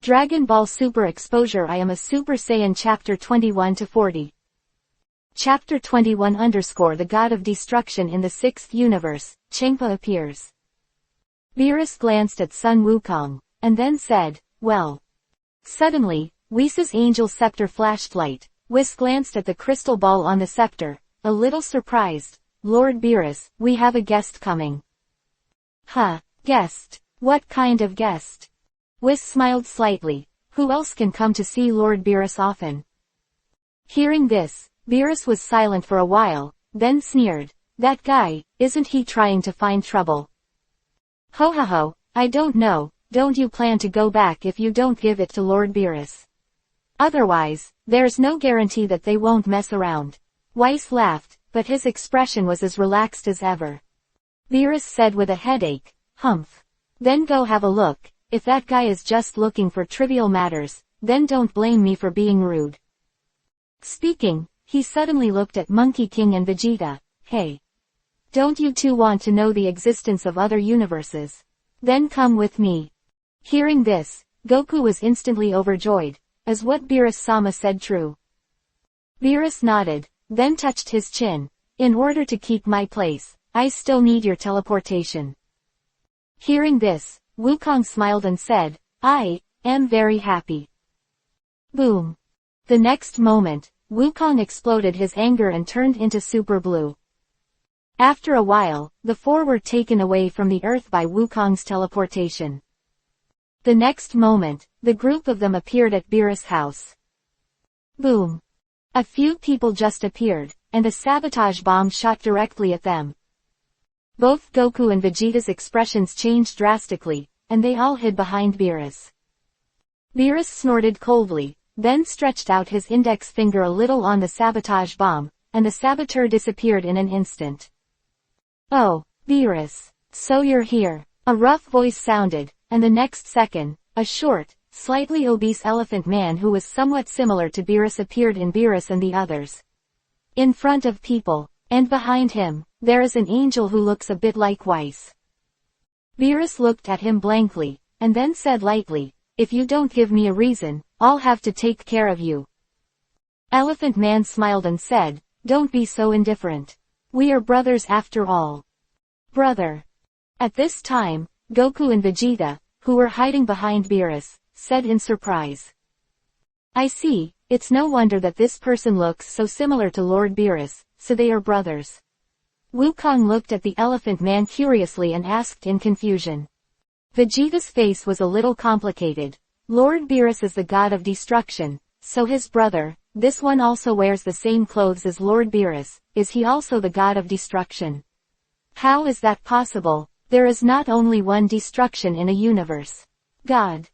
Dragon Ball Super Exposure. I am a Super Saiyan. Chapter 21-40. Chapter 21 _ The God of Destruction in the Sixth Universe, Changpa appears. Beerus glanced at Sun Wukong, and then said, well. Suddenly, Whis' angel scepter flashed light. Whis glanced at the crystal ball on the scepter, a little surprised. Lord Beerus, we have a guest coming. Huh, guest? What kind of guest? Whis smiled slightly. Who else can come to see Lord Beerus often? Hearing this, Beerus was silent for a while, then sneered. That guy, isn't he trying to find trouble? Ho ho ho, I don't know. Don't you plan to go back if you don't give it to Lord Beerus? Otherwise, there's no guarantee that they won't mess around. Whis laughed, but his expression was as relaxed as ever. Beerus said with a headache, humph. Then go have a look. If that guy is just looking for trivial matters, then don't blame me for being rude. Speaking, he suddenly looked at Monkey King and Vegeta. Hey. Don't you two want to know the existence of other universes? Then come with me. Hearing this, Goku was instantly overjoyed. Is what Beerus-sama said true? Beerus nodded, then touched his chin. In order to keep my place, I still need your teleportation. Hearing this, Wukong smiled and said, I am very happy. Boom. The next moment, Wukong exploded his anger and turned into Super Blue. After a while, the four were taken away from the Earth by Wukong's teleportation. The next moment, the group of them appeared at Beerus' house. Boom. A few people just appeared, and a sabotage bomb shot directly at them. Both Goku and Vegeta's expressions changed drastically, and they all hid behind Beerus. Beerus snorted coldly, then stretched out his index finger a little on the sabotage bomb, and the saboteur disappeared in an instant. Oh, Beerus, so you're here. A rough voice sounded, and the next second, a short, slightly obese elephant man who was somewhat similar to Beerus appeared in Beerus and the others. In front of people, and behind him, there is an angel who looks a bit like Whis. Beerus looked at him blankly, and then said lightly, if you don't give me a reason, I'll have to take care of you. Elephant Man smiled and said, don't be so indifferent. We are brothers after all. Brother. At this time, Goku and Vegeta, who were hiding behind Beerus, said in surprise. I see, it's no wonder that this person looks so similar to Lord Beerus, so they are brothers. Wukong looked at the Elephant Man curiously and asked in confusion. Vegeta's face was a little complicated. Lord Beerus is the god of destruction, so his brother, this one also wears the same clothes as Lord Beerus, is he also the god of destruction? How is that possible? There is not only one destruction in a universe. God.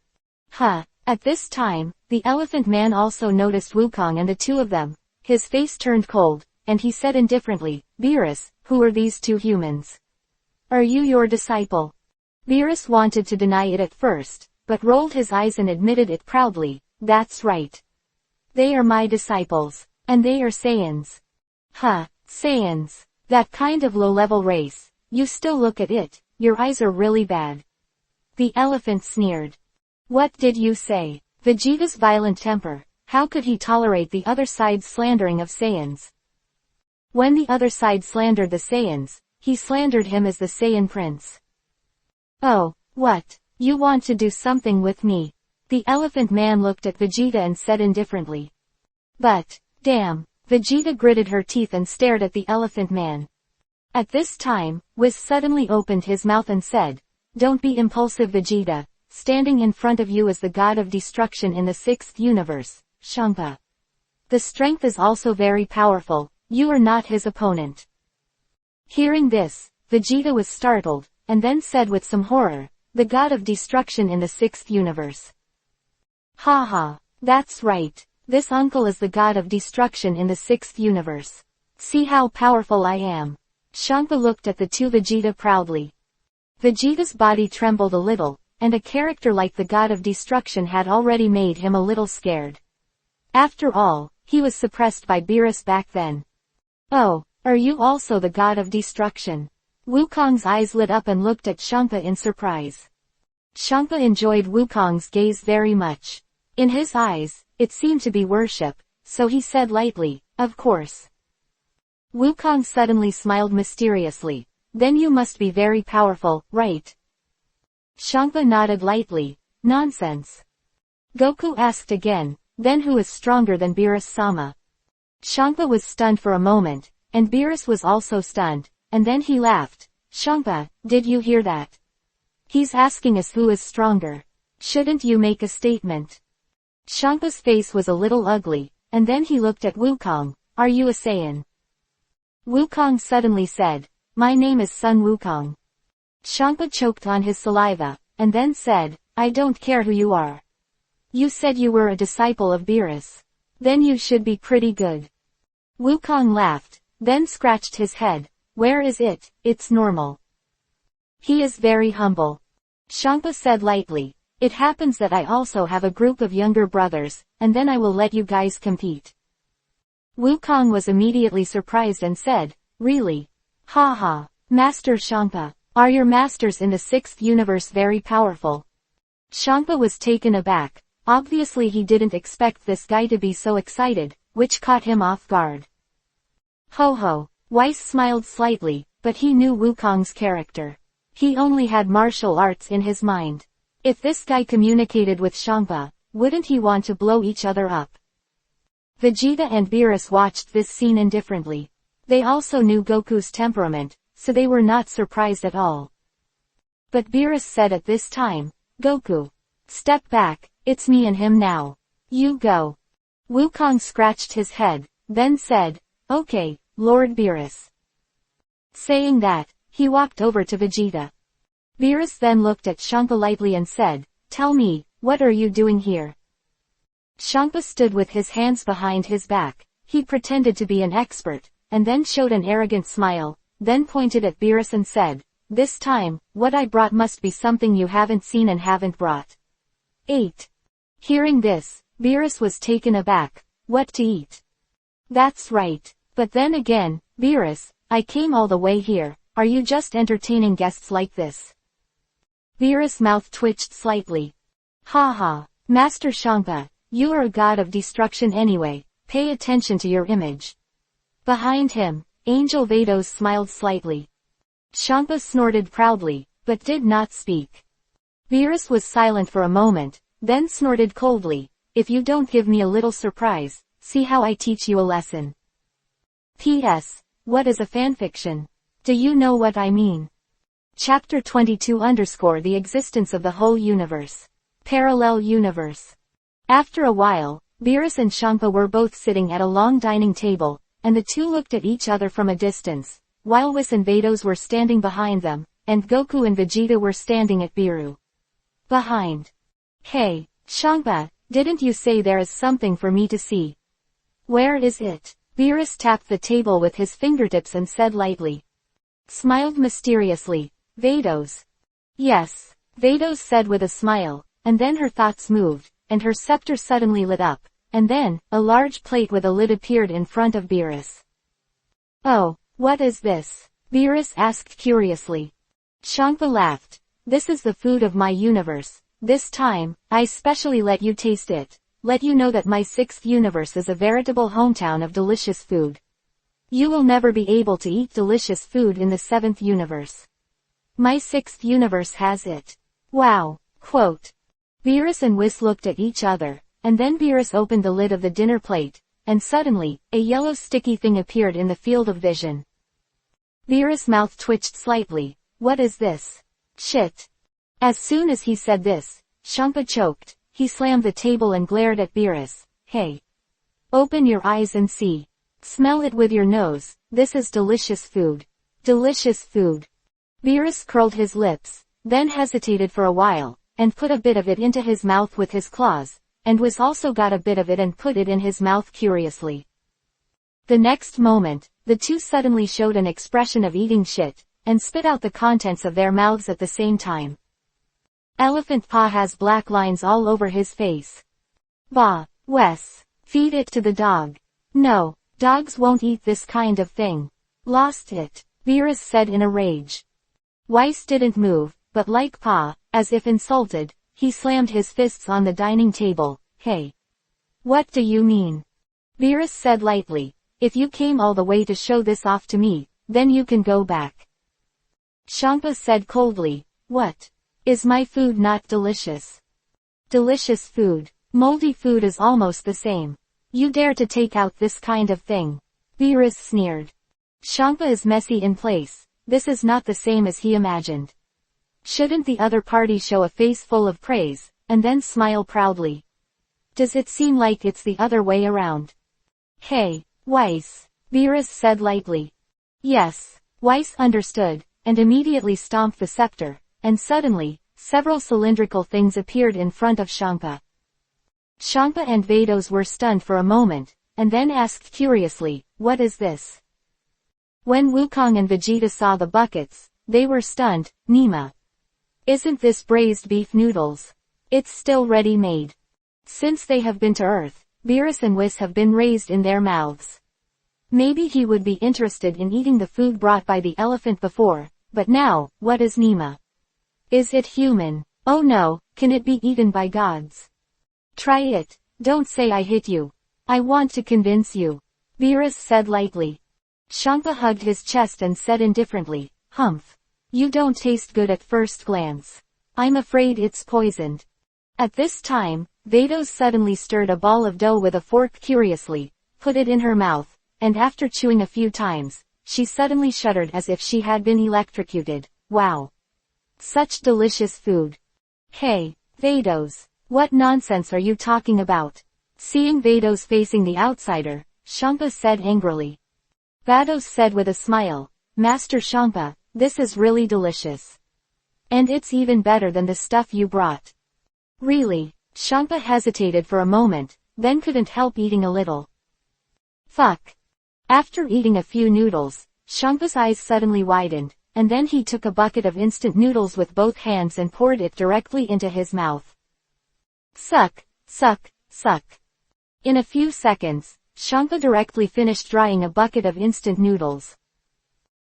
Huh. At this time, the Elephant Man also noticed Wukong and the two of them. His face turned cold, and he said indifferently, Beerus, who are these two humans? Are you your disciple? Beerus wanted to deny it at first, but rolled his eyes and admitted it proudly, that's right. They are my disciples, and they are Saiyans. Huh, Saiyans. That kind of low-level race. You still look at it, your eyes are really bad. The elephant sneered. What did you say? Vegeta's violent temper, how could he tolerate the other side's slandering of Saiyans? When the other side slandered the Saiyans, he slandered him as the Saiyan Prince. Oh, what? You want to do something with me? The Elephant Man looked at Vegeta and said indifferently. But, damn, Vegeta gritted her teeth and stared at the Elephant Man. At this time, Whis suddenly opened his mouth and said, don't be impulsive Vegeta, standing in front of you is the god of destruction in the sixth universe, Changpa. The strength is also very powerful, you are not his opponent. Hearing this, Vegeta was startled, and then said with some horror, the god of destruction in the sixth universe. Ha ha, that's right, this uncle is the god of destruction in the sixth universe. See how powerful I am. Changpa looked at the two Vegeta proudly. Vegeta's body trembled a little, and a character like the god of destruction had already made him a little scared. After all, he was suppressed by Beerus back then. Oh, are you also the god of destruction? Wukong's eyes lit up and looked at Changpa in surprise. Shangpa enjoyed Wukong's gaze very much. In his eyes, it seemed to be worship, so he said lightly, "Of course." Wukong suddenly smiled mysteriously. "Then you must be very powerful, right?" Shangpa nodded lightly. "Nonsense." Goku asked again, "Then who is stronger than Beerus-sama?" Shangpa was stunned for a moment, and Beerus was also stunned, and then he laughed. "Shangpa, did you hear that? He's asking us who is stronger. Shouldn't you make a statement?" Shangpa's face was a little ugly, and then he looked at Wukong. "Are you a Saiyan?" Wukong suddenly said, "My name is Sun Wukong." Shangpa choked on his saliva, and then said, "I don't care who you are. You said you were a disciple of Beerus. Then you should be pretty good." Wukong laughed, then scratched his head. "Where is it? It's normal. He is very humble." Shangpa said lightly, "It happens that I also have a group of younger brothers, and then I will let you guys compete." Wukong was immediately surprised and said, "Really? Ha ha. Master Shangpa, are your masters in the 6th universe very powerful?" Shangpa was taken aback. Obviously he didn't expect this guy to be so excited, which caught him off guard. Ho ho. Weiss smiled slightly, but he knew Wukong's character. He only had martial arts in his mind. If this guy communicated with Shangpa, wouldn't he want to blow each other up? Vegeta and Beerus watched this scene indifferently. They also knew Goku's temperament, so they were not surprised at all. But Beerus said at this time, "Goku, step back, it's me and him now. You go." Wukong scratched his head, then said, "Okay, Lord Beerus." Saying that, he walked over to Vegeta. Beerus then looked at Shangpa lightly and said, "Tell me, what are you doing here?" Shangpa stood with his hands behind his back. He pretended to be an expert, and then showed an arrogant smile, then pointed at Beerus and said, "This time, what I brought must be something you haven't seen and haven't brought." 8. Hearing this, Beerus was taken aback. What to eat? That's right. But then again, Beerus, I came all the way here. Are you just entertaining guests like this? Beerus' mouth twitched slightly. Ha ha. Master Shangpa, you are a god of destruction anyway. Pay attention to your image. Behind him, Angel Vados smiled slightly. Shangpa snorted proudly, but did not speak. Beerus was silent for a moment, then snorted coldly, "If you don't give me a little surprise, see how I teach you a lesson." P.S. What is a fanfiction? Do you know what I mean? Chapter 22 _ The existence of the whole universe. Parallel universe. After a while, Beerus and Shangpa were both sitting at a long dining table, and the two looked at each other from a distance, while Whis and Vados were standing behind them, and Goku and Vegeta were standing at Beerus behind. "Hey, Shangpa, didn't you say there is something for me to see? Where is it?" Beerus tapped the table with his fingertips and said lightly. Smiled mysteriously. "Vados." "Yes," Vados said with a smile, and then her thoughts moved, and her scepter suddenly lit up, and then, a large plate with a lid appeared in front of Beerus. "Oh, what is this?" Beerus asked curiously. Shangpa laughed. "This is the food of my universe. This time, I specially let you taste it. Let you know that my 6th universe is a veritable hometown of delicious food. You will never be able to eat delicious food in the 7th universe. My 6th universe has it. Wow." Quote. Beerus and Whis looked at each other, and then Beerus opened the lid of the dinner plate, and suddenly, a yellow sticky thing appeared in the field of vision. Beerus' mouth twitched slightly. "What is this? Shit." As soon as he said this, Shangpa choked. He slammed the table and glared at Beerus. "Hey. Open your eyes and see. Smell it with your nose, this is delicious food. Delicious food." Beerus curled his lips, then hesitated for a while, and put a bit of it into his mouth with his claws, and Whis also got a bit of it and put it in his mouth curiously. The next moment, the two suddenly showed an expression of eating shit, and spit out the contents of their mouths at the same time. Elephant Pa has black lines all over his face. "Bah, Wes, feed it to the dog." "No, dogs won't eat this kind of thing." "Lost it," Beerus said in a rage. Weiss didn't move, but like Pa, As if insulted, he slammed his fists on the dining table. Hey! What do you mean? Beerus said lightly. If you came all the way to show this off to me, then you can go back. Champa said coldly. What? Is my food not delicious? Delicious food. Moldy food is almost the same. You dare to take out this kind of thing? Beerus sneered. Champa is messy in place. This is not the same as he imagined. Shouldn't the other party show a face full of praise, and then smile proudly? Does it seem like it's the other way around? Hey, Weiss, Beerus said lightly. Yes, Weiss understood, and immediately stomped the scepter, and suddenly, several cylindrical things appeared in front of Champa. Champa and Vados were stunned for a moment, and then asked curiously, what is this? When Wukong and Vegeta saw the buckets, they were stunned. Nima. Isn't this braised beef noodles? It's still ready-made. Since they have been to Earth, Beerus and Whis have been raised in their mouths. Maybe he would be interested in eating the food brought by the elephant before, but now, what is Nima? Is it human? Oh no, can it be eaten by gods? Try it. Don't say I hit you. I want to convince you. Beerus said lightly. Champa hugged his chest and said indifferently, Humph. You don't taste good at first glance. I'm afraid it's poisoned. At this time, Vados suddenly stirred a ball of dough with a fork curiously, put it in her mouth, and after chewing a few times, she suddenly shuddered as if she had been electrocuted. Wow. Such delicious food. Hey, Vados, what nonsense are you talking about? Seeing Vados facing the outsider, Champa said angrily. Vados said with a smile, Master Champa, this is really delicious. And it's even better than the stuff you brought. Really? Champa hesitated for a moment, then couldn't help eating a little. Fuck. After eating a few noodles, Champa's eyes suddenly widened, and then he took a bucket of instant noodles with both hands and poured it directly into his mouth. Suck, suck, suck. In a few seconds, Champa directly finished drying a bucket of instant noodles.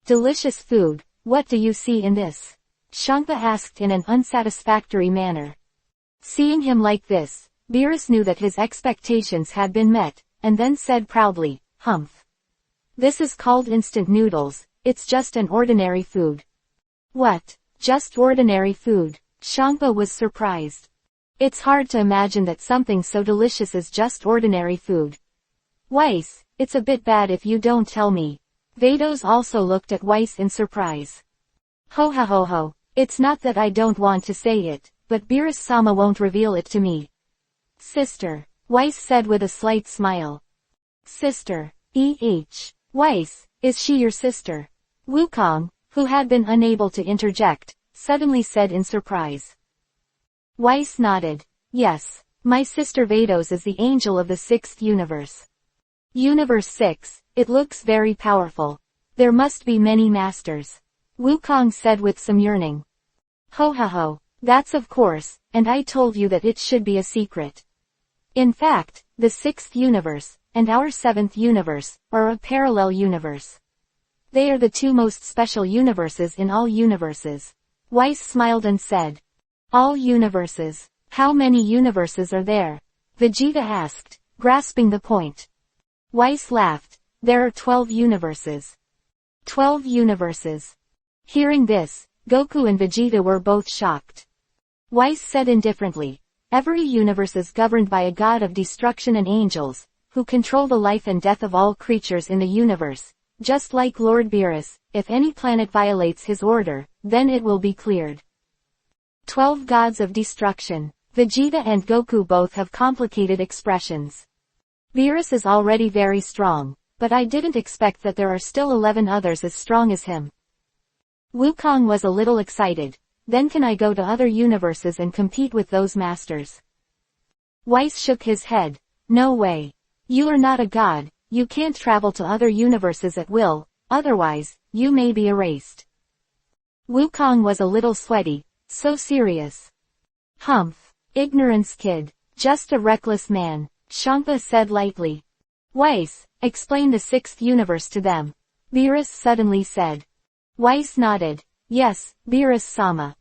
Delicious food, what do you see in this? Champa asked in an unsatisfactory manner. Seeing him like this, Beerus knew that his expectations had been met, and then said proudly, Humph. This is called instant noodles, it's just an ordinary food. What? Just ordinary food? Champa was surprised. It's hard to imagine that something so delicious is just ordinary food. Weiss, it's a bit bad if you don't tell me. Vados also looked at Weiss in surprise. Ho ha ho ho, it's not that I don't want to say it, but Beerus-sama won't reveal it to me. Sister, Weiss said with a slight smile. Sister, Weiss, is she your sister? Wukong, who had been unable to interject, suddenly said in surprise. Weiss nodded. Yes, my sister Vados is the angel of the 6th universe. Universe 6, it looks very powerful. There must be many masters. Wukong said with some yearning. Ho ha ho, that's of course, and I told you that it should be a secret. In fact, the 6th universe, and our 7th universe, are a parallel universe. They are the two most special universes in all universes. Weiss smiled and said. All universes. How many universes are there? Vegeta asked, grasping the point. Weiss laughed. There are 12 universes. 12 universes. Hearing this, Goku and Vegeta were both shocked. Weiss said indifferently, every universe is governed by a god of destruction and angels, who control the life and death of all creatures in the universe. Just like Lord Beerus, if any planet violates his order, then it will be cleared. 12 gods of destruction. Vegeta and Goku both have complicated expressions. Beerus is already very strong, but I didn't expect that there are still 11 others as strong as him. Wukong was a little excited. Then can I go to other universes and compete with those masters? Weiss shook his head. No way. You are not a god, you can't travel to other universes at will, otherwise, you may be erased. Wukong was a little sweaty, so serious. Humph. Ignorance kid. Just a reckless man, Champa said lightly. Weiss, explain the 6th universe to them. Beerus suddenly said. Weiss nodded. Yes, Beerus-sama.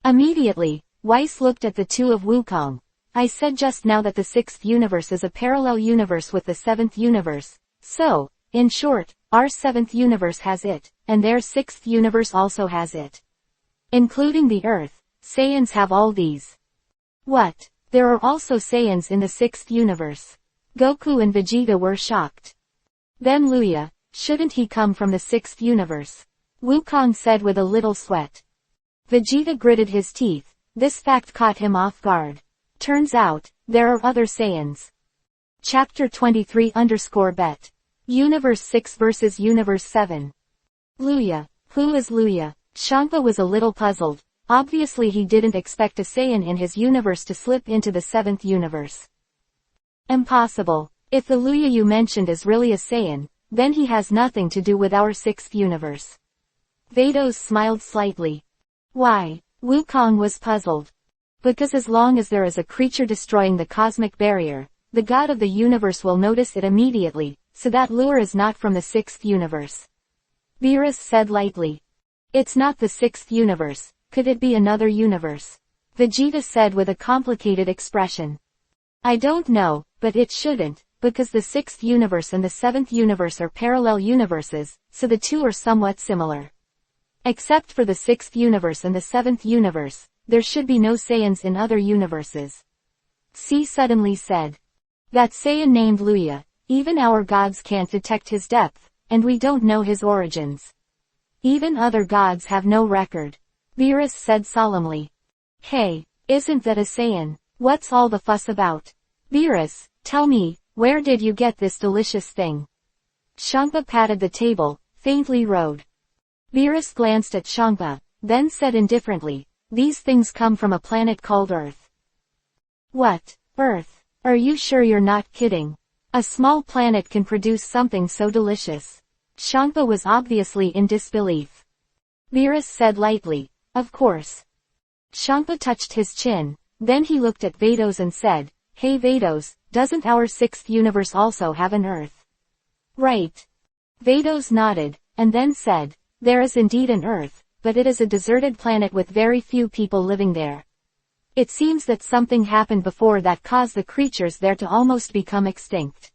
Immediately, Weiss looked at the two of Wukong. I said just now that the sixth universe is a parallel universe with the seventh universe. So, in short, our seventh universe has it, and their sixth universe also has it. Including the Earth, Saiyans have all these. What? There are also Saiyans in the sixth universe. Goku and Vegeta were shocked. Then Luya, shouldn't he come from the sixth universe? Wukong said with a little sweat. Vegeta gritted his teeth. This fact caught him off guard. Turns out, there are other Saiyans. Chapter 23_bet. Universe 6 vs Universe 7. Luya. Who is Luya? Champa was a little puzzled. Obviously he didn't expect a Saiyan in his universe to slip into the seventh universe. Impossible. If the Luya you mentioned is really a Saiyan, then he has nothing to do with our sixth universe. Vados smiled slightly. Why? Wukong was puzzled. Because as long as there is a creature destroying the cosmic barrier, the god of the universe will notice it immediately, so that lure is not from the sixth universe. Beerus said lightly. It's not the sixth universe, could it be another universe? Vegeta said with a complicated expression. I don't know, but it shouldn't, because the sixth universe and the seventh universe are parallel universes, so the two are somewhat similar. Except for the sixth universe and the seventh universe, there should be no Saiyans in other universes. C suddenly said. That Saiyan named Luya, even our gods can't detect his depth, and we don't know his origins. Even other gods have no record. Beerus said solemnly. Hey, isn't that a Saiyan? What's all the fuss about? Beerus, tell me, where did you get this delicious thing? Champa patted the table, faintly rowed. Beerus glanced at Champa, then said indifferently, these things come from a planet called Earth. What? Earth? Are you sure you're not kidding? A small planet can produce something so delicious. Champa was obviously in disbelief. Beerus said lightly, of course. Champa touched his chin, then he looked at Vados and said, hey Vados, doesn't our sixth universe also have an Earth? Right. Vados nodded, and then said, there is indeed an Earth, but it is a deserted planet with very few people living there. It seems that something happened before that caused the creatures there to almost become extinct.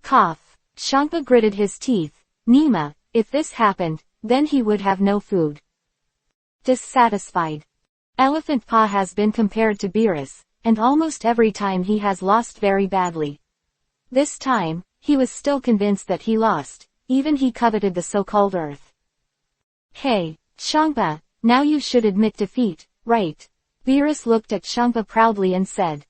Cough. Champa gritted his teeth. Nima, if this happened, then he would have no food. Dissatisfied. Elephant Pa has been compared to Beerus, and almost every time he has lost very badly. This time, he was still convinced that he lost, even he coveted the so-called Earth. Hey, Champa, now you should admit defeat, right? Beerus looked at Champa proudly and said.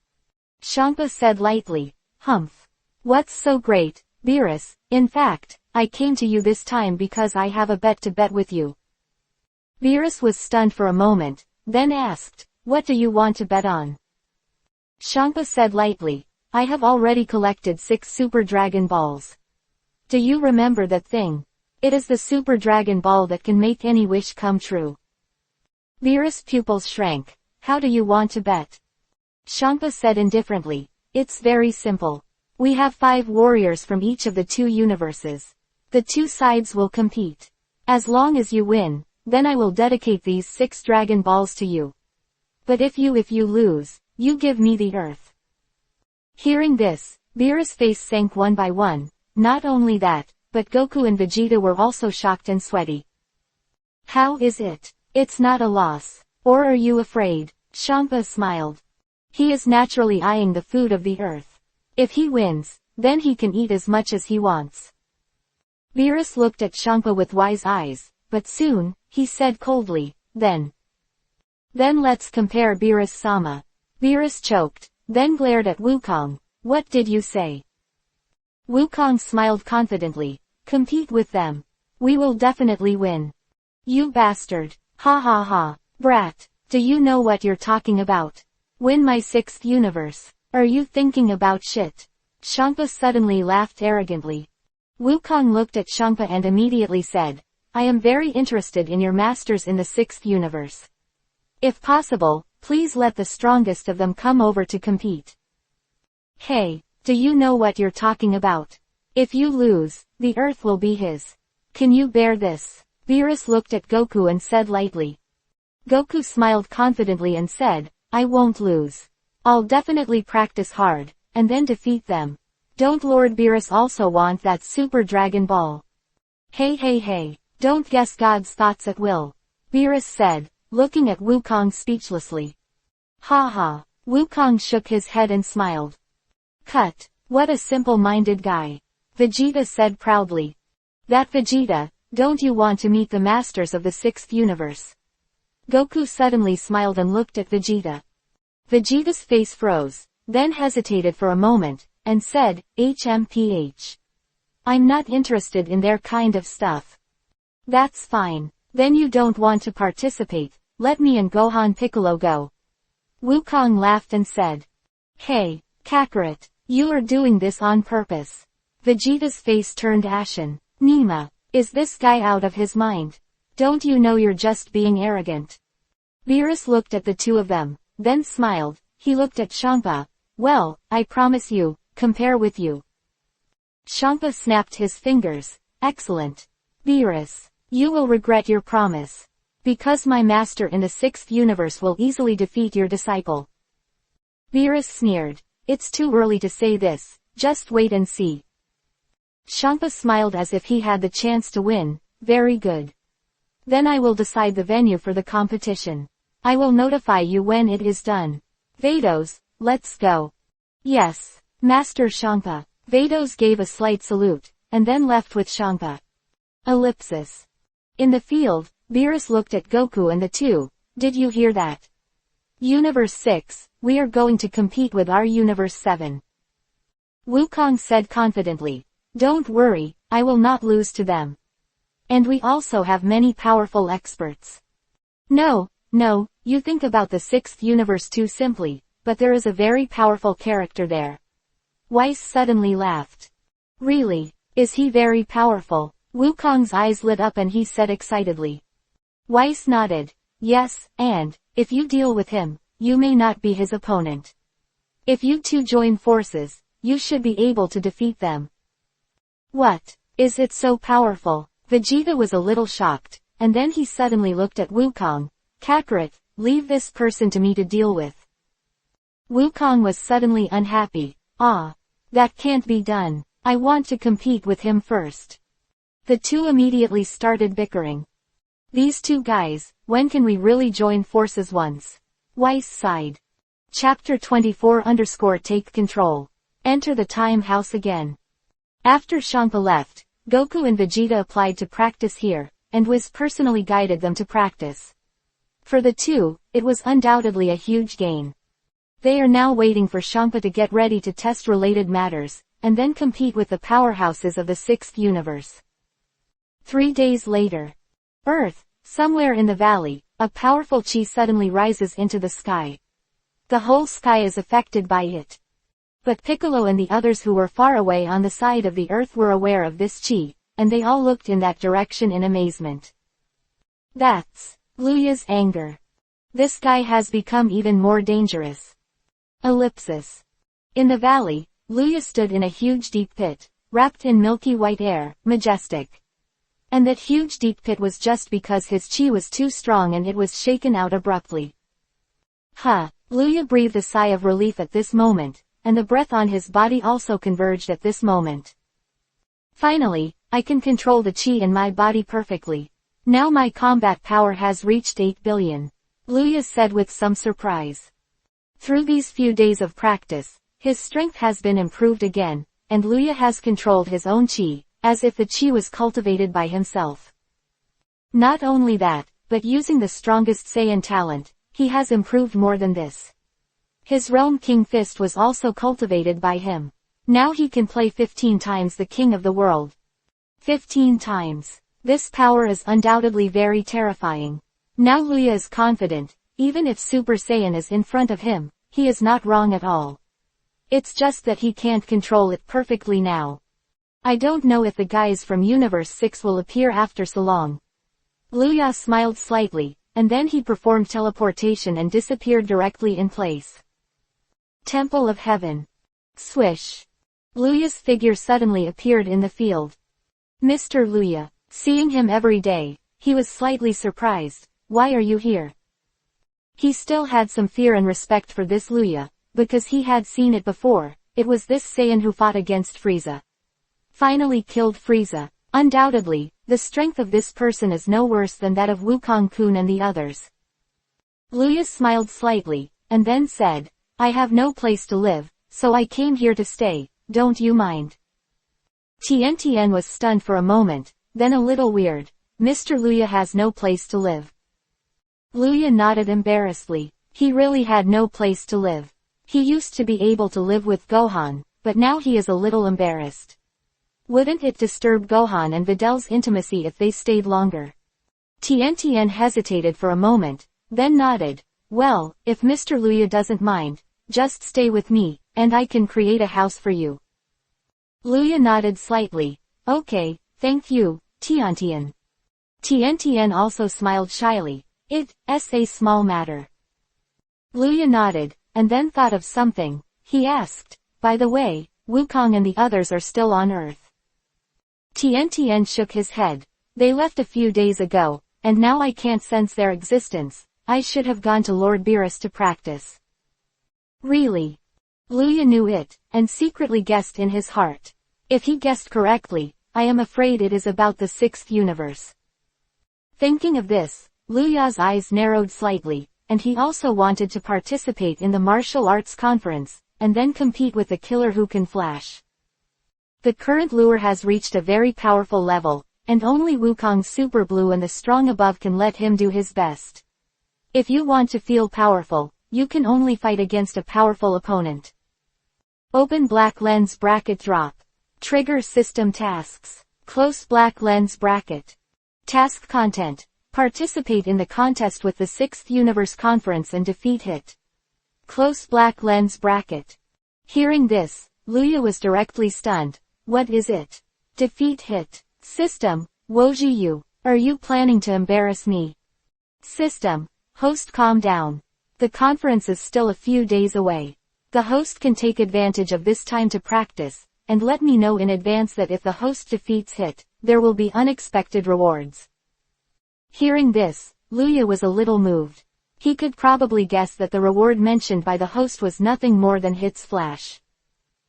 Champa said lightly, humph. What's so great, Beerus? In fact, I came to you this time because I have a bet to bet with you. Beerus was stunned for a moment, then asked, what do you want to bet on? Champa said lightly, I have already collected 6 Super Dragon Balls. Do you remember that thing? It is the Super Dragon Ball that can make any wish come true. Beerus' pupils shrank. How do you want to bet? Champa said indifferently, it's very simple. We have 5 warriors from each of the 2 universes. The 2 sides will compete. As long as you win, then I will dedicate these 6 Dragon Balls to you. But if you lose, you give me the Earth. Hearing this, Beerus' face sank one by one. Not only that, but Goku and Vegeta were also shocked and sweaty. How is it? It's not a loss. Or are you afraid? Champa smiled. He is naturally eyeing the food of the Earth. If he wins, then he can eat as much as he wants. Beerus looked at Champa with wise eyes, but soon, he said coldly, Then let's compare Beerus-sama. Beerus choked, then glared at Wukong. What did you say? Wukong smiled confidently. Compete with them. We will definitely win. You bastard. Ha ha ha. Brat, do you know what you're talking about? Win my 6th universe. Are you thinking about shit? Champa suddenly laughed arrogantly. Wukong looked at Champa and immediately said, I am very interested in your masters in the 6th universe. If possible, please let the strongest of them come over to compete. Hey, do you know what you're talking about? If you lose, the Earth will be his. Can you bear this? Beerus looked at Goku and said lightly. Goku smiled confidently and said, I won't lose. I'll definitely practice hard, and then defeat them. Don't Lord Beerus also want that Super Dragon Ball? Hey, don't guess God's thoughts at will, Beerus said, looking at Wukong speechlessly. Ha ha. Wukong shook his head and smiled. Cut. What a simple-minded guy. Vegeta said proudly. That Vegeta, don't you want to meet the masters of the sixth universe? Goku suddenly smiled and looked at Vegeta. Vegeta's face froze, then hesitated for a moment, and said, HMPH. I'm not interested in their kind of stuff. That's fine. Then you don't want to participate, let me and Gohan Piccolo go. Wukong laughed and said. Hey, Kakarot, you are doing this on purpose. Vegeta's face turned ashen. Nima, is this guy out of his mind? Don't you know you're just being arrogant? Beerus looked at the two of them, then smiled. He looked at Champa. Well, I promise you, compare with you. Champa snapped his fingers. Excellent. Beerus, you will regret your promise. Because my master in the sixth universe will easily defeat your disciple. Beerus sneered. It's too early to say this, just wait and see. Champa smiled as if he had the chance to win. Very good. Then I will decide the venue for the competition. I will notify you when it is done. Vados, let's go. Yes, Master Champa. Vados gave a slight salute, and then left with Champa. Ellipsis. In the field, Beerus looked at Goku and the two. Did you hear that? Universe 6, we are going to compete with our Universe 7. Wukong said confidently. Don't worry, I will not lose to them. And we also have many powerful experts. No, you think about the sixth universe too simply, but there is a very powerful character there. Weiss suddenly laughed. Really? Is he very powerful? Wukong's eyes lit up and he said excitedly. Weiss nodded. Yes, and, if you deal with him, you may not be his opponent. If you two join forces, you should be able to defeat them. What? Is it so powerful? Vegeta was a little shocked, and then he suddenly looked at Wukong. Kakarot, leave this person to me to deal with. Wukong was suddenly unhappy. That can't be done. I want to compete with him first. The two immediately started bickering. These two guys, when can we really join forces once? Weiss sighed. Chapter 24-Take Control. Enter the time house again. After Champa left, Goku and Vegeta applied to practice here, and Whis personally guided them to practice. For the two, it was undoubtedly a huge gain. They are now waiting for Champa to get ready to test related matters, and then compete with the powerhouses of the sixth universe. 3 days later. Earth, somewhere in the valley, a powerful chi suddenly rises into the sky. The whole sky is affected by it. But Piccolo and the others who were far away on the side of the earth were aware of this chi, and they all looked in that direction in amazement. That's Luya's anger. This guy has become even more dangerous. Ellipsis. In the valley, Luya stood in a huge deep pit, wrapped in milky white air, majestic. And that huge deep pit was just because his chi was too strong and it was shaken out abruptly. Luya breathed a sigh of relief at this moment, and the breath on his body also converged at this moment. Finally, I can control the chi in my body perfectly. Now my combat power has reached 8 billion. Luya said with some surprise. Through these few days of practice, his strength has been improved again, and Luya has controlled his own chi, as if the chi was cultivated by himself. Not only that, but using the strongest Saiyan talent, he has improved more than this. His Realm King Fist was also cultivated by him. Now he can play 15 times the king of the world. 15 times. This power is undoubtedly very terrifying. Now Luya is confident, even if Super Saiyan is in front of him, he is not wrong at all. It's just that he can't control it perfectly now. I don't know if the guys from Universe 6 will appear after so long. Luya smiled slightly, and then he performed teleportation and disappeared directly in place. Temple of Heaven. Swish. Luya's figure suddenly appeared in the field. Mr. Luya. Seeing him every day, he was slightly surprised. Why are you here? He still had some fear and respect for this Luya, because he had seen it before. It was this Saiyan who fought against Frieza. Finally killed Frieza. Undoubtedly, the strength of this person is no worse than that of Wukong-kun and the others. Luya smiled slightly, and then said, I have no place to live, so I came here to stay, don't you mind? Tian was stunned for a moment, then a little weird. Mr. Luya has no place to live. Luya nodded embarrassedly. He really had no place to live. He used to be able to live with Gohan, but now he is a little embarrassed. Wouldn't it disturb Gohan and Vidal's intimacy if they stayed longer? Tian hesitated for a moment, then nodded. Well, if Mr. Luya doesn't mind, just stay with me, and I can create a house for you. Luya nodded slightly. Okay, thank you, Tian. Tian also smiled shyly. It's a small matter. Luya nodded, and then thought of something. He asked, by the way, Wukong and the others are still on Earth. Tian shook his head. They left a few days ago, and now I can't sense their existence. I should have gone to Lord Beerus to practice. Really? Luya knew it, and secretly guessed in his heart. If he guessed correctly, I am afraid it is about the 6th universe. Thinking of this, Luya's eyes narrowed slightly, and he also wanted to participate in the martial arts conference, and then compete with the killer who can flash. The current lure has reached a very powerful level, and only Wukong's Super Blue and the strong above can let him do his best. If you want to feel powerful, you can only fight against a powerful opponent. Open black lens bracket drop. Trigger system tasks. Close black lens bracket. Task content. Participate in the contest with the 6th Universe Conference and defeat Hit. Close black lens bracket. Hearing this, Luya was directly stunned. What is it? Defeat Hit. System. Wojiyu. Are you planning to embarrass me? System. Host, calm down. The conference is still a few days away. The host can take advantage of this time to practice, and let me know in advance that if the host defeats Hit, there will be unexpected rewards. Hearing this, Luya was a little moved. He could probably guess that the reward mentioned by the host was nothing more than Hit's Flash.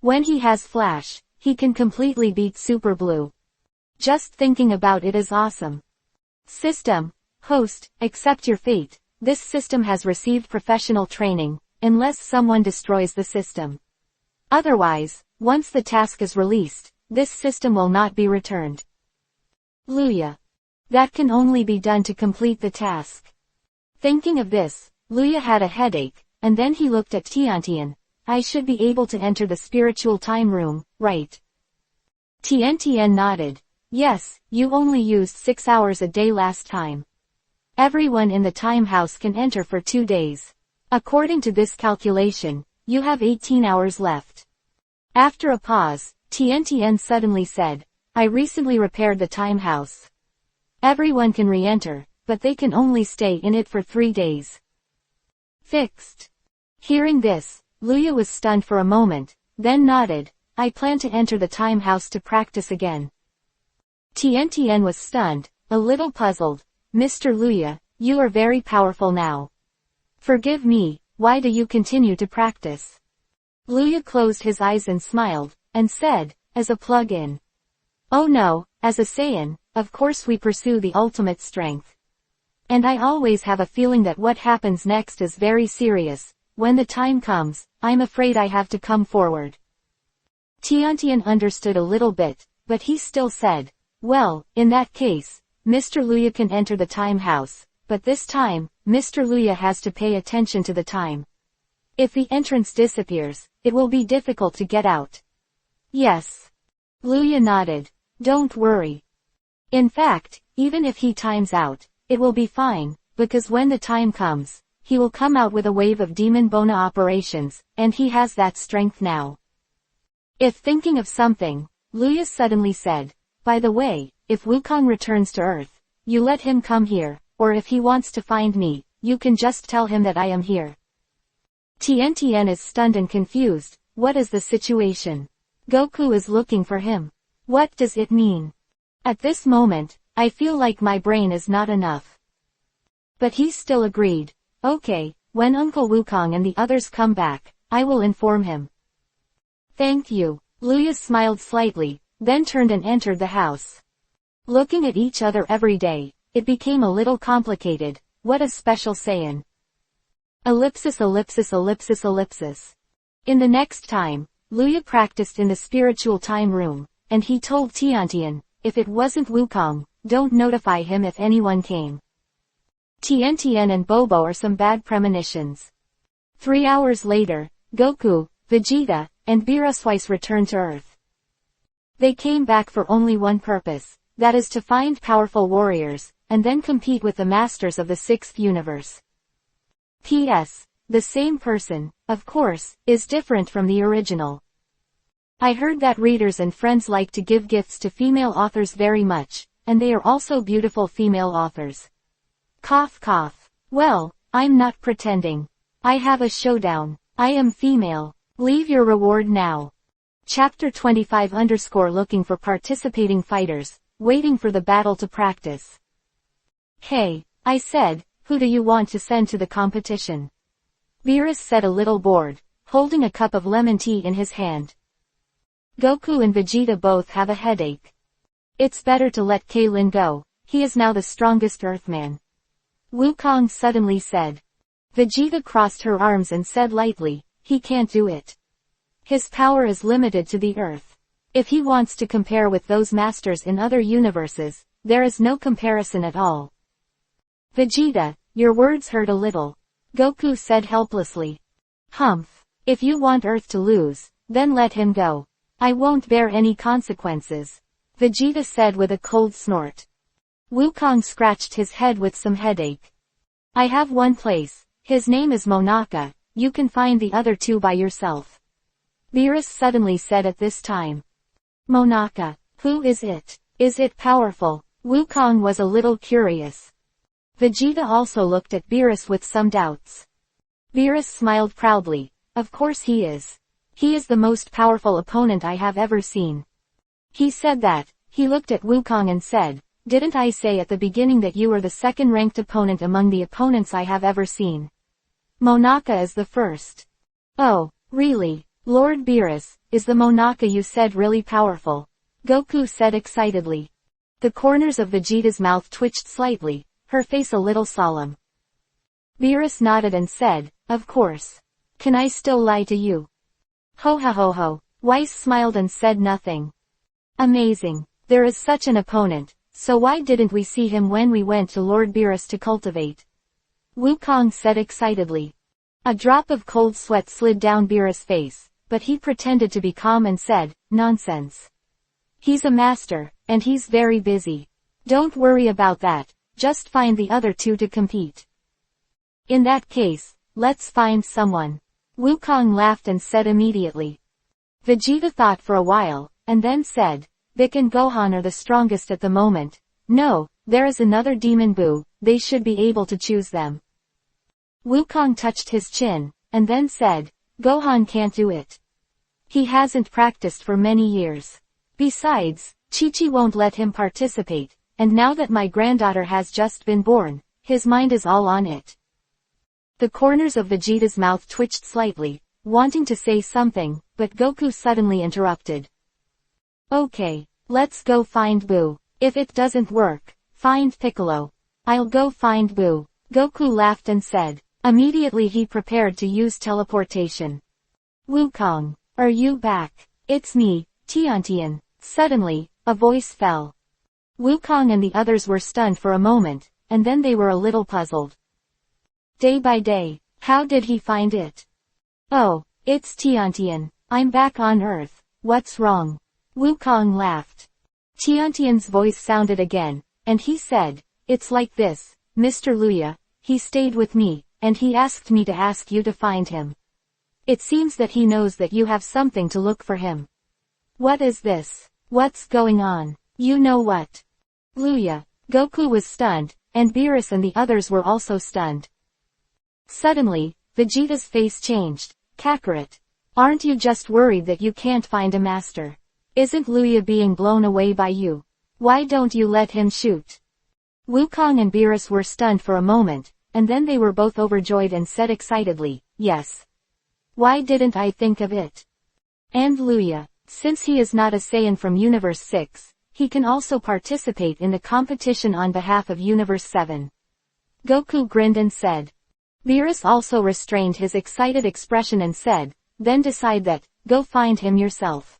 When he has Flash, he can completely beat Super Blue. Just thinking about it is awesome. System. Host, accept your fate. This system has received professional training, unless someone destroys the system. Otherwise, once the task is released, this system will not be returned. Luya. That can only be done to complete the task. Thinking of this, Luya had a headache, and then he looked at Tian. I should be able to enter the spiritual time room, right? Tian nodded. Yes, you only used 6 hours a day last time. Everyone in the time house can enter for 2 days. According to this calculation, you have 18 hours left. After a pause, Tian suddenly said, I recently repaired the time house. Everyone can re-enter, but they can only stay in it for 3 days. Fixed. Hearing this, Luya was stunned for a moment, then nodded. I plan to enter the time house to practice again. Tian was stunned, a little puzzled. Mr. Luya, you are very powerful now. Forgive me, why do you continue to practice? Luya closed his eyes and smiled, and said, as a plug-in. Oh no, as a Saiyan, of course we pursue the ultimate strength. And I always have a feeling that what happens next is very serious. When the time comes, I'm afraid I have to come forward. Tian understood a little bit, but he still said, well, in that case, Mr. Luya can enter the time house, but this time, Mr. Luya has to pay attention to the time. If the entrance disappears, it will be difficult to get out. Yes. Luya nodded. Don't worry. In fact, even if he times out, it will be fine, because when the time comes, he will come out with a wave of demon Bona operations, and he has that strength now. If thinking of something, Luya suddenly said, by the way, if Wukong returns to Earth, you let him come here, or if he wants to find me, you can just tell him that I am here. Tian is stunned and confused. What is the situation? Goku is looking for him. What does it mean? At this moment, I feel like my brain is not enough. But he still agreed. Okay, when Uncle Wukong and the others come back, I will inform him. Thank you. Luya smiled slightly, then turned and entered the house. Looking at each other every day, it became a little complicated. What a special saiyan. Ellipsis ellipsis ellipsis ellipsis. In the next time, Luya practiced in the spiritual time room, and he told Tiantian, if it wasn't Wukong, don't notify him if anyone came. Tiantian and Bobo are some bad premonitions. 3 hours later, Goku, Vegeta, and Beeruswise returned to Earth. They came back for only one purpose, that is to find powerful warriors, and then compete with the masters of the 6th universe. P.S. The same person, of course, is different from the original. I heard that readers and friends like to give gifts to female authors very much, and they are also beautiful female authors. Cough cough. Well, I'm not pretending. I have a showdown. I am female. Leave your reward now. Chapter 25 looking for participating fighters, waiting for the battle to practice. Hey, I said, who do you want to send to the competition? Beerus said a little bored, holding a cup of lemon tea in his hand. Goku and Vegeta both have a headache. It's better to let Kaitlin go, he is now the strongest Earthman. Wukong suddenly said. Vegeta crossed her arms and said lightly, he can't do it. His power is limited to the Earth. If he wants to compare with those masters in other universes, there is no comparison at all. Vegeta, your words hurt a little. Goku said helplessly. Humph. If you want Earth to lose, then let him go. I won't bear any consequences. Vegeta said with a cold snort. Wukong scratched his head with some headache. I have one place. His name is Monaka. You can find the other two by yourself. Beerus suddenly said at this time. Monaka. Who is it? Is it powerful? Wukong was a little curious. Vegeta also looked at Beerus with some doubts. Beerus smiled proudly. Of course he is. He is the most powerful opponent I have ever seen. He said that. He looked at Wukong and said, didn't I say at the beginning that you were the second-ranked opponent among the opponents I have ever seen? Monaka is the first. Oh, really? Lord Beerus, is the Monaka you said really powerful? Goku said excitedly. The corners of Vegeta's mouth twitched slightly, her face a little solemn. Beerus nodded and said, of course. Can I still lie to you? Ho ha ho ho. Weiss smiled and said nothing. Amazing. There is such an opponent, so why didn't we see him when we went to Lord Beerus to cultivate? Wukong said excitedly. A drop of cold sweat slid down Beerus' face, but he pretended to be calm and said, nonsense. He's a master, and he's very busy. Don't worry about that, just find the other two to compete. In that case, let's find someone. Wukong laughed and said immediately. Vegeta thought for a while, and then said, Vic and Gohan are the strongest at the moment. No, there is another Demon Buu, they should be able to choose them. Wukong touched his chin, and then said, Gohan can't do it. He hasn't practiced for many years. Besides, Chi-Chi won't let him participate, and now that my granddaughter has just been born, his mind is all on it. The corners of Vegeta's mouth twitched slightly, wanting to say something, but Goku suddenly interrupted. Okay, let's go find Buu. If it doesn't work, find Piccolo. I'll go find Buu. Goku laughed and said. Immediately he prepared to use teleportation. Wukong, are you back? It's me, Tiantian. Suddenly, a voice fell. Wukong and the others were stunned for a moment, and then they were a little puzzled. Day by day, how did he find it? Oh, it's Tiantian. I'm back on Earth. What's wrong? Wukong laughed. Tiantian's voice sounded again, and he said, it's like this, Mr. Luya, he stayed with me, and he asked me to ask you to find him. It seems that he knows that you have something to look for him. What is this? What's going on? You know what? Luya. Goku was stunned, and Beerus and the others were also stunned. Suddenly, Vegeta's face changed. Kakarot. Aren't you just worried that you can't find a master? Isn't Luya being blown away by you? Why don't you let him shoot? Wukong and Beerus were stunned for a moment, and then they were both overjoyed and said excitedly, "Yes. Why didn't I think of it?" And Luya, since he is not a Saiyan from Universe 6, he can also participate in the competition on behalf of Universe 7. Goku grinned and said. Beerus also restrained his excited expression and said, "Then decide that, go find him yourself."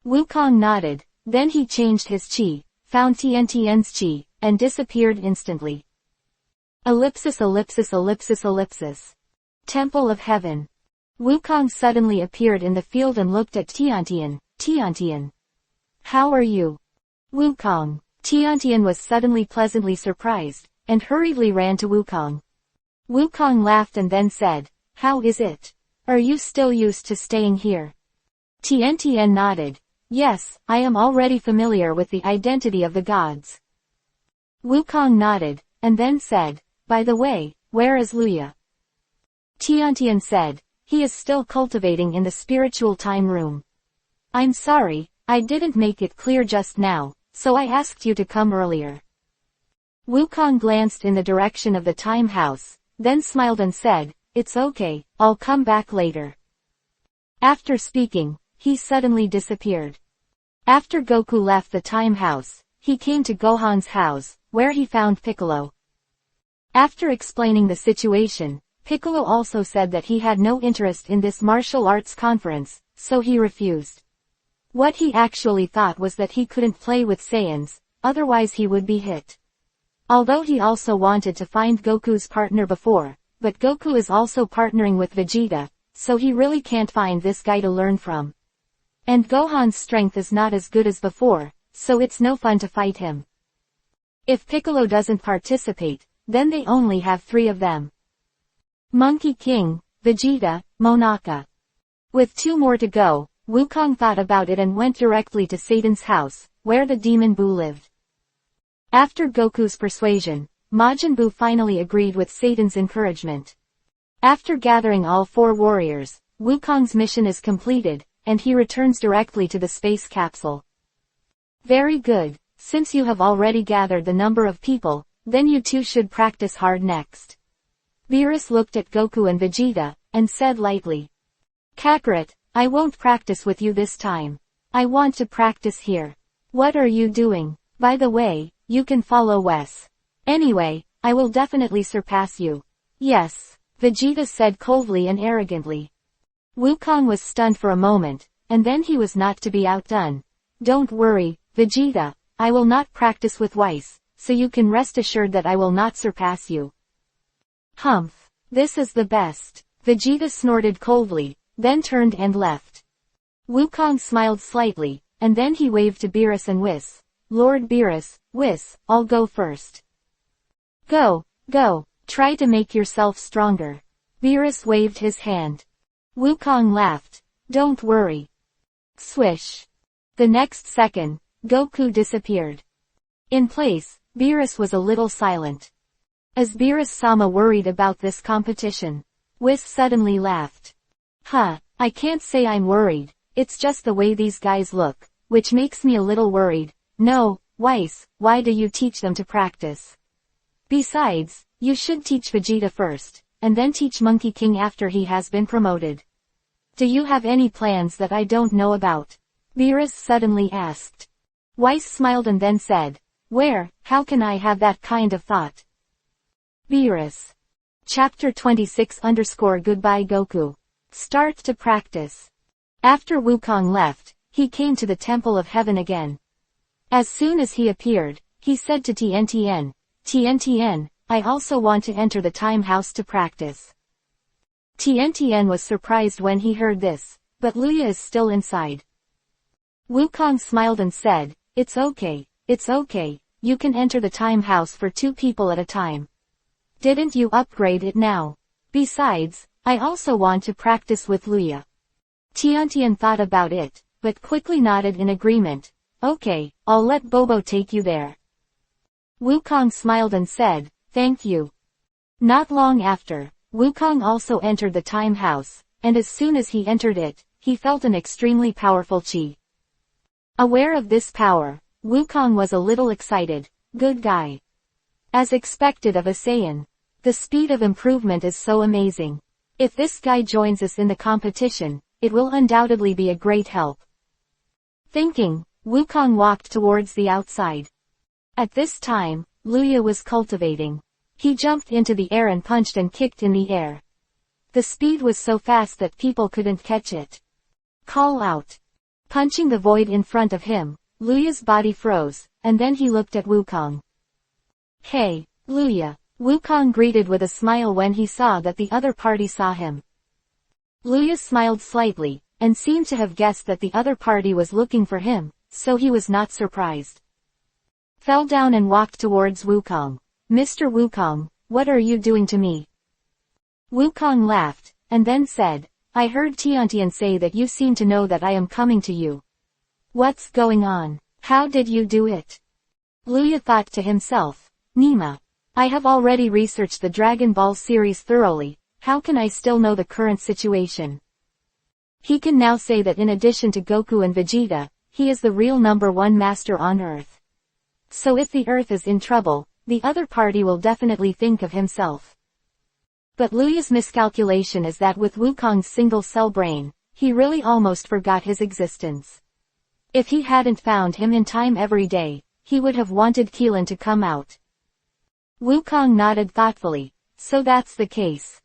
Wukong nodded, then he changed his chi, found Tiantian's chi, and disappeared instantly. Ellipsis ellipsis ellipsis ellipsis. Temple of Heaven. Wukong suddenly appeared in the field and looked at Tiantian. "Tiantian. How are you?" Wukong. Tiantian was suddenly pleasantly surprised, and hurriedly ran to Wukong. Wukong laughed and then said, "How is it? Are you still used to staying here?" Tiantian nodded. "Yes, I am already familiar with the identity of the gods." Wukong nodded, and then said, "By the way, where is Luya?" Tiantian said, "He is still cultivating in the spiritual time room." "I'm sorry, I didn't make it clear just now, so I asked you to come earlier." Wukong glanced in the direction of the time house, then smiled and said, "It's okay, I'll come back later." After speaking, he suddenly disappeared. After Goku left the time house, he came to Gohan's house, where he found Piccolo. After explaining the situation, Piccolo also said that he had no interest in this martial arts conference, so he refused. What he actually thought was that he couldn't play with Saiyans, otherwise he would be hit. Although he also wanted to find Goku's partner before, but Goku is also partnering with Vegeta, so he really can't find this guy to learn from. And Gohan's strength is not as good as before, so it's no fun to fight him. If Piccolo doesn't participate, then they only have 3 of them. Monkey King, Vegeta, Monaka. With 2 more to go, Wukong thought about it and went directly to Satan's house, where the Demon Buu lived. After Goku's persuasion, Majin Buu finally agreed with Satan's encouragement. After gathering all 4 warriors, Wukong's mission is completed, and he returns directly to the space capsule. Very good, since you have already gathered the number of people, then you two should practice hard next. Beerus looked at Goku and Vegeta, and said lightly. Kakarot, I won't practice with you this time. I want to practice here. What are you doing? By the way, you can follow Wes. Anyway, I will definitely surpass you. Yes, Vegeta said coldly and arrogantly. Wukong was stunned for a moment, and then he was not to be outdone. Don't worry, Vegeta, I will not practice with Weiss, so you can rest assured that I will not surpass you. Humph, this is the best. Vegeta snorted coldly, then turned and left. Wukong smiled slightly, and then he waved to Beerus and Whis. Lord Beerus, Whis, I'll go first. Go, go, try to make yourself stronger. Beerus waved his hand. Wukong laughed. Don't worry. Swish. The next second, Goku disappeared. In place, Beerus was a little silent. As Beerus-sama worried about this competition, Whis suddenly laughed. I can't say I'm worried, it's just the way these guys look, which makes me a little worried. No, Weiss, why do you teach them to practice? Besides, you should teach Vegeta first, and then teach Monkey King after he has been promoted. Do you have any plans that I don't know about? Beerus suddenly asked. Weiss smiled and then said, how can I have that kind of thought? Beerus. Chapter 26-Goodbye Goku. Start to practice. After Wukong left, he came to the Temple of Heaven again. As soon as he appeared, he said to Tiantian, Tiantian, I also want to enter the time house to practice. Tiantian was surprised when he heard this, but Luya is still inside. Wukong smiled and said, it's okay, you can enter the time house for 2 people at a time. Didn't you upgrade it now? Besides, I also want to practice with Luya. Tiantian thought about it, but quickly nodded in agreement. Okay, I'll let Bobo take you there. Wukong smiled and said, thank you. Not long after, Wukong also entered the time house, and as soon as he entered it, he felt an extremely powerful chi. Aware of this power, Wukong was a little excited. Good guy. As expected of a Saiyan. The speed of improvement is so amazing. If this guy joins us in the competition, it will undoubtedly be a great help. Thinking, Wukong walked towards the outside. At this time, Luya was cultivating. He jumped into the air and punched and kicked in the air. The speed was so fast that people couldn't catch it. Call out. Punching the void in front of him, Luya's body froze, and then he looked at Wukong. Hey, Luya. Wukong greeted with a smile when he saw that the other party saw him. Luya smiled slightly, and seemed to have guessed that the other party was looking for him, so he was not surprised. Fell down and walked towards Wukong. Mr. Wukong, what are you doing to me? Wukong laughed, and then said, I heard Tiantian say that you seem to know that I am coming to you. What's going on? How did you do it? Luya thought to himself, Nima. I have already researched the Dragon Ball series thoroughly, how can I still know the current situation? He can now say that in addition to Goku and Vegeta, he is the real #1 master on Earth. So if the Earth is in trouble, the other party will definitely think of himself. But Luya's miscalculation is that with Wukong's single-cell brain, he really almost forgot his existence. If he hadn't found him in time every day, he would have wanted Keelan to come out. Wukong nodded thoughtfully, so that's the case.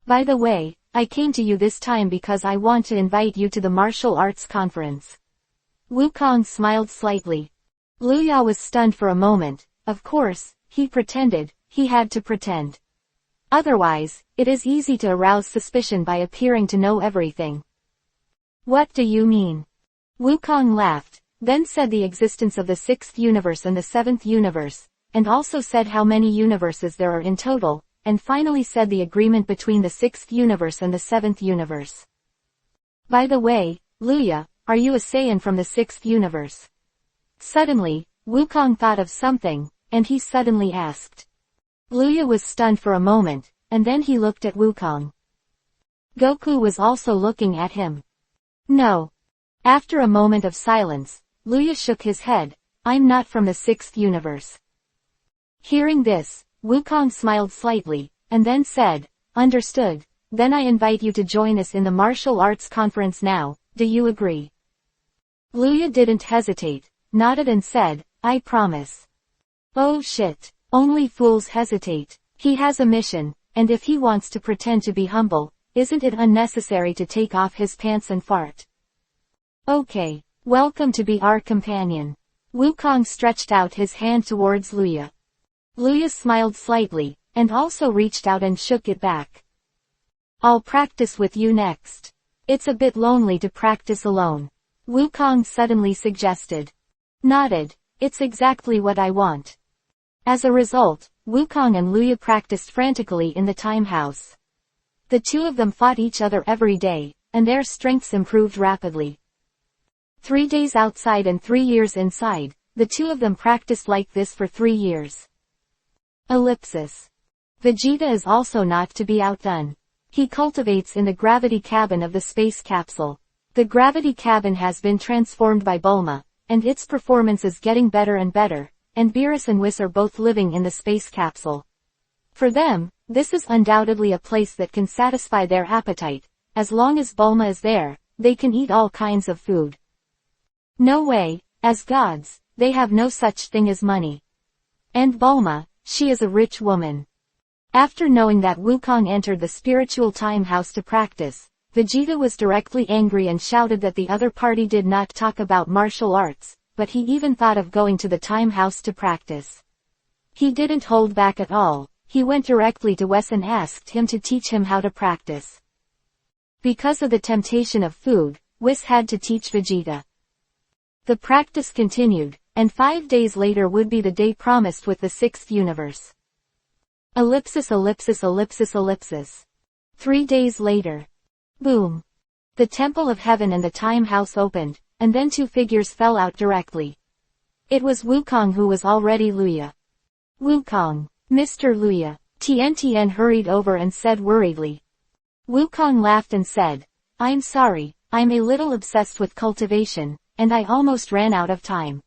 By the way, I came to you this time because I want to invite you to the martial arts conference. Wukong smiled slightly. Luya was stunned for a moment. Of course, he pretended, he had to pretend. Otherwise, it is easy to arouse suspicion by appearing to know everything. What do you mean? Wukong laughed, then said the existence of the 6th universe and the 7th universe, and also said how many universes there are in total, and finally said the agreement between the 6th universe and the 7th universe. By the way, Luya, are you a Saiyan from the 6th universe? Suddenly, Wukong thought of something, and he suddenly asked. Luya was stunned for a moment, and then he looked at Wukong. Goku was also looking at him. No. After a moment of silence, Luya shook his head, I'm not from the 6th universe. Hearing this, Wukong smiled slightly, and then said, Understood, then I invite you to join us in the martial arts conference now, do you agree? Luya didn't hesitate, nodded and said, I promise. Oh shit, only fools hesitate. He has a mission, and if he wants to pretend to be humble, isn't it unnecessary to take off his pants and fart? Okay, welcome to be our companion. Wukong stretched out his hand towards Luya. Luya smiled slightly, and also reached out and shook it back. I'll practice with you next. It's a bit lonely to practice alone. Wukong suddenly suggested. Nodded, it's exactly what I want. As a result, Wukong and Luya practiced frantically in the time house. The two of them fought each other every day, and their strengths improved rapidly. 3 days outside and 3 years inside, the two of them practiced like this for 3 years. Ellipsis. Vegeta is also not to be outdone. He cultivates in the gravity cabin of the space capsule. The gravity cabin has been transformed by Bulma, and its performance is getting better and better, and Beerus and Whis are both living in the space capsule. For them, this is undoubtedly a place that can satisfy their appetite. As long as Bulma is there, they can eat all kinds of food. No way, as gods, they have no such thing as money. And Bulma, she is a rich woman. After knowing that Wukong entered the spiritual time house to practice, Vegeta was directly angry and shouted that the other party did not talk about martial arts, but he even thought of going to the time house to practice. He didn't hold back at all, he went directly to Whis and asked him to teach him how to practice. Because of the temptation of food, Whis had to teach Vegeta. The practice continued, and 5 days later would be the day promised with the 6th universe. Ellipsis ellipsis ellipsis ellipsis. 3 days later. Boom. The Temple of Heaven and the Time House opened, and then 2 figures fell out directly. It was Wukong who was already Luya. Wukong. Mr. Luya. Tian hurried over and said worriedly. Wukong laughed and said, I'm sorry, I'm a little obsessed with cultivation, and I almost ran out of time.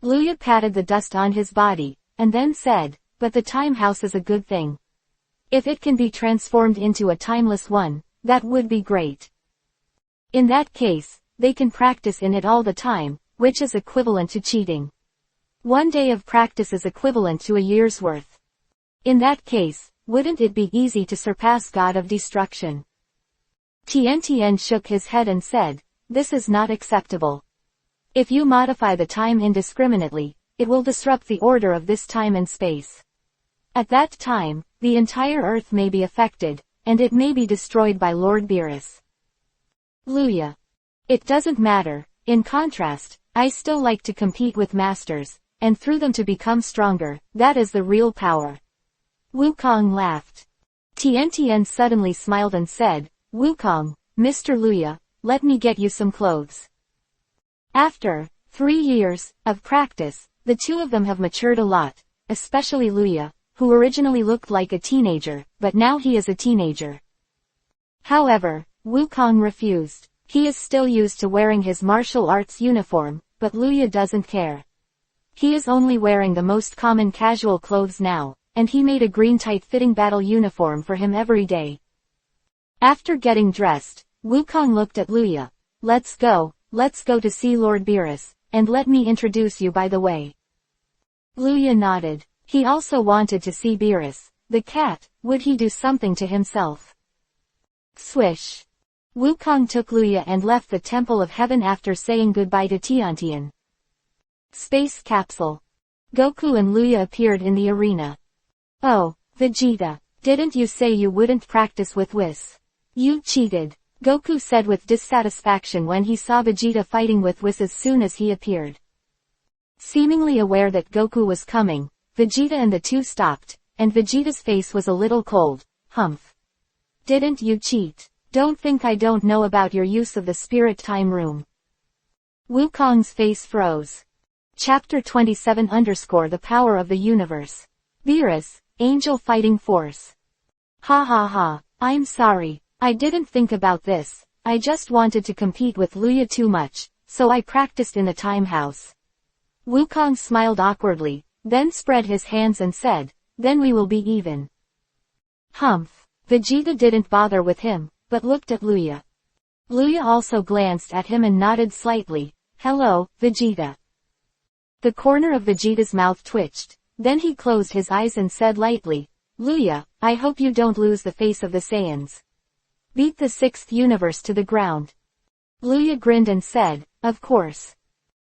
Luya patted the dust on his body, and then said, but the time house is a good thing. If it can be transformed into a timeless one, that would be great. In that case, they can practice in it all the time, which is equivalent to cheating. 1 day of practice is equivalent to a year's worth. In that case, wouldn't it be easy to surpass God of Destruction? Tian shook his head and said, "This is not acceptable. If you modify the time indiscriminately, it will disrupt the order of this time and space. At that time, the entire Earth may be affected, and it may be destroyed by Lord Beerus." Luya. It doesn't matter. In contrast, I still like to compete with masters, and through them to become stronger. That is the real power. Wukong laughed. Tian suddenly smiled and said, "Wukong, Mr. Luya, let me get you some clothes." After 3 years of practice, the two of them have matured a lot, especially Luya, who originally looked like a teenager, but now he is a teenager. However, Wukong refused. He is still used to wearing his martial arts uniform, but Luya doesn't care. He is only wearing the most common casual clothes now, and he made a green tight-fitting battle uniform for him every day. After getting dressed, Wukong looked at Luya. Let's go to see Lord Beerus, and let me introduce you by the way." Luya nodded. He also wanted to see Beerus, the cat. Would he do something to himself? Swish. Wukong took Luya and left the Temple of Heaven after saying goodbye to Tian. Space capsule. Goku and Luya appeared in the arena. "Oh, Vegeta, didn't you say you wouldn't practice with Whis? You cheated," Goku said with dissatisfaction when he saw Vegeta fighting with Whis as soon as he appeared. Seemingly aware that Goku was coming, Vegeta and the two stopped, and Vegeta's face was a little cold. "Humph. Didn't you cheat? Don't think I don't know about your use of the Spirit Time Room." Wukong's face froze. Chapter 27 _ The Power of the Universe. Beerus, Angel Fighting Force. Ha ha ha, I'm sorry, I didn't think about this. I just wanted to compete with Luya too much, so I practiced in the time house. Wukong smiled awkwardly, then spread his hands and said, "Then we will be even." Humph. Vegeta didn't bother with him, but looked at Luya. Luya also glanced at him and nodded slightly. "Hello, Vegeta." The corner of Vegeta's mouth twitched, then he closed his eyes and said lightly, "Luya, I hope you don't lose the face of the Saiyans. Beat the 6th universe to the ground." Luya grinned and said, "Of course.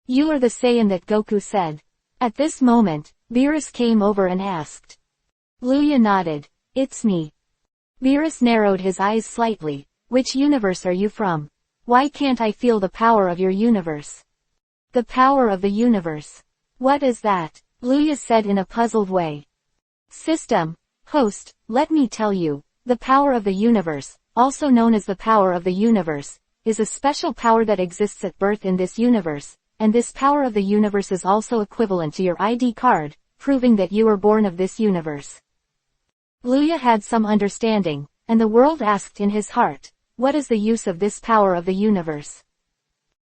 You are the Saiyan that Goku said." At this moment, Beerus came over and asked. Luya nodded. "It's me." Beerus narrowed his eyes slightly. "Which universe are you from? Why can't I feel the power of your universe?" "The power of the universe. What is that?" Luya said in a puzzled way. "System, host, let me tell you, the power of the universe, also known as the power of the universe, is a special power that exists at birth in this universe, and this power of the universe is also equivalent to your ID card, proving that you were born of this universe." Luya had some understanding, and the world asked in his heart, "What is the use of this power of the universe?"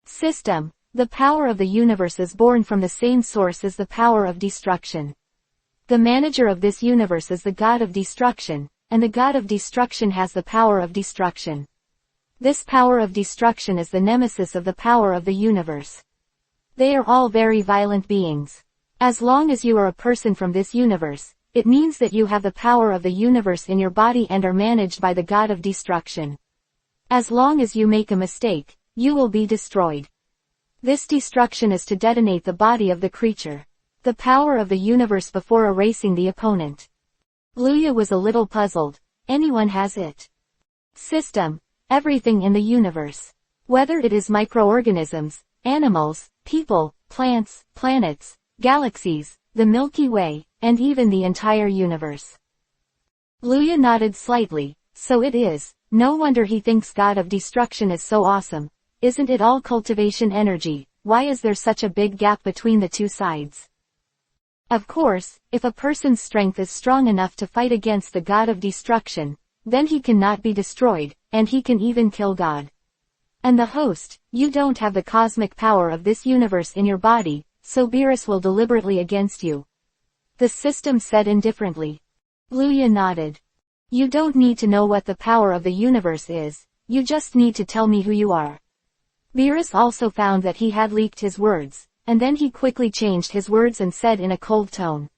System, the power of the universe is born from the same source as the power of destruction. The manager of this universe is the god of destruction, and the god of destruction has the power of destruction. This power of destruction is the nemesis of the power of the universe. They are all very violent beings. As long as you are a person from this universe, it means that you have the power of the universe in your body and are managed by the god of destruction. As long as you make a mistake, you will be destroyed. This destruction is to detonate the body of the creature. The power of the universe before erasing the opponent. Luya was a little puzzled. Anyone has it. System, everything in the universe. Whether it is microorganisms, animals, people, plants, planets, galaxies, the Milky Way, and even the entire universe. Luya nodded slightly. So it is. No wonder he thinks God of Destruction is so awesome. Isn't it all cultivation energy? Why is there such a big gap between the two sides? Of course, if a person's strength is strong enough to fight against the God of Destruction, then he cannot be destroyed, and he can even kill God. And the host, you don't have the cosmic power of this universe in your body, so Beerus will deliberately against you. The system said indifferently. Luya nodded. You don't need to know what the power of the universe is, you just need to tell me who you are. Beerus also found that he had leaked his words, and then he quickly changed his words and said in a cold tone.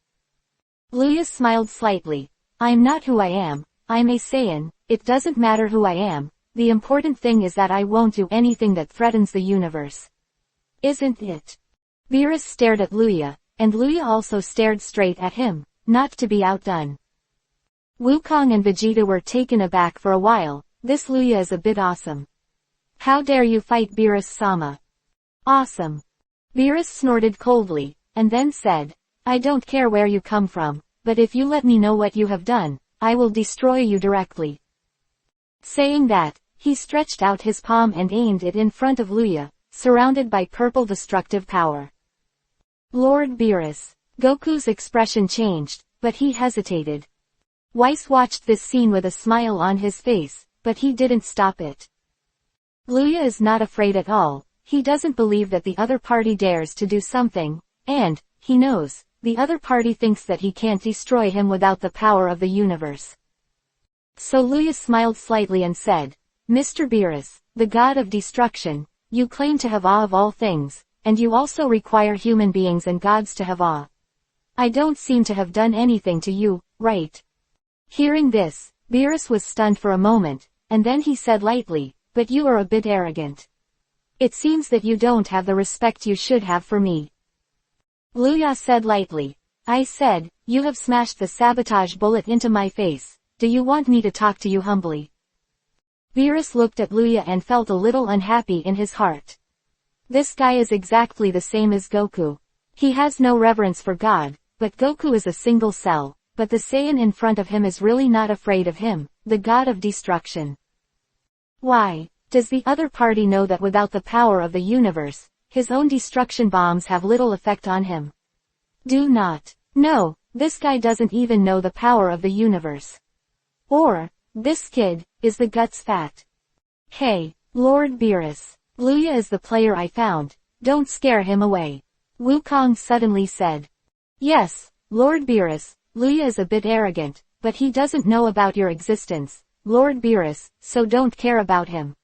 Luya smiled slightly. I'm not who I am, I'm a Saiyan, it doesn't matter who I am, the important thing is that I won't do anything that threatens the universe. Isn't it? Beerus stared at Luya, and Luya also stared straight at him, not to be outdone. Wukong and Vegeta were taken aback for a while. This Luya is a bit awesome. How dare you fight Beerus-sama? Awesome. Beerus snorted coldly, and then said, I don't care where you come from, but if you let me know what you have done, I will destroy you directly. Saying that, he stretched out his palm and aimed it in front of Luya, surrounded by purple destructive power. Lord Beerus. Goku's expression changed, but he hesitated. Whis watched this scene with a smile on his face, but he didn't stop it. Luya is not afraid at all, he doesn't believe that the other party dares to do something, and, he knows, the other party thinks that he can't destroy him without the power of the universe. So Luya smiled slightly and said, Mr. Beerus, the god of destruction, you claim to have awe of all things, and you also require human beings and gods to have awe. I don't seem to have done anything to you, right? Hearing this, Beerus was stunned for a moment, and then he said lightly, but you are a bit arrogant. It seems that you don't have the respect you should have for me. Luya said lightly, I said, you have smashed the sabotage bullet into my face, do you want me to talk to you humbly? Beerus looked at Luya and felt a little unhappy in his heart. This guy is exactly the same as Goku. He has no reverence for God, but Goku is a single cell. But the Saiyan in front of him is really not afraid of him, the god of destruction. Why? Does the other party know that without the power of the universe, his own destruction bombs have little effect on him? Do not. No, this guy doesn't even know the power of the universe. Or, this kid, is the guts fat? Hey, Lord Beerus, Luya is the player I found, don't scare him away. Wukong suddenly said. Yes, Lord Beerus, Luya is a bit arrogant, but he doesn't know about your existence, Lord Beerus, so don't care about him.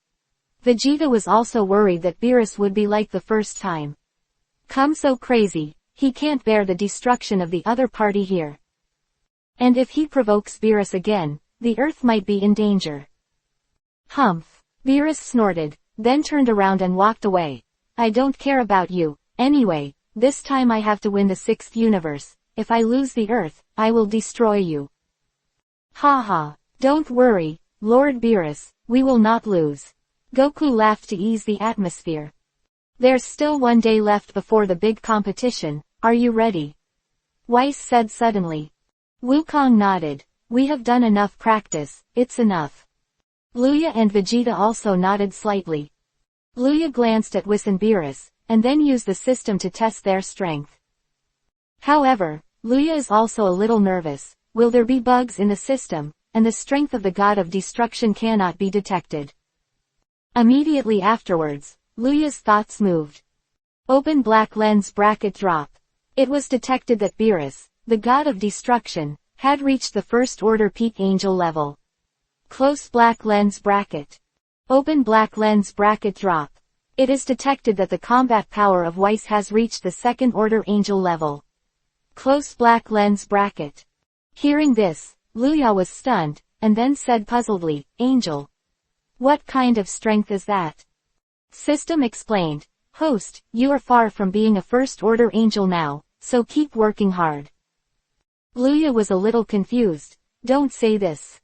Vegeta was also worried that Beerus would be like the first time. Come so crazy, he can't bear the destruction of the other party here. And if he provokes Beerus again, the Earth might be in danger. Humph. Beerus snorted, then turned around and walked away. I don't care about you, anyway, this time I have to win the 6th universe. If I lose the Earth, I will destroy you. Haha, don't worry, Lord Beerus, we will not lose. Goku laughed to ease the atmosphere. There's still one day left before the big competition, are you ready? Whis said suddenly. Wukong nodded. We have done enough practice, it's enough. Luya and Vegeta also nodded slightly. Luya glanced at Whis and Beerus, and then used the system to test their strength. However, Luya is also a little nervous. Will there be bugs in the system, and the strength of the god of destruction cannot be detected? Immediately afterwards, Luya's thoughts moved. Open black lens bracket drop. It was detected that Beerus, the god of destruction, had reached the first order peak angel level. Close black lens bracket. Open black lens bracket drop. It is detected that the combat power of Whis has reached the second order angel level. Close black lens bracket. Hearing this, Luya was stunned, and then said puzzledly, Angel. What kind of strength is that? System explained, Host, you are far from being a first order angel now, so keep working hard. Luya was a little confused, don't say this.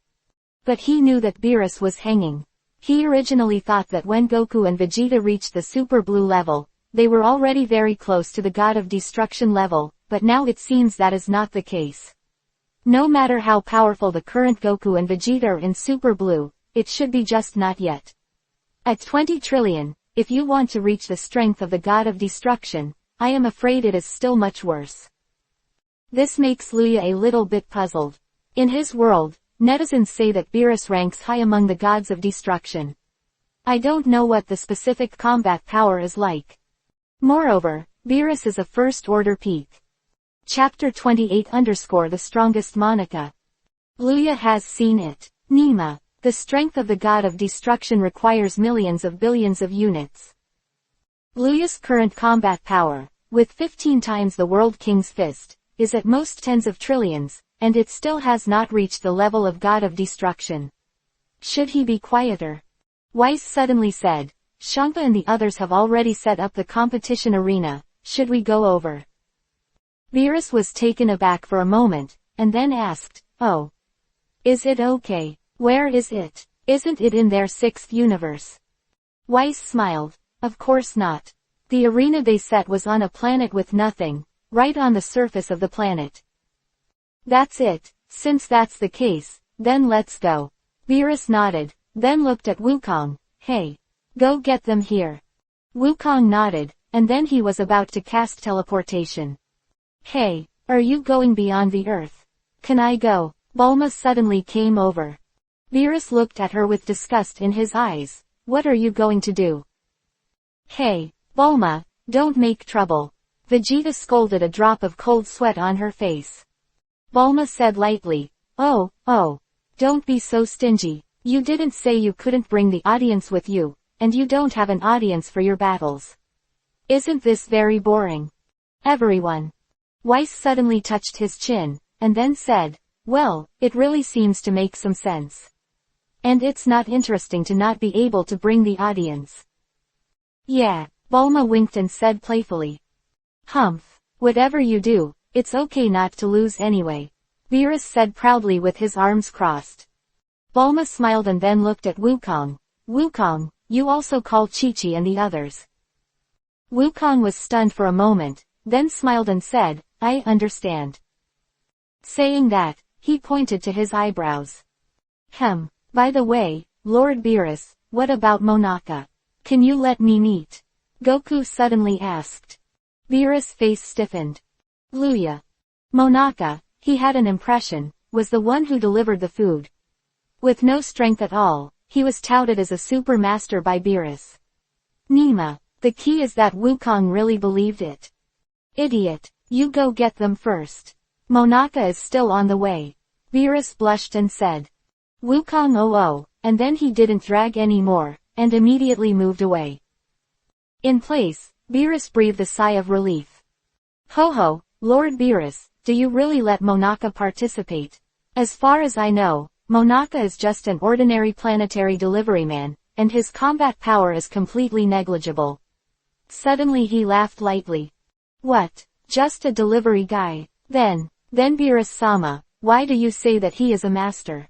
But he knew that Beerus was hanging. He originally thought that when Goku and Vegeta reached the Super Blue level, they were already very close to the God of Destruction level, but now it seems that is not the case. No matter how powerful the current Goku and Vegeta are in Super Blue, it should be just not yet. At 20 trillion, if you want to reach the strength of the God of Destruction, I am afraid it is still much worse. This makes Luya a little bit puzzled. In his world, netizens say that Beerus ranks high among the gods of destruction. I don't know what the specific combat power is like. Moreover, Beerus is a first order peak. Chapter 28 _ The strongest Monica. Luya has seen it. Nima. The strength of the god of destruction requires millions of billions of units. Luya's current combat power, with 15 times the World King's fist, is at most tens of trillions, and it still has not reached the level of god of destruction. Should he be quieter? Weiss suddenly said. Shangpa and the others have already set up the competition arena, should we go over? Beerus was taken aback for a moment, and then asked, oh. Is it okay? Where is it? Isn't it in their 6th universe? Weiss smiled. Of course not. The arena they set was on a planet with nothing, right on the surface of the planet. That's it. Since that's the case, then let's go. Beerus nodded, then looked at Wukong. Hey. Go get them here. Wukong nodded, and then he was about to cast teleportation. Hey, are you going beyond the earth? Can I go? Bulma suddenly came over. Beerus looked at her with disgust in his eyes. What are you going to do? Hey, Bulma, don't make trouble. Vegeta scolded, a drop of cold sweat on her face. Bulma said lightly, oh, don't be so stingy. You didn't say you couldn't bring the audience with you, and you don't have an audience for your battles. Isn't this very boring? Everyone. Weiss suddenly touched his chin, and then said, well, it really seems to make some sense. And it's not interesting to not be able to bring the audience. Yeah, Bulma winked and said playfully. Humph, whatever you do, it's okay not to lose anyway. Beerus said proudly with his arms crossed. Bulma smiled and then looked at Wukong. Wukong, you also call Chi-Chi and the others. Wukong was stunned for a moment, then smiled and said, I understand. Saying that, he pointed to his eyebrows. By the way, Lord Beerus, what about Monaka? Can you let me meet? Goku suddenly asked. Beerus' face stiffened. Luya. Monaka, he had an impression, was the one who delivered the food. With no strength at all, he was touted as a super master by Beerus. Nima, the key is that Wukong really believed it. Idiot, you go get them first. Monaka is still on the way. Beerus blushed and said. Wukong oh, and then he didn't drag any more, and immediately moved away. In place, Beerus breathed a sigh of relief. Ho, Lord Beerus, do you really let Monaka participate? As far as I know, Monaka is just an ordinary planetary delivery man, and his combat power is completely negligible. Suddenly he laughed lightly. What? Just a delivery guy? Then Beerus-sama, why do you say that he is a master?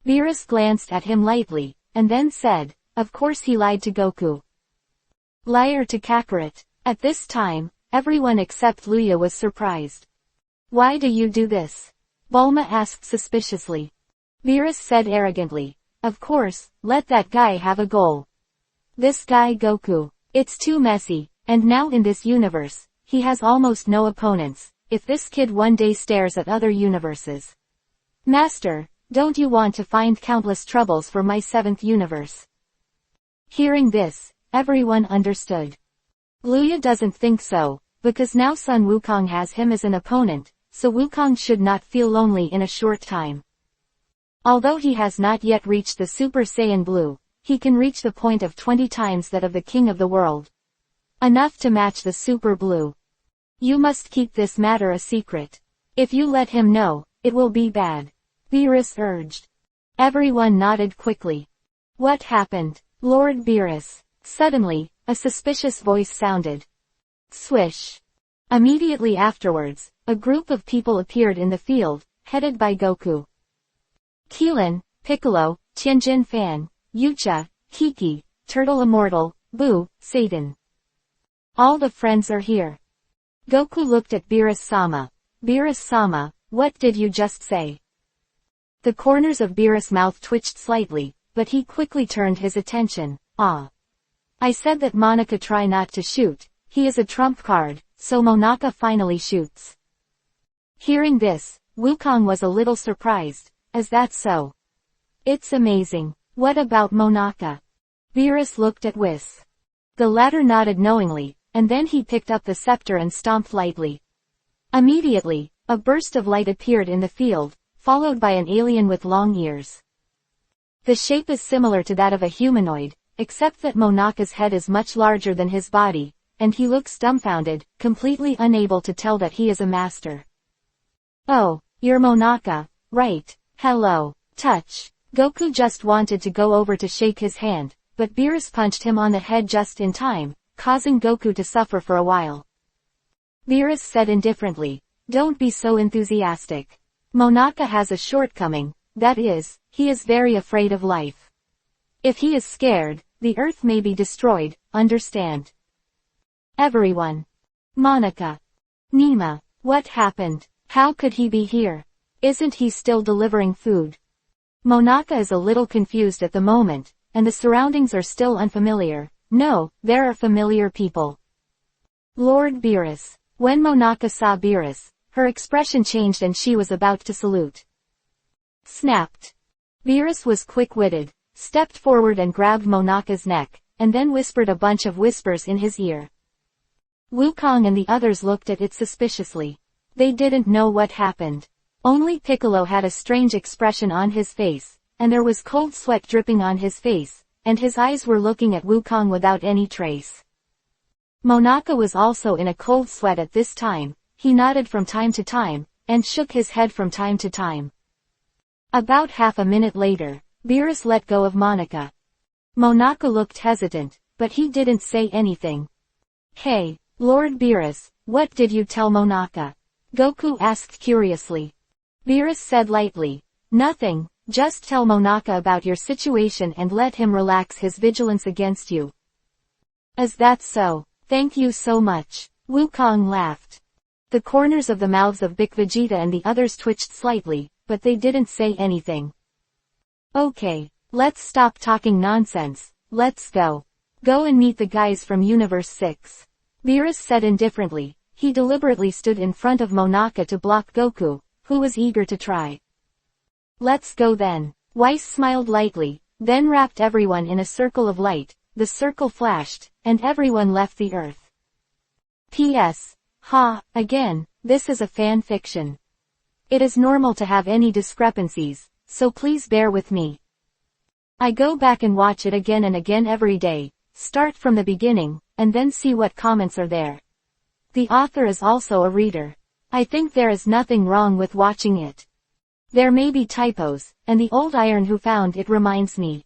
Beerus glanced at him lightly, and then said, of course he lied to Goku. Liar to Kakarot. At this time, everyone except Luya was surprised. Why do you do this? Bulma asked suspiciously. Beerus said arrogantly, of course, let that guy have a goal. This guy Goku. It's too messy, and now in this universe, he has almost no opponents, if this kid one day stares at other universes. Master, don't you want to find countless troubles for my 7th universe? Hearing this, everyone understood. Luya doesn't think so, because now Sun Wukong has him as an opponent, so Wukong should not feel lonely in a short time. Although he has not yet reached the Super Saiyan Blue, he can reach the point of 20 times that of the King of the World. Enough to match the Super Blue. You must keep this matter a secret. If you let him know, it will be bad. Beerus urged. Everyone nodded quickly. What happened, Lord Beerus? Suddenly, a suspicious voice sounded. Swish. Immediately afterwards, a group of people appeared in the field, headed by Goku. Keelan, Piccolo, Tianjin Fan, Yucha, Kiki, Turtle Immortal, Boo, Satan. All the friends are here. Goku looked at Beerus-sama. Beerus-sama, what did you just say? The corners of Beerus' mouth twitched slightly, but he quickly turned his attention. I said that Monaka try not to shoot, he is a trump card, so Monaka finally shoots. Hearing this, Wukong was a little surprised. Is that so? It's amazing. What about Monaka? Beerus looked at Whis. The latter nodded knowingly, and then he picked up the scepter and stomped lightly. Immediately, a burst of light appeared in the field, followed by an alien with long ears. The shape is similar to that of a humanoid, except that Monaka's head is much larger than his body, and he looks dumbfounded, completely unable to tell that he is a master. "Oh, you're Monaka, right? Hello." Touch. Goku just wanted to go over to shake his hand, but Beerus punched him on the head just in time, causing Goku to suffer for a while. Beerus said indifferently, "Don't be so enthusiastic. Monaka has a shortcoming, that is, he is very afraid of life. If he is scared, the earth may be destroyed, understand?" Everyone. Monica. Nima. What happened? How could he be here? Isn't he still delivering food? Monaka is a little confused at the moment, and the surroundings are still unfamiliar. No, there are familiar people. Lord Beerus. When Monaka saw Beerus, her expression changed and she was about to salute. Snapped. Beerus was quick-witted, stepped forward and grabbed Monaka's neck, and then whispered a bunch of whispers in his ear. Wukong and the others looked at it suspiciously. They didn't know what happened. Only Piccolo had a strange expression on his face, and there was cold sweat dripping on his face, and his eyes were looking at Wukong without any trace. Monaka was also in a cold sweat at this time. He nodded from time to time, and shook his head from time to time. About half a minute later, Beerus let go of Monaka. Monaka looked hesitant, but he didn't say anything. "Hey, Lord Beerus, what did you tell Monaka?" Goku asked curiously. Beerus said lightly, "Nothing, just tell Monaka about your situation and let him relax his vigilance against you." "Is that so? Thank you so much." Wukong laughed. The corners of the mouths of Big Vegeta and the others twitched slightly, but they didn't say anything. "Okay, let's stop talking nonsense, let's go. Go and meet the guys from Universe 6. Beerus said indifferently. He deliberately stood in front of Monaka to block Goku, who was eager to try. "Let's go then." Whis smiled lightly, then wrapped everyone in a circle of light. The circle flashed, and everyone left the earth. P.S. Again, this is a fan fiction. It is normal to have any discrepancies, so please bear with me. I go back and watch it again and again every day, start from the beginning, and then see what comments are there. The author is also a reader. I think there is nothing wrong with watching it. There may be typos, and the old iron who found it reminds me.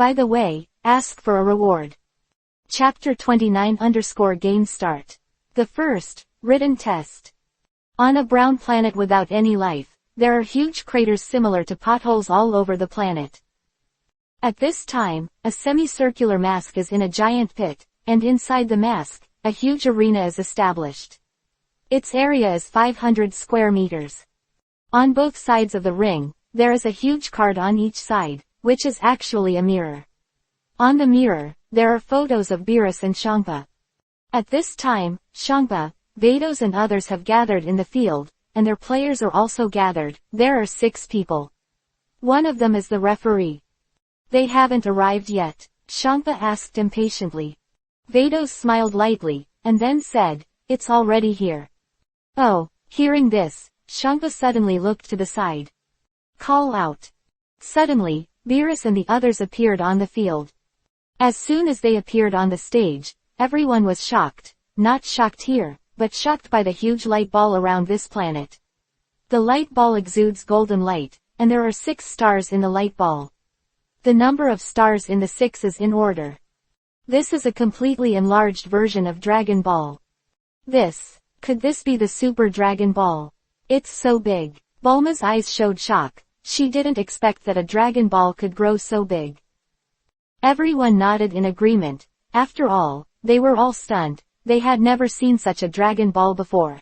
By the way, ask for a reward. Chapter 29_game start. The first, written test. On a brown planet without any life, there are huge craters similar to potholes all over the planet. At this time, a semicircular mask is in a giant pit, and inside the mask, a huge arena is established. Its area is 500 square meters. On both sides of the ring, there is a huge card on each side, which is actually a mirror. On the mirror, there are photos of Beerus and Shangpa. At this time, Shangpa, Vados and others have gathered in the field, and their players are also gathered. There are 6 people. One of them is the referee. They haven't arrived yet, Shangpa asked impatiently. Vados smiled lightly, and then said, "It's already here." Oh, hearing this, Shangpa suddenly looked to the side. Call out. Suddenly, Beerus and the others appeared on the field. As soon as they appeared on the stage, everyone was shocked, not shocked here, but shocked by the huge light ball around this planet. The light ball exudes golden light, and there are 6 stars in the light ball. The number of stars in the 6 is in order. This is a completely enlarged version of Dragon Ball. Could this be the Super Dragon Ball? It's so big. Bulma's eyes showed shock. She didn't expect that a Dragon Ball could grow so big. Everyone nodded in agreement. After all, they were all stunned. They had never seen such a Dragon Ball before.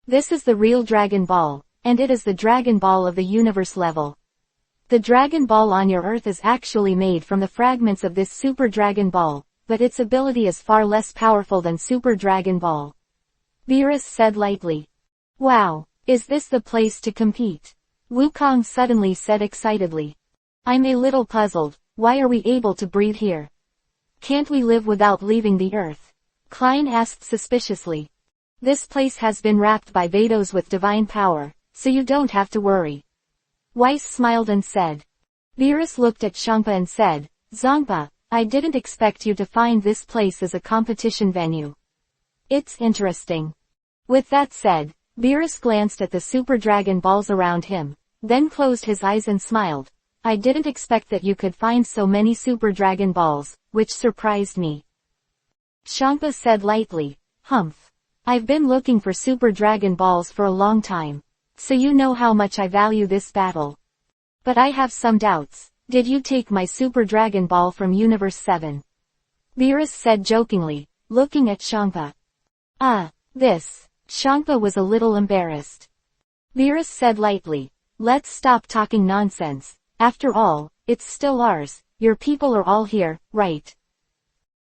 This is the real Dragon Ball, and it is the Dragon Ball of the universe level. The Dragon Ball on your Earth is actually made from the fragments of this Super Dragon Ball, but its ability is far less powerful than Super Dragon Ball. Beerus said lightly. Wow, is this the place to compete? Wukong suddenly said excitedly. I'm a little puzzled, why are we able to breathe here? Can't we live without leaving the Earth? Klein asked suspiciously. This place has been wrapped by Vados with divine power, so you don't have to worry. Weiss smiled and said. Beerus looked at Shangpa and said, Zongpa, I didn't expect you to find this place as a competition venue. It's interesting. With that said, Beerus glanced at the Super Dragon Balls around him, then closed his eyes and smiled. I didn't expect that you could find so many Super Dragon Balls, which surprised me. Shangpa said lightly, Humph. I've been looking for Super Dragon Balls for a long time, so you know how much I value this battle. But I have some doubts. Did you take my Super Dragon Ball from Universe 7? Beerus said jokingly, looking at Shangpa. This. Shangpa was a little embarrassed. Beerus said lightly, let's stop talking nonsense. After all, it's still ours. Your people are all here, right?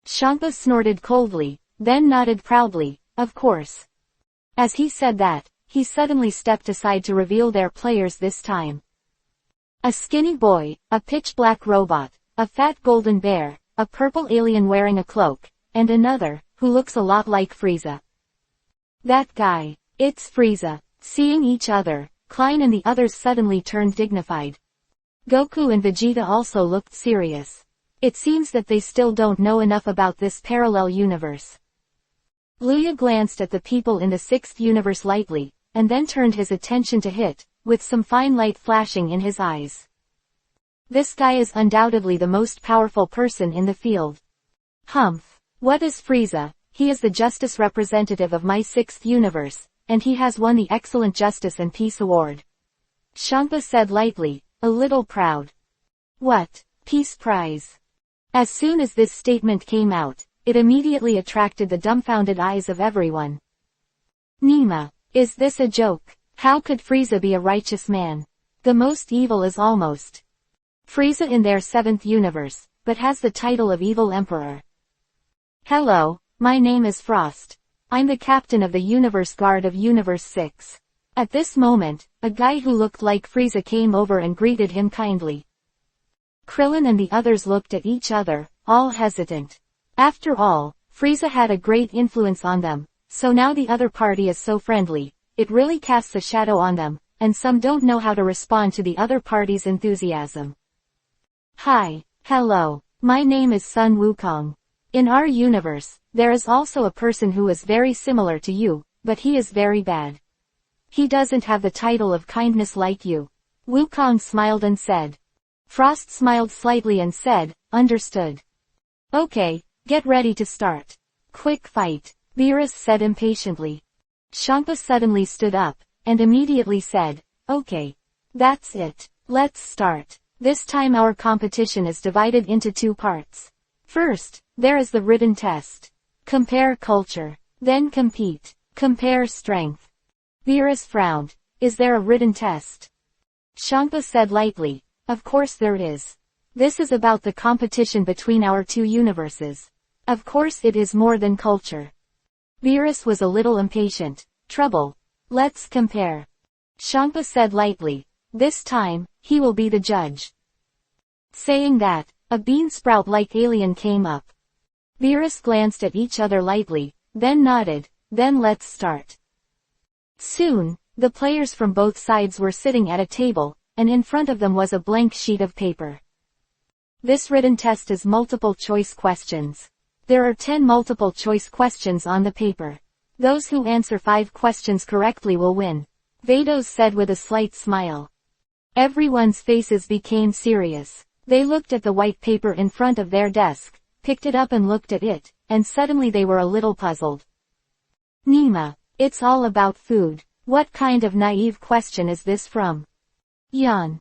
Shangpa snorted coldly, then nodded proudly, of course. As he said that, he suddenly stepped aside to reveal their players this time. A skinny boy, a pitch-black robot, a fat golden bear, a purple alien wearing a cloak, and another, who looks a lot like Frieza. That guy. It's Frieza. Seeing each other, Klein and the others suddenly turned dignified. Goku and Vegeta also looked serious. It seems that they still don't know enough about this parallel universe. Luya glanced at the people in the sixth universe lightly, and then turned his attention to Hit, with some fine light flashing in his eyes. This guy is undoubtedly the most powerful person in the field. Humph. What is Frieza? He is the justice representative of my sixth universe, and he has won the Excellent Justice and Peace Award. Shangpa said lightly, a little proud. What? Peace Prize? As soon as this statement came out, it immediately attracted the dumbfounded eyes of everyone. Nima. Is this a joke? How could Frieza be a righteous man? The most evil is almost Frieza in their seventh universe, but has the title of Evil Emperor. Hello, my name is Frost. I'm the captain of the Universe Guard of Universe 6. At this moment, a guy who looked like Frieza came over and greeted him kindly. Krillin and the others looked at each other, all hesitant. After all, Frieza had a great influence on them, so now the other party is so friendly, it really casts a shadow on them, and some don't know how to respond to the other party's enthusiasm. Hi, hello, my name is Sun Wukong. In our universe, there is also a person who is very similar to you, but he is very bad. He doesn't have the title of kindness like you. Wukong smiled and said. Frost smiled slightly and said, understood. Okay, get ready to start. Quick fight, Beerus said impatiently. Shangpa suddenly stood up, and immediately said, okay. That's it. Let's start. This time our competition is divided into two parts. First, there is the written test. Compare culture. Then compete. Compare strength. Beerus frowned. Is there a written test? Shangpa said lightly, of course there is. This is about the competition between our two universes. Of course it is more than culture. Beerus was a little impatient. Trouble. Let's compare. Shangpa said lightly. This time, he will be the judge. Saying that, a bean-sprout-like alien came up. Beerus glanced at each other lightly, then nodded, then let's start. Soon, the players from both sides were sitting at a table, and in front of them was a blank sheet of paper. This written test is multiple choice questions. There are 10 multiple choice questions on the paper. Those who answer 5 questions correctly will win. Vados said with a slight smile. Everyone's faces became serious. They looked at the white paper in front of their desk, picked it up and looked at it, and suddenly they were a little puzzled. Nima, it's all about food. What kind of naive question is this from? Yan.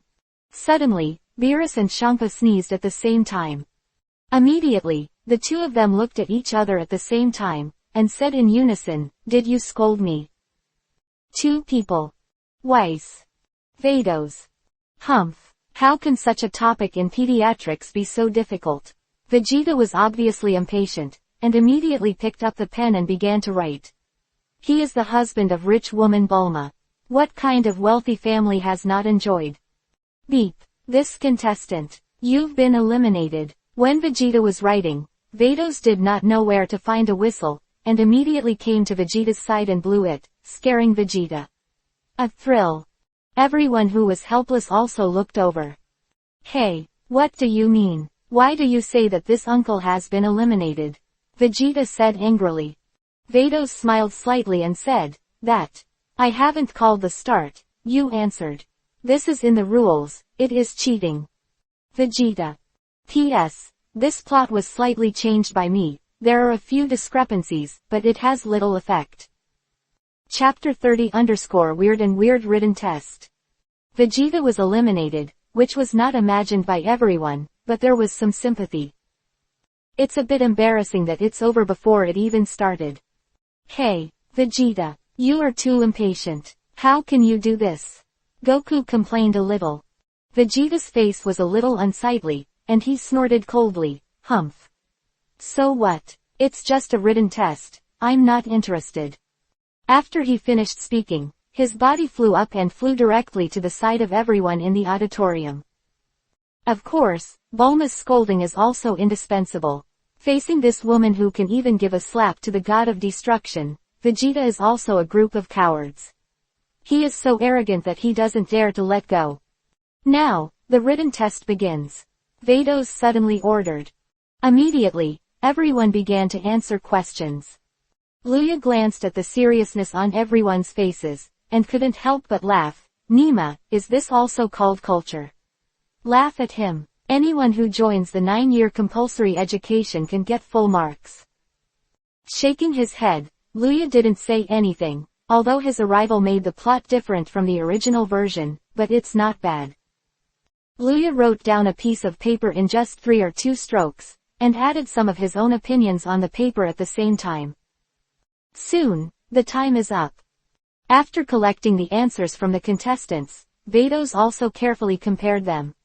Suddenly, Beerus and Shangpa sneezed at the same time. Immediately, the two of them looked at each other at the same time, and said in unison, did you scold me? Two people. Weiss. Vados. Humph. How can such a topic in pediatrics be so difficult? Vegeta was obviously impatient, and immediately picked up the pen and began to write. He is the husband of rich woman Bulma. What kind of wealthy family has not enjoyed? Beep. This contestant. You've been eliminated. When Vegeta was writing, Vados did not know where to find a whistle, and immediately came to Vegeta's side and blew it, scaring Vegeta. A thrill. Everyone who was helpless also looked over. Hey, what do you mean? Why do you say that this uncle has been eliminated? Vegeta said angrily. Vados smiled slightly and said, that. I haven't called the start, you answered. This is in the rules, it is cheating. Vegeta. P.S. This plot was slightly changed by me, there are a few discrepancies, but it has little effect. Chapter 30-Weird and Weird Written Test. Vegeta was eliminated, which was not imagined by everyone, but there was some sympathy. It's a bit embarrassing that it's over before it even started. Hey, Vegeta, you are too impatient. How can you do this? Goku complained a little. Vegeta's face was a little unsightly, and he snorted coldly, humph. So what? It's just a written test, I'm not interested. After he finished speaking, his body flew up and flew directly to the side of everyone in the auditorium. Of course, Bulma's scolding is also indispensable. Facing this woman who can even give a slap to the god of destruction, Vegeta is also a group of cowards. He is so arrogant that he doesn't dare to let go. Now, the written test begins. Vados suddenly ordered. Immediately, everyone began to answer questions. Luya glanced at the seriousness on everyone's faces, and couldn't help but laugh. Nima, is this also called culture? Laugh at him. Anyone who joins the 9-year compulsory education can get full marks. Shaking his head, Luya didn't say anything, although his arrival made the plot different from the original version, but it's not bad. Luya wrote down a piece of paper in just 3 or 2 strokes, and added some of his own opinions on the paper at the same time. Soon, the time is up. After collecting the answers from the contestants, Vados also carefully compared them.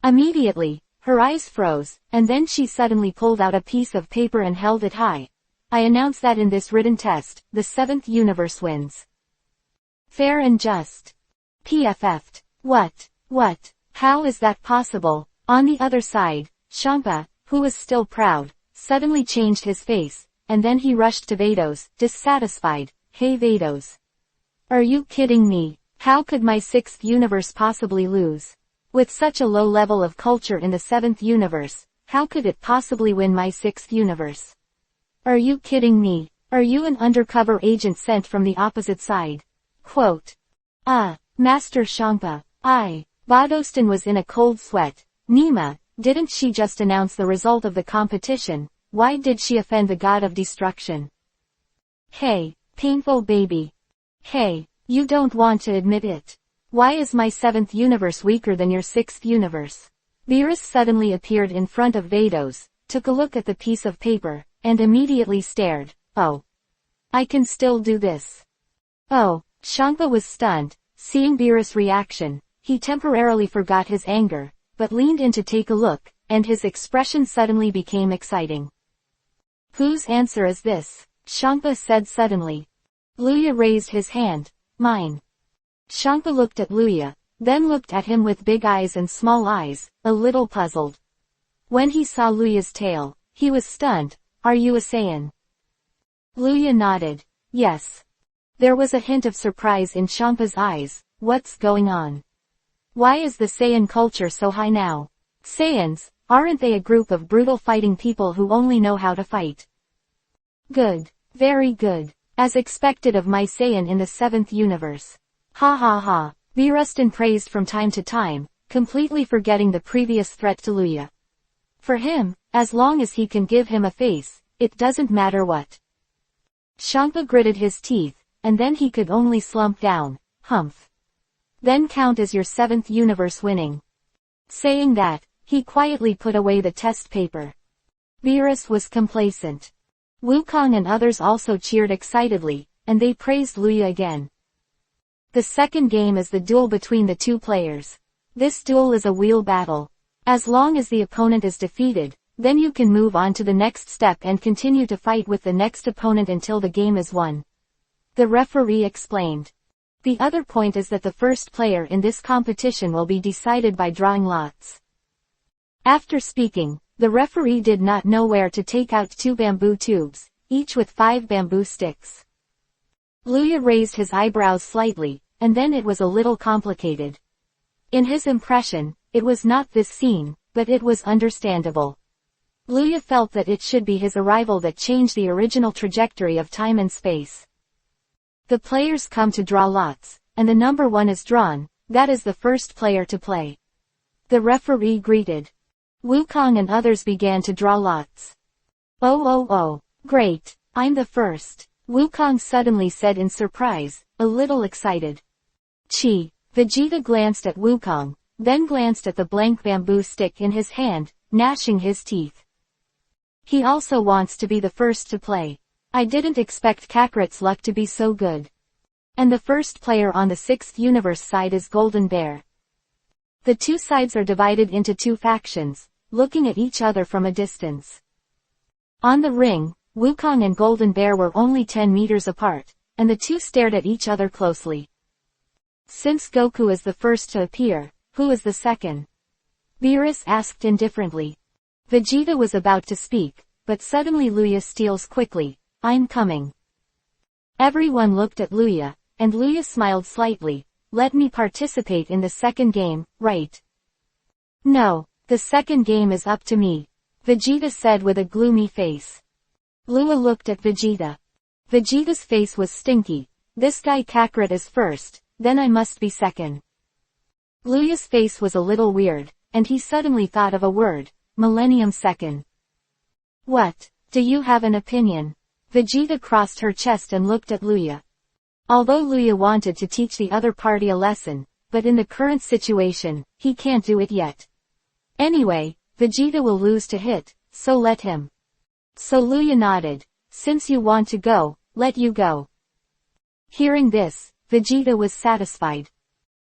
Immediately, her eyes froze, and then she suddenly pulled out a piece of paper and held it high. I announce that in this written test, the 7th universe wins. Fair and just. PFF'd. What? How is that possible? On the other side, Champa, who was still proud, suddenly changed his face, and then he rushed to Vados, dissatisfied. Hey Vados. Are you kidding me? How could my 6th universe possibly lose? With such a low level of culture in the 7th universe, how could it possibly win my 6th universe? Are you kidding me? Are you an undercover agent sent from the opposite side? Quote. Master Champa. Vadoston was in a cold sweat. Nima, didn't she just announce the result of the competition? Why did she offend the god of destruction? Hey, painful baby. Hey, you don't want to admit it. Why is my 7th universe weaker than your 6th universe? Beerus suddenly appeared in front of Vados, took a look at the piece of paper, and immediately stared. Oh. I can still do this. Oh, Champa was stunned. Seeing Beerus' reaction, he temporarily forgot his anger, but leaned in to take a look, and his expression suddenly became exciting. Whose answer is this? Champa said suddenly. Luya raised his hand. Mine. Champa looked at Luya, then looked at him with big eyes and small eyes, a little puzzled. When he saw Luya's tail, he was stunned. Are you a Saiyan? Luya nodded. Yes. There was a hint of surprise in Champa's eyes. What's going on? Why is the Saiyan culture so high now? Saiyans, aren't they a group of brutal fighting people who only know how to fight? Good. Very good. As expected of my Saiyan in the 7th universe. Ha ha ha. Beerustin praised from time to time, completely forgetting the previous threat to Luya. For him, as long as he can give him a face, it doesn't matter what. Champa gritted his teeth, and then he could only slump down. Humph. Then count as your 7th universe winning. Saying that, he quietly put away the test paper. Beerus was complacent. Wukong and others also cheered excitedly, and they praised Luya again. The second game is the duel between the 2 players. This duel is a wheel battle. As long as the opponent is defeated, then you can move on to the next step and continue to fight with the next opponent until the game is won. The referee explained. The other point is that the first player in this competition will be decided by drawing lots. After speaking, the referee did not know where to take out 2 bamboo tubes, each with 5 bamboo sticks. Luya raised his eyebrows slightly, and then it was a little complicated. In his impression, it was not this scene, but it was understandable. Luya felt that it should be his arrival that changed the original trajectory of time and space. The players come to draw lots, and the number 1 is drawn, that is the first player to play. The referee greeted. Wukong and others began to draw lots. Oh, great, I'm the first, Wukong suddenly said in surprise, a little excited. Chi. Vegeta glanced at Wukong, then glanced at the blank bamboo stick in his hand, gnashing his teeth. He also wants to be the first to play. I didn't expect Kakarot's luck to be so good. And the first player on the 6th universe side is Golden Bear. The two sides are divided into two factions, looking at each other from a distance. On the ring, Wukong and Golden Bear were only 10 meters apart, and the two stared at each other closely. Since Goku is the first to appear, who is the second? Beerus asked indifferently. Vegeta was about to speak, but suddenly Luya steals quickly, I'm coming. Everyone looked at Luya, and Luya smiled slightly, let me participate in the second game, right? No, the second game is up to me, Vegeta said with a gloomy face. Luya looked at Vegeta. Vegeta's face was stinky, this guy Kakarot is first, then I must be second. Luya's face was a little weird, and he suddenly thought of a word, Millennium Second. What, do you have an opinion? Vegeta crossed her chest and looked at Luya. Although Luya wanted to teach the other party a lesson, but in the current situation, he can't do it yet. Anyway, Vegeta will lose to Hit, so let him. So Luya nodded, since you want to go, let you go. Hearing this, Vegeta was satisfied.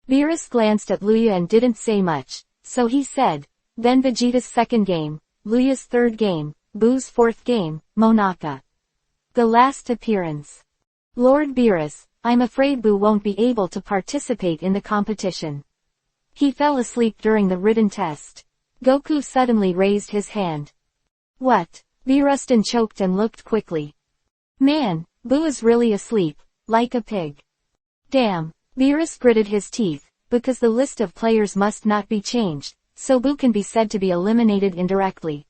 Beerus glanced at Luya and didn't say much, so he said, then Vegeta's second game, Luya's third game, Boo's fourth game, Monaka. The last appearance. Lord Beerus, I'm afraid Boo won't be able to participate in the competition. He fell asleep during the written test. Goku suddenly raised his hand. What? Beerus choked and looked quickly. Man, Boo is really asleep, like a pig. Damn, Beerus gritted his teeth, because the list of players must not be changed, so Boo can be said to be eliminated indirectly.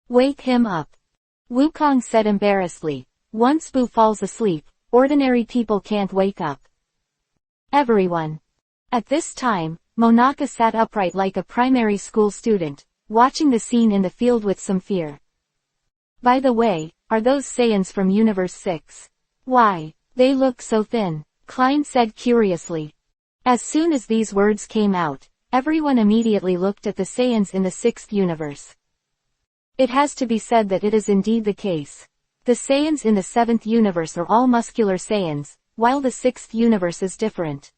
Wake him up. Wukong said embarrassedly. Once Boo falls asleep, ordinary people can't wake up. Everyone. At this time, Monaka sat upright like a primary school student, watching the scene in the field with some fear. By the way, are those Saiyans from Universe 6? Why, they look so thin, Klein said curiously. As soon as these words came out, everyone immediately looked at the Saiyans in the 6th universe. It has to be said that it is indeed the case. The Saiyans in the 7th universe are all muscular Saiyans, while the 6th universe is different.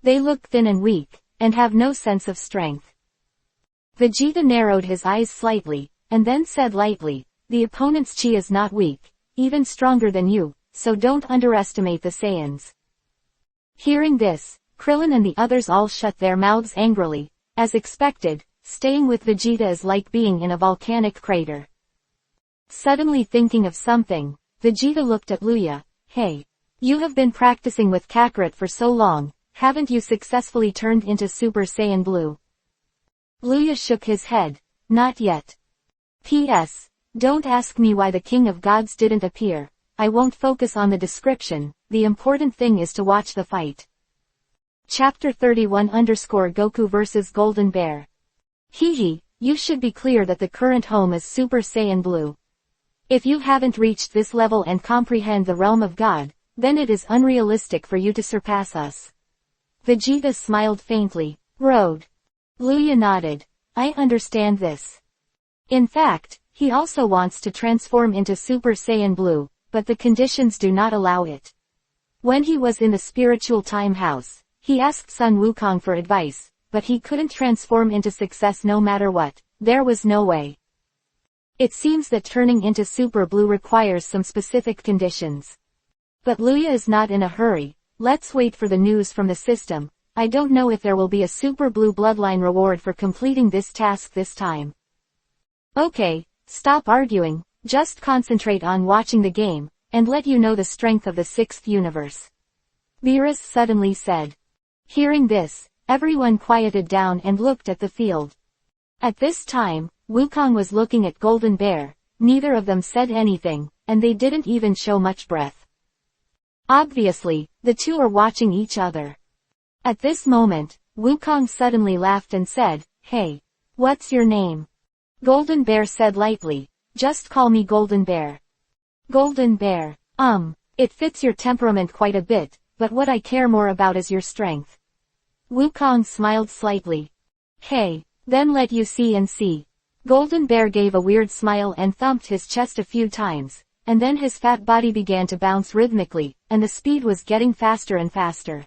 They look thin and weak, and have no sense of strength. Vegeta narrowed his eyes slightly, and then said lightly, the opponent's chi is not weak, even stronger than you, so don't underestimate the Saiyans. Hearing this, Krillin and the others all shut their mouths angrily. As expected, staying with Vegeta is like being in a volcanic crater. Suddenly thinking of something, Vegeta looked at Luya. Hey, you have been practicing with Kakarot for so long, haven't you successfully turned into Super Saiyan Blue? Luya shook his head. Not yet. P.S. Don't ask me why the King of Gods didn't appear. I won't focus on the description, the important thing is to watch the fight. Chapter 31-Goku vs Golden Bear. Hehe, you should be clear that the current home is Super Saiyan Blue. If you haven't reached this level and comprehend the realm of God, then it is unrealistic for you to surpass us. Vegeta smiled faintly. Road. Luya nodded. I understand this. In fact, he also wants to transform into Super Saiyan Blue, but the conditions do not allow it. When he was in the spiritual time house, he asked Sun Wukong for advice, but he couldn't transform into success no matter what. There was no way. It seems that turning into Super Blue requires some specific conditions. But Luya is not in a hurry. Let's wait for the news from the system. I don't know if there will be a Super Blue bloodline reward for completing this task this time. Okay, stop arguing, just concentrate on watching the game, and let you know the strength of the 6th universe. Beerus suddenly said. Hearing this, everyone quieted down and looked at the field. At this time, Wukong was looking at Golden Bear. Neither of them said anything, and they didn't even show much breath. Obviously, the two are watching each other. At this moment, Wukong suddenly laughed and said, "Hey, what's your name?" Golden Bear said lightly, "Just call me Golden Bear." Golden Bear, it fits your temperament quite a bit, but what I care more about is your strength. Wukong smiled slightly. Hey, then let you see and see. Golden Bear gave a weird smile and thumped his chest a few times, and then his fat body began to bounce rhythmically, and the speed was getting faster and faster.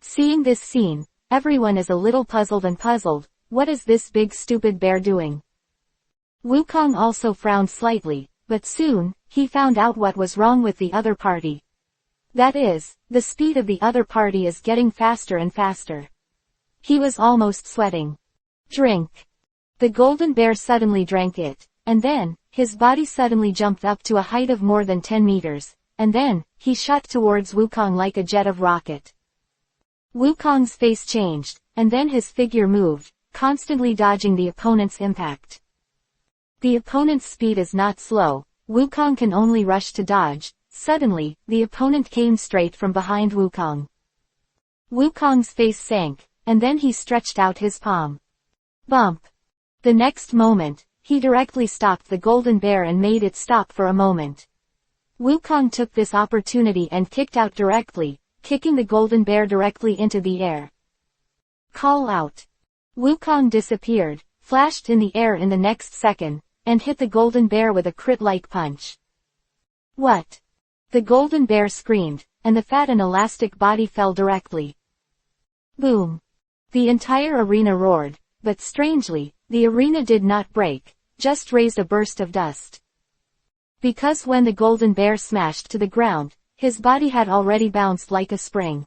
Seeing this scene, everyone is a little puzzled. What is this big stupid bear doing? Wukong also frowned slightly, but soon, he found out what was wrong with the other party. That is, the speed of the other party is getting faster and faster. He was almost sweating. Drink. The Golden Bear suddenly drank it, and then, his body suddenly jumped up to a height of more than 10 meters, and then, he shot towards Wukong like a jet of rocket. Wukong's face changed, and then his figure moved, constantly dodging the opponent's impact. The opponent's speed is not slow, Wukong can only rush to dodge. Suddenly, the opponent came straight from behind Wukong. Wukong's face sank, and then he stretched out his palm. Bump. The next moment, he directly stopped the Golden Bear and made it stop for a moment. Wukong took this opportunity and kicked out directly, kicking the Golden Bear directly into the air. Call out. Wukong disappeared, flashed in the air in the next second, and hit the Golden Bear with a crit-like punch. What? The Golden Bear screamed, and the fat and elastic body fell directly. Boom. The entire arena roared, but strangely, the arena did not break, just raised a burst of dust. Because when the Golden Bear smashed to the ground, his body had already bounced like a spring.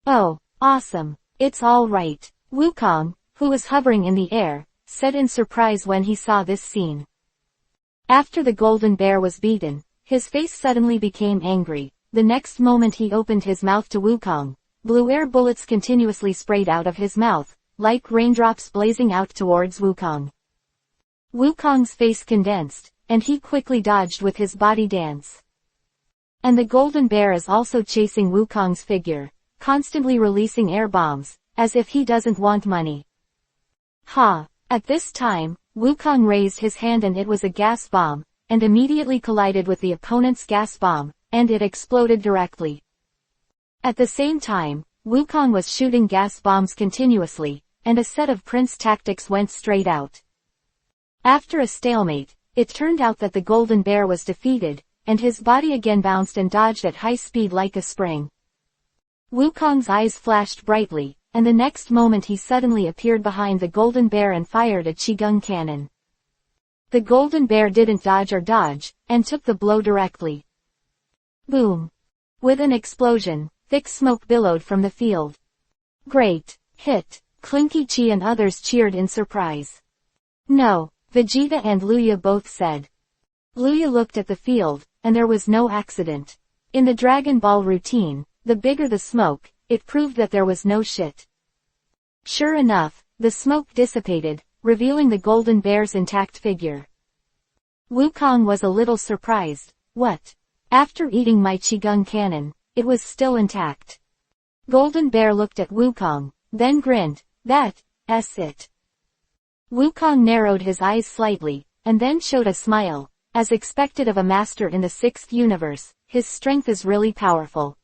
Oh, awesome. It's all right. Wukong, who was hovering in the air, said in surprise when he saw this scene. After the Golden Bear was beaten, his face suddenly became angry. The next moment he opened his mouth to Wukong. Blue air bullets continuously sprayed out of his mouth, like raindrops blazing out towards Wukong. Wukong's face condensed, and he quickly dodged with his body dance. And the Golden Bear is also chasing Wukong's figure, constantly releasing air bombs, as if he doesn't want money. Ha! At this time, Wukong raised his hand and it was a gas bomb, and immediately collided with the opponent's gas bomb, and it exploded directly. At the same time, Wukong was shooting gas bombs continuously, and a set of Prince tactics went straight out. After a stalemate, it turned out that the Golden Bear was defeated, and his body again bounced and dodged at high speed like a spring. Wukong's eyes flashed brightly, and the next moment he suddenly appeared behind the Golden Bear and fired a Qigong cannon. The Golden Bear didn't dodge or dodge, and took the blow directly. Boom! With an explosion, thick smoke billowed from the field. Great hit! Clinky Chi and others cheered in surprise. No, Vegeta and Luya both said. Luya looked at the field, and there was no accident. In the Dragon Ball routine, the bigger the smoke, it proved that there was no shit. Sure enough, the smoke dissipated, revealing the Golden Bear's intact figure. Wukong was a little surprised. What? After eating my Qigong cannon, it was still intact. Golden Bear looked at Wukong, then grinned. That's it. Wukong narrowed his eyes slightly, and then showed a smile. As expected of a master in the 6th universe, his strength is really powerful.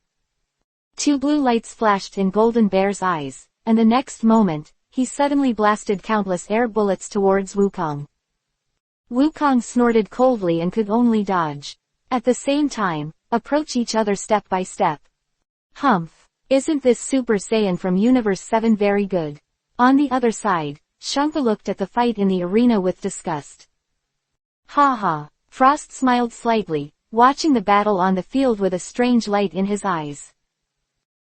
2 blue lights flashed in Golden Bear's eyes, and the next moment, he suddenly blasted countless air bullets towards Wukong. Wukong snorted coldly and could only dodge. At the same time, approach each other step by step. Humph! Isn't this Super Saiyan from Universe 7 very good? On the other side, Shunka looked at the fight in the arena with disgust. Ha ha! Frost smiled slightly, watching the battle on the field with a strange light in his eyes.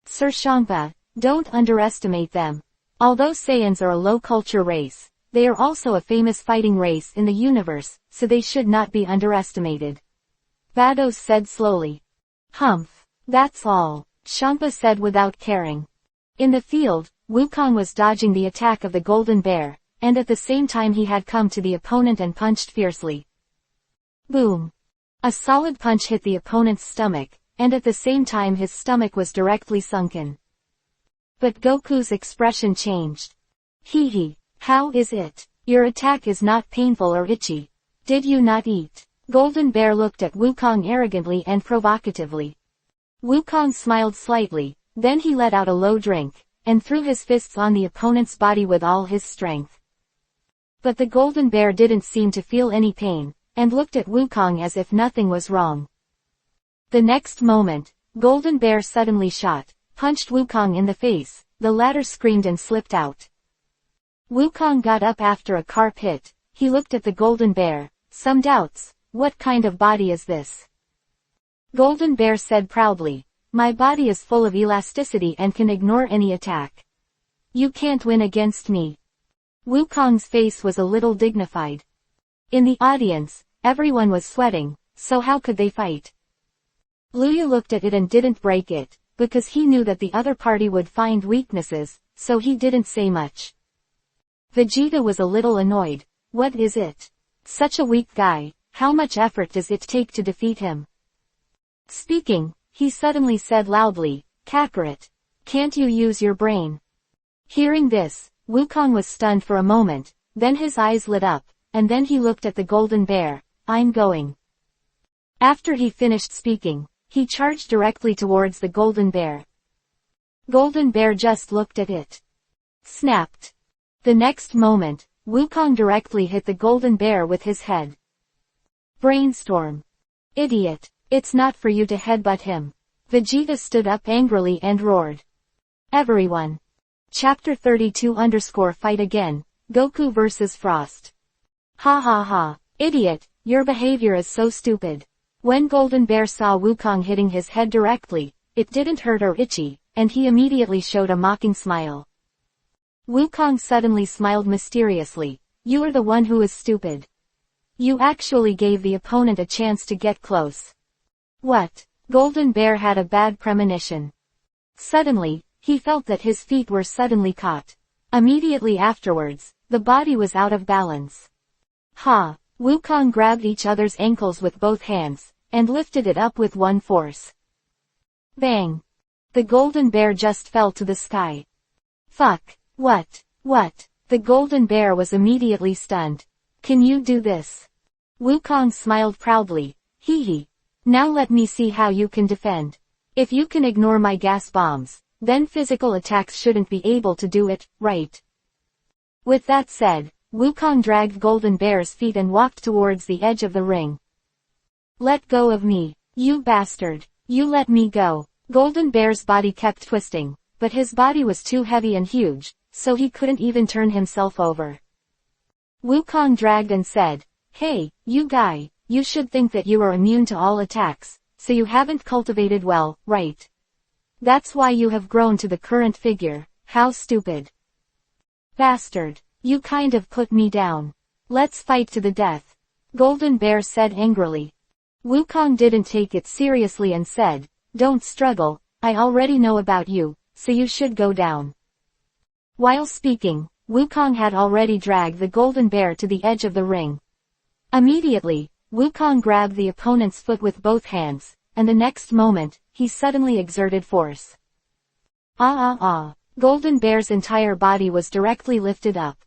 Sir Shunka, don't underestimate them. Although Saiyans are a low-culture race, they are also a famous fighting race in the universe, so they should not be underestimated. Vados said slowly. Humph! That's all. Champa said without caring. In the field, Wukong was dodging the attack of the golden bear, and at the same time he had come to the opponent and punched fiercely. Boom! A solid punch hit the opponent's stomach, and at the same time his stomach was directly sunken. But Goku's expression changed. Hee hee, how is it? Your attack is not painful or itchy. Did you not eat? Golden Bear looked at Wukong arrogantly and provocatively. Wukong smiled slightly, then he let out a low drink, and threw his fists on the opponent's body with all his strength. But the Golden Bear didn't seem to feel any pain, and looked at Wukong as if nothing was wrong. The next moment, Golden Bear suddenly punched Wukong in the face, the latter screamed and slipped out. Wukong got up after a carp hit. He looked at the Golden Bear, some doubts. What kind of body is this? Golden Bear said proudly, my body is full of elasticity and can ignore any attack. You can't win against me. Wukong's face was a little dignified. In the audience, everyone was sweating, so how could they fight? Luya looked at it and didn't break it, because he knew that the other party would find weaknesses, so he didn't say much. Vegeta was a little annoyed. What is it? Such a weak guy, how much effort does it take to defeat him? Speaking, he suddenly said loudly, Kakarot, can't you use your brain? Hearing this, Wukong was stunned for a moment, then his eyes lit up, and then he looked at the Golden Bear. I'm going. After he finished speaking, he charged directly towards the Golden Bear. Golden Bear just looked at it. Snapped. The next moment, Wukong directly hit the Golden Bear with his head. Brainstorm. Idiot, it's not for you to headbutt him. Vegeta stood up angrily and roared. Everyone. Chapter 32-Fight Again, Goku vs Frost. Ha ha ha, idiot, your behavior is so stupid. When Golden Bear saw Wukong hitting his head directly, it didn't hurt or itchy, and he immediately showed a mocking smile. Wukong suddenly smiled mysteriously. You are the one who is stupid. You actually gave the opponent a chance to get close. What? Golden Bear had a bad premonition. Suddenly, he felt that his feet were suddenly caught. Immediately afterwards, the body was out of balance. Ha! Wukong grabbed each other's ankles with both hands, and lifted it up with one force. Bang! The Golden Bear just fell to the sky. Fuck! What? The Golden Bear was immediately stunned. Can you do this? Wukong smiled proudly. Hee hee. Now let me see how you can defend. If you can ignore my gas bombs, then physical attacks shouldn't be able to do it, right? With that said, Wukong dragged Golden Bear's feet and walked towards the edge of the ring. Let go of me, you bastard. You let me go. Golden Bear's body kept twisting, but his body was too heavy and huge, so he couldn't even turn himself over. Wukong dragged and said, Hey, you guy, you should think that you are immune to all attacks, so you haven't cultivated well, right? That's why you have grown to the current figure. How stupid. Bastard, you kind of put me down. Let's fight to the death. Golden Bear said angrily. Wukong didn't take it seriously and said, Don't struggle, I already know about you, so you should go down. While speaking, Wukong had already dragged the Golden Bear to the edge of the ring. Immediately, Wukong grabbed the opponent's foot with both hands, and the next moment, he suddenly exerted force. Golden Bear's entire body was directly lifted up.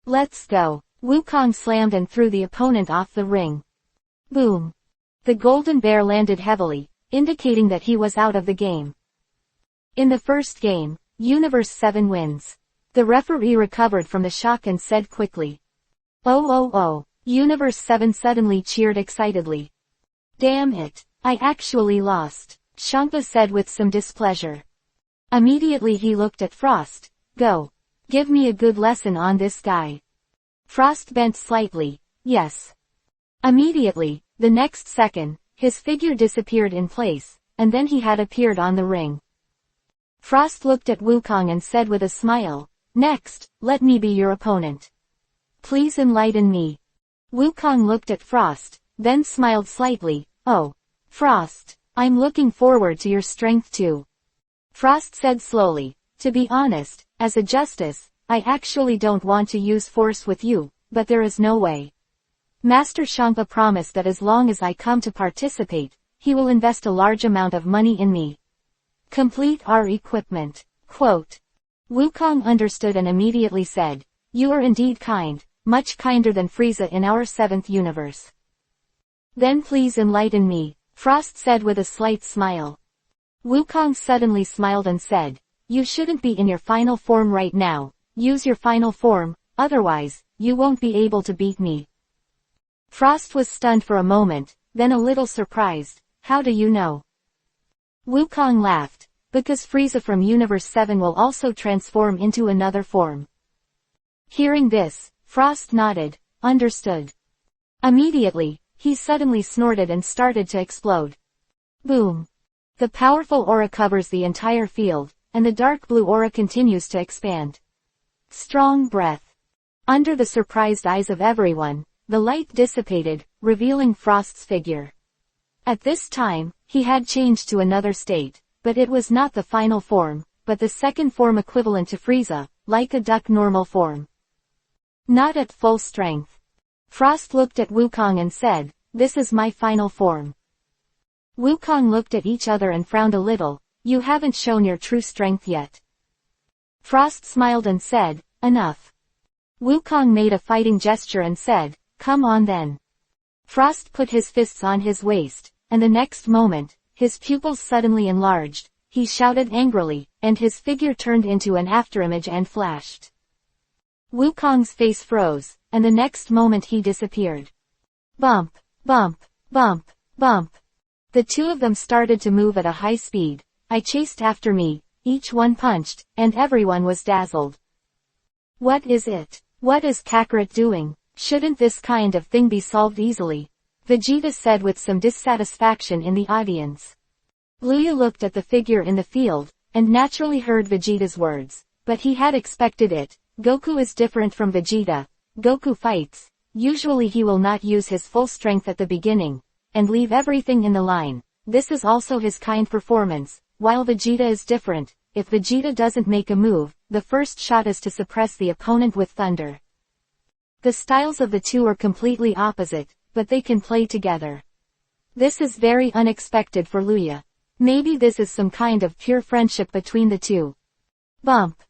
Let's go. Wukong slammed and threw the opponent off the ring. Boom. The Golden Bear landed heavily, indicating that he was out of the game. In the first game, Universe 7 wins. The referee recovered from the shock and said quickly. Oh. Universe 7 suddenly cheered excitedly. Damn it, I actually lost, Champa said with some displeasure. Immediately he looked at Frost. Go. Give me a good lesson on this guy. Frost bent slightly. Yes. Immediately, the next second, his figure disappeared in place, and then he had appeared on the ring. Frost looked at Wukong and said with a smile, Next, let me be your opponent. Please enlighten me. Wukong looked at Frost, then smiled slightly. Oh. Frost, I'm looking forward to your strength too. Frost said slowly. To be honest, as a justice, I actually don't want to use force with you, but there is no way. Master Champa promised that as long as I come to participate, he will invest a large amount of money in me. Complete our equipment. Quote. Wukong understood and immediately said, You are indeed kind, much kinder than Frieza in our 7th universe. Then please enlighten me, Frost said with a slight smile. Wukong suddenly smiled and said, You shouldn't be in your final form right now, use your final form, otherwise, you won't be able to beat me. Frost was stunned for a moment, then a little surprised. How do you know? Wukong laughed. Because Frieza from Universe 7 will also transform into another form. Hearing this, Frost nodded. Understood. Immediately, he suddenly snorted and started to explode. Boom. The powerful aura covers the entire field, and the dark blue aura continues to expand. Strong breath. Under the surprised eyes of everyone, the light dissipated, revealing Frost's figure. At this time, he had changed to another state, but it was not the final form, but the second form equivalent to Frieza, like a duck normal form. Not at full strength. Frost looked at Wukong and said, This is my final form. Wukong looked at each other and frowned a little. You haven't shown your true strength yet. Frost smiled and said, Enough. Wukong made a fighting gesture and said, Come on then. Frost put his fists on his waist, and the next moment, his pupils suddenly enlarged, he shouted angrily, and his figure turned into an afterimage and flashed. Wukong's face froze, and the next moment he disappeared. Bump, bump, bump, bump. The two of them started to move at a high speed. I chased after me, each one punched, and everyone was dazzled. What is it? What is Kakarot doing? Shouldn't this kind of thing be solved easily? Vegeta said with some dissatisfaction in the audience. Luya looked at the figure in the field, and naturally heard Vegeta's words, but he had expected it. Goku is different from Vegeta. Goku fights. Usually he will not use his full strength at the beginning, and leave everything in the line. This is also his kind performance, while Vegeta is different. If Vegeta doesn't make a move, the first shot is to suppress the opponent with thunder. The styles of the two are completely opposite, but they can play together. This is very unexpected for Luya. Maybe this is some kind of pure friendship between the two. Bump.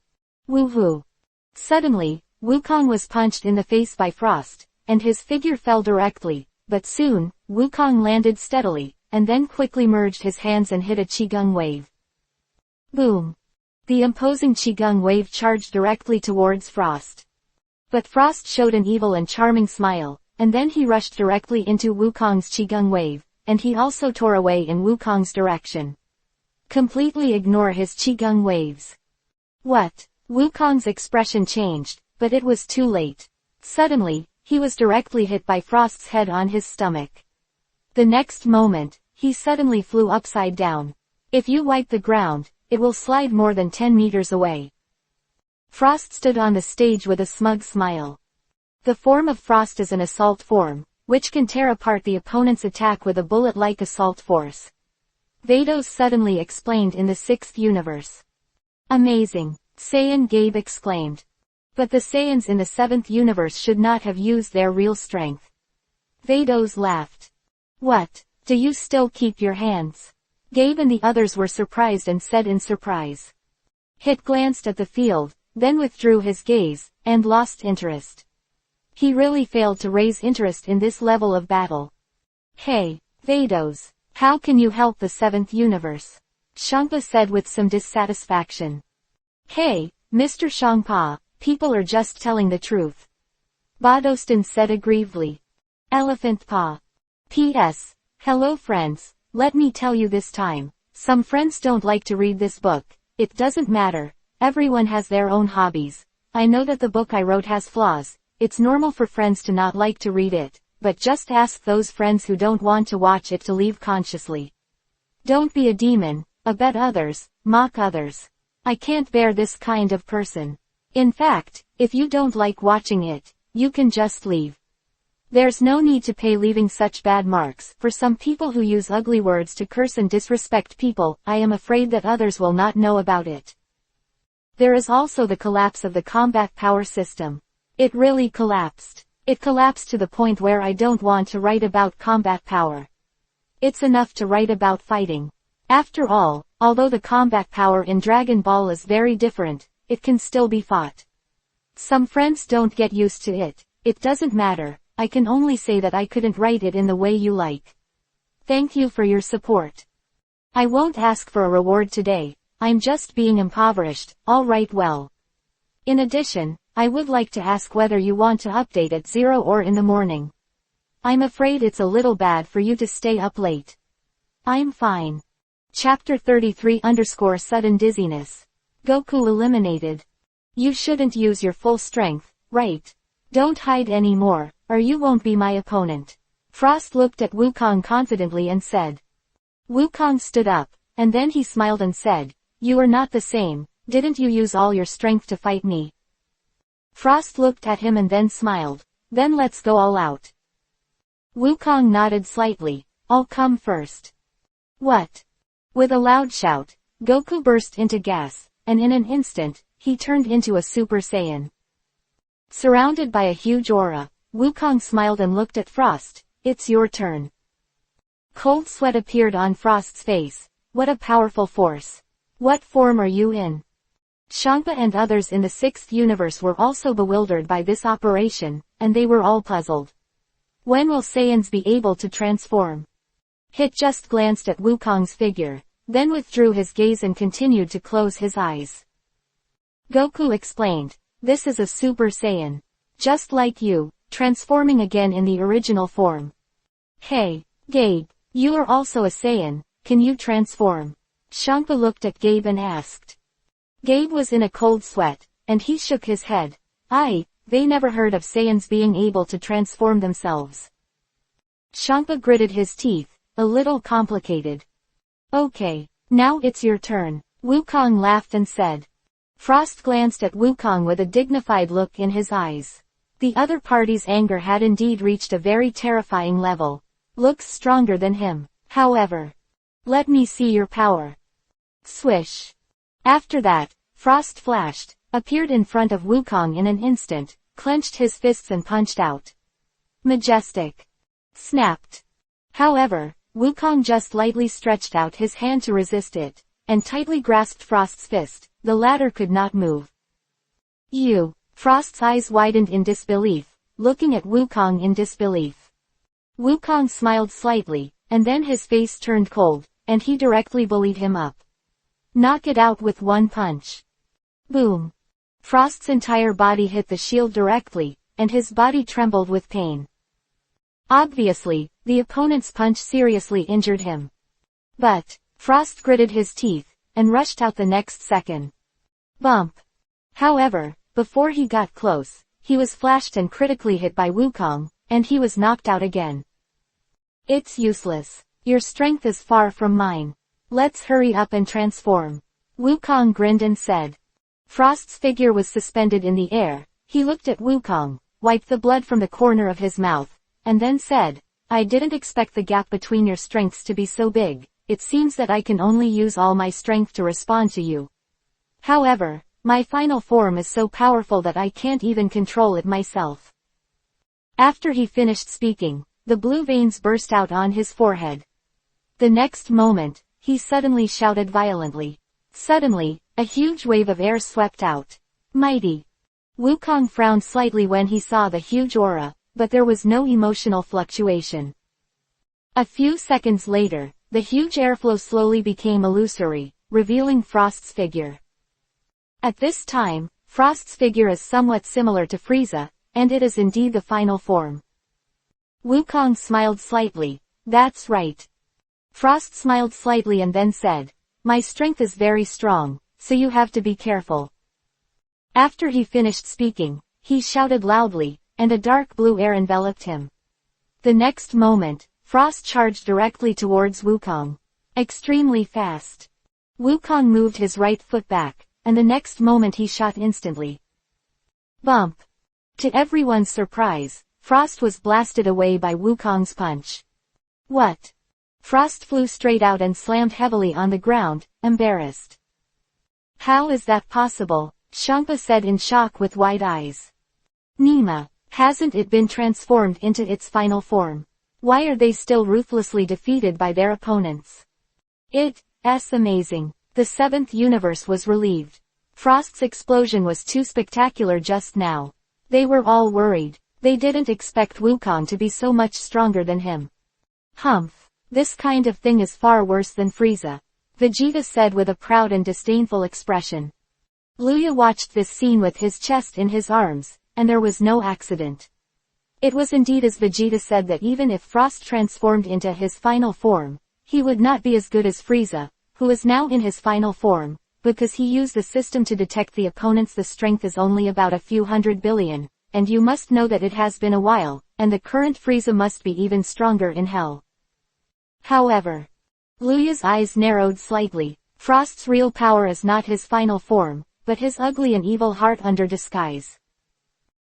Woohoo. Suddenly, Wukong was punched in the face by Frost, and his figure fell directly, but soon, Wukong landed steadily, and then quickly merged his hands and hit a Qigong wave. Boom. The imposing Qigong wave charged directly towards Frost. But Frost showed an evil and charming smile, and then he rushed directly into Wukong's Qigong wave, and he also tore away in Wukong's direction. Completely ignore his Qigong waves. What? Wukong's expression changed, but it was too late. Suddenly, he was directly hit by Frost's head on his stomach. The next moment, he suddenly flew upside down. If you wipe the ground, it will slide more than 10 meters away. Frost stood on the stage with a smug smile. The form of Frost is an assault form, which can tear apart the opponent's attack with a bullet-like assault force. Vados suddenly explained in the 6th universe. Amazing, Saiyan Gabe exclaimed. But the Saiyans in the 7th universe should not have used their real strength. Vados laughed. What, do you still keep your hands? Gabe and the others were surprised and said in surprise. Hit glanced at the field, then withdrew his gaze, and lost interest. He really failed to raise interest in this level of battle. Hey, Vados, how can you help the 7th universe? Champa said with some dissatisfaction. Hey, Mr. Champa, people are just telling the truth. Badostan said aggrievedly. Elephant Paw. P.S. Hello friends, let me tell you this time, some friends don't like to read this book. It doesn't matter, everyone has their own hobbies. I know that the book I wrote has flaws. It's normal for friends to not like to read it, but just ask those friends who don't want to watch it to leave consciously. Don't be a demon, abet others, mock others. I can't bear this kind of person. In fact, if you don't like watching it, you can just leave. There's no need to pay leaving such bad marks. For some people who use ugly words to curse and disrespect people, I am afraid that others will not know about it. There is also the collapse of the combat power system. It really collapsed. It collapsed to the point where I don't want to write about combat power. It's enough to write about fighting. After all, although the combat power in Dragon Ball is very different, it can still be fought. Some friends don't get used to it. It doesn't matter. I can only say that I couldn't write it in the way you like. Thank you for your support. I won't ask for a reward today. I'm just being impoverished. All right, well. In addition, I would like to ask whether you want to update at 0 or in the morning. I'm afraid it's a little bad for you to stay up late. I'm fine. Chapter 33_Sudden Dizziness. Goku eliminated. You shouldn't use your full strength, right? Don't hide anymore, or you won't be my opponent. Frost looked at Wukong confidently and said. Wukong stood up, and then he smiled and said, You are not the same. Didn't you use all your strength to fight me? Frost looked at him and then smiled. Then let's go all out. Wukong nodded slightly. I'll come first. What? With a loud shout, Goku burst into gas, and in an instant, he turned into a Super Saiyan. Surrounded by a huge aura, Wukong smiled and looked at Frost. It's your turn. Cold sweat appeared on Frost's face. What a powerful force. What form are you in? Champa and others in the 6th universe were also bewildered by this operation, and they were all puzzled. When will Saiyans be able to transform? Hit just glanced at Wukong's figure, then withdrew his gaze and continued to close his eyes. Goku explained, This is a Super Saiyan. Just like you, transforming again in the original form. Hey, Gabe, you are also a Saiyan, can you transform? Champa looked at Gabe and asked. Gabe was in a cold sweat, and he shook his head. They never heard of Saiyans being able to transform themselves. Champa gritted his teeth, a little complicated. Okay, now it's your turn, Wukong laughed and said. Frost glanced at Wukong with a dignified look in his eyes. The other party's anger had indeed reached a very terrifying level. Looks stronger than him, however. Let me see your power. Swish. After that, Frost flashed, appeared in front of Wukong in an instant, clenched his fists and punched out. Majestic. Snapped. However, Wukong just lightly stretched out his hand to resist it, and tightly grasped Frost's fist. The latter could not move. You. Frost's eyes widened in disbelief, looking at Wukong in disbelief. Wukong smiled slightly, and then his face turned cold, and he directly bullied him up. Knock it out with one punch. Boom. Frost's entire body hit the shield directly, and his body trembled with pain. Obviously, the opponent's punch seriously injured him. But, Frost gritted his teeth, and rushed out the next second. Bump. However, before he got close, he was flashed and critically hit by Wukong, and he was knocked out again. It's useless. Your strength is far from mine. Let's hurry up and transform. Wukong grinned and said. Frost's figure was suspended in the air. He looked at Wukong, wiped the blood from the corner of his mouth, and then said, I didn't expect the gap between your strengths to be so big. It seems that I can only use all my strength to respond to you. However, my final form is so powerful that I can't even control it myself. After he finished speaking, the blue veins burst out on his forehead. The next moment, he suddenly shouted violently. Suddenly, a huge wave of air swept out. Mighty. Wukong frowned slightly when he saw the huge aura, but there was no emotional fluctuation. A few seconds later, the huge airflow slowly became illusory, revealing Frost's figure. At this time, Frost's figure is somewhat similar to Frieza, and it is indeed the final form. Wukong smiled slightly. That's right. Frost smiled slightly and then said, My strength is very strong, so you have to be careful. After he finished speaking, he shouted loudly, and a dark blue air enveloped him. The next moment, Frost charged directly towards Wukong. Extremely fast. Wukong moved his right foot back, and the next moment he shot instantly. Bump. To everyone's surprise, Frost was blasted away by Wukong's punch. What? Frost flew straight out and slammed heavily on the ground, embarrassed. How is that possible? Shangpa said in shock with wide eyes. Nima, hasn't it been transformed into its final form? Why are they still ruthlessly defeated by their opponents? It's amazing. The seventh universe was relieved. Frost's explosion was too spectacular just now. They were all worried. They didn't expect Wukong to be so much stronger than him. Humph. This kind of thing is far worse than Frieza, Vegeta said with a proud and disdainful expression. Luya watched this scene with his chest in his arms, and there was no accident. It was indeed as Vegeta said that even if Frost transformed into his final form, he would not be as good as Frieza, who is now in his final form, because he used the system to detect the opponents. The strength is only about a few 100 billion, and you must know that it has been a while, and the current Frieza must be even stronger in hell. However, Luya's eyes narrowed slightly. Frost's real power is not his final form, but his ugly and evil heart under disguise.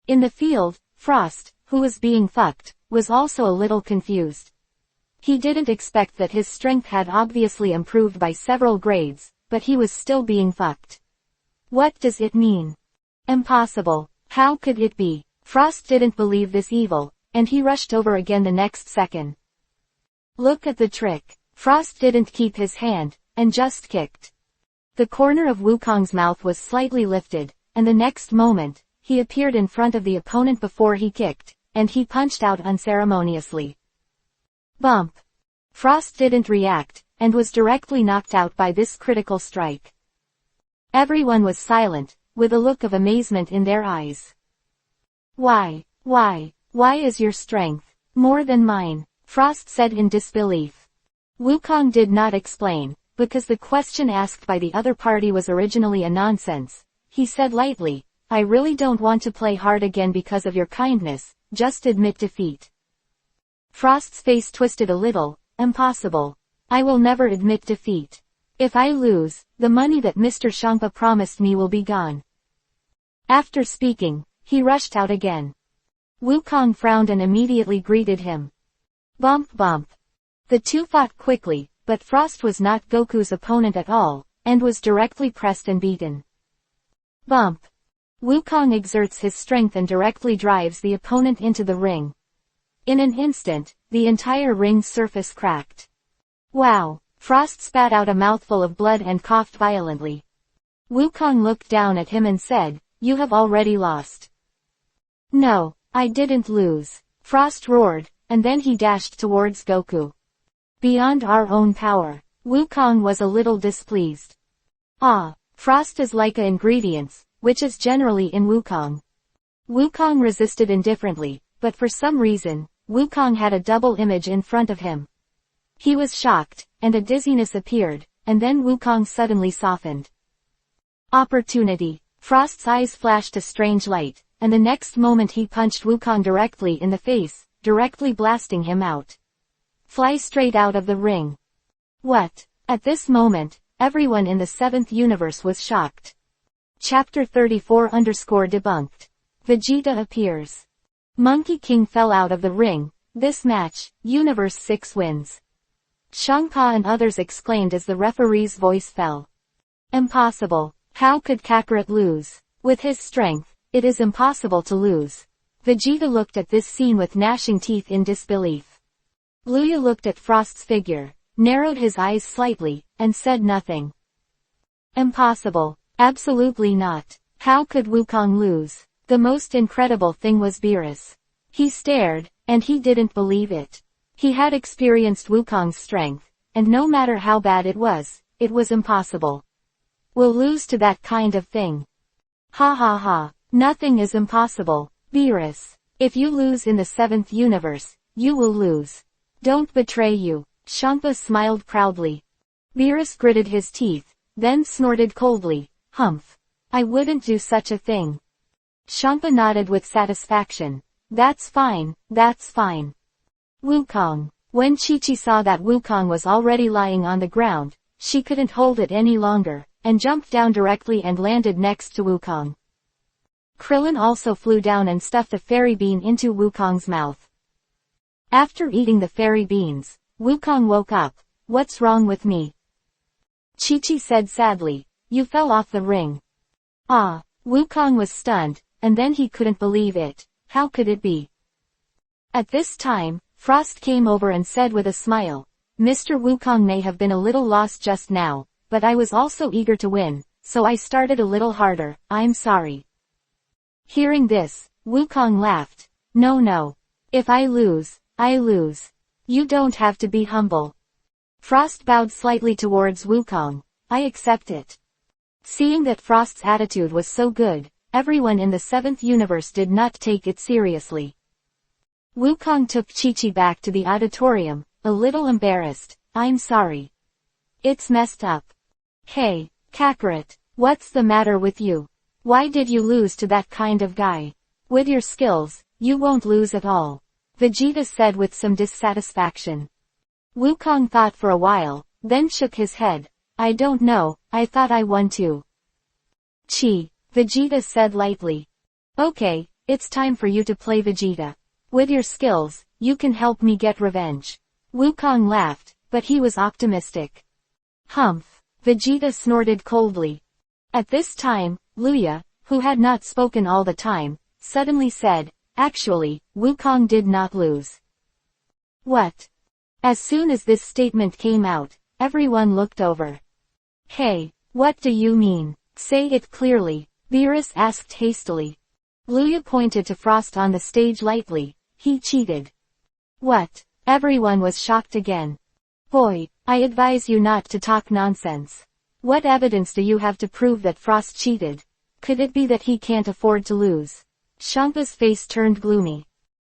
In the field, Frost, who was being fucked, was also a little confused. He didn't expect that his strength had obviously improved by several grades, but he was still being fucked. What does it mean? Impossible. How could it be? Frost didn't believe this evil, and he rushed over again the next second. Look at the trick. Frost didn't keep his hand, and just kicked. The corner of Wukong's mouth was slightly lifted, and the next moment, he appeared in front of the opponent before he kicked, and he punched out unceremoniously. Bump. Frost didn't react, and was directly knocked out by this critical strike. Everyone was silent, with a look of amazement in their eyes. Why is your strength more than mine? Frost said in disbelief. Wukong did not explain, because the question asked by the other party was originally a nonsense. He said lightly, I really don't want to play hard again because of your kindness, just admit defeat. Frost's face twisted a little. Impossible. I will never admit defeat. If I lose, the money that Mr. Shangpa promised me will be gone. After speaking, he rushed out again. Wukong frowned and immediately greeted him. Bump bump. The two fought quickly, but Frost was not Goku's opponent at all, and was directly pressed and beaten. Bump. Wukong exerts his strength and directly drives the opponent into the ring. In an instant, the entire ring's surface cracked. Wow! Frost spat out a mouthful of blood and coughed violently. Wukong looked down at him and said, You have already lost. No, I didn't lose. Frost roared, and then he dashed towards Goku. Beyond our own power. Wukong was a little displeased. Frost is like ingredients, which is generally in Wukong. Wukong resisted indifferently, but for some reason, Wukong had a double image in front of him. He was shocked, and a dizziness appeared, and then Wukong suddenly softened. Opportunity. Frost's eyes flashed a strange light, and the next moment he punched Wukong directly in the face, directly blasting him out. Fly straight out of the ring. What? At this moment, everyone in the seventh universe was shocked. Chapter 34_debunked. Vegeta appears. Monkey King fell out of the ring. This match, Universe 6 wins. Shangpa and others exclaimed as the referee's voice fell. Impossible. How could Kakarot lose? With his strength, it is impossible to lose. Vegeta looked at this scene with gnashing teeth in disbelief. Luya looked at Frost's figure, narrowed his eyes slightly, and said nothing. Impossible. Absolutely not. How could Wukong lose? The most incredible thing was Beerus. He stared, and he didn't believe it. He had experienced Wukong's strength, and no matter how bad it was impossible. We'll lose to that kind of thing. Ha ha ha. Nothing is impossible. Beerus, if you lose in the seventh universe, you will lose. Don't betray you. Shangpa smiled proudly. Beerus gritted his teeth, then snorted coldly. Humph. I wouldn't do such a thing. Shangpa nodded with satisfaction. That's fine, that's fine. Wukong. When Chi-Chi saw that Wukong was already lying on the ground, she couldn't hold it any longer, and jumped down directly and landed next to Wukong. Krillin also flew down and stuffed the fairy bean into Wukong's mouth. After eating the fairy beans, Wukong woke up. "What's wrong with me?" Chi-Chi said sadly. "You fell off the ring." Ah! Wukong was stunned, and then he couldn't believe it. How could it be? At this time, Frost came over and said with a smile, "Mr. Wukong may have been a little lost just now, but I was also eager to win, so I started a little harder. I'm sorry." Hearing this, Wukong laughed. No. If I lose, I lose. You don't have to be humble." Frost bowed slightly towards Wukong. "I accept it." Seeing that Frost's attitude was so good, everyone in the 7th universe did not take it seriously. Wukong took Chi-Chi back to the auditorium, a little embarrassed. "I'm sorry. It's messed up." "Hey, Kakarot, what's the matter with you? Why did you lose to that kind of guy? With your skills, you won't lose at all," Vegeta said with some dissatisfaction. Wukong thought for a while, then shook his head. "I don't know, I thought I won too." "Chi," Vegeta said lightly. "Okay, it's time for you to play Vegeta. With your skills, you can help me get revenge." Wukong laughed, but he was optimistic. "Humph," Vegeta snorted coldly. At this time, Luya, who had not spoken all the time, suddenly said, "Actually, Wukong did not lose." "What?" As soon as this statement came out, everyone looked over. "Hey, what do you mean? Say it clearly," Beerus asked hastily. Luya pointed to Frost on the stage lightly. "He cheated." "What?" Everyone was shocked again. "Boy, I advise you not to talk nonsense. What evidence do you have to prove that Frost cheated? Could it be that he can't afford to lose?" Champa's face turned gloomy.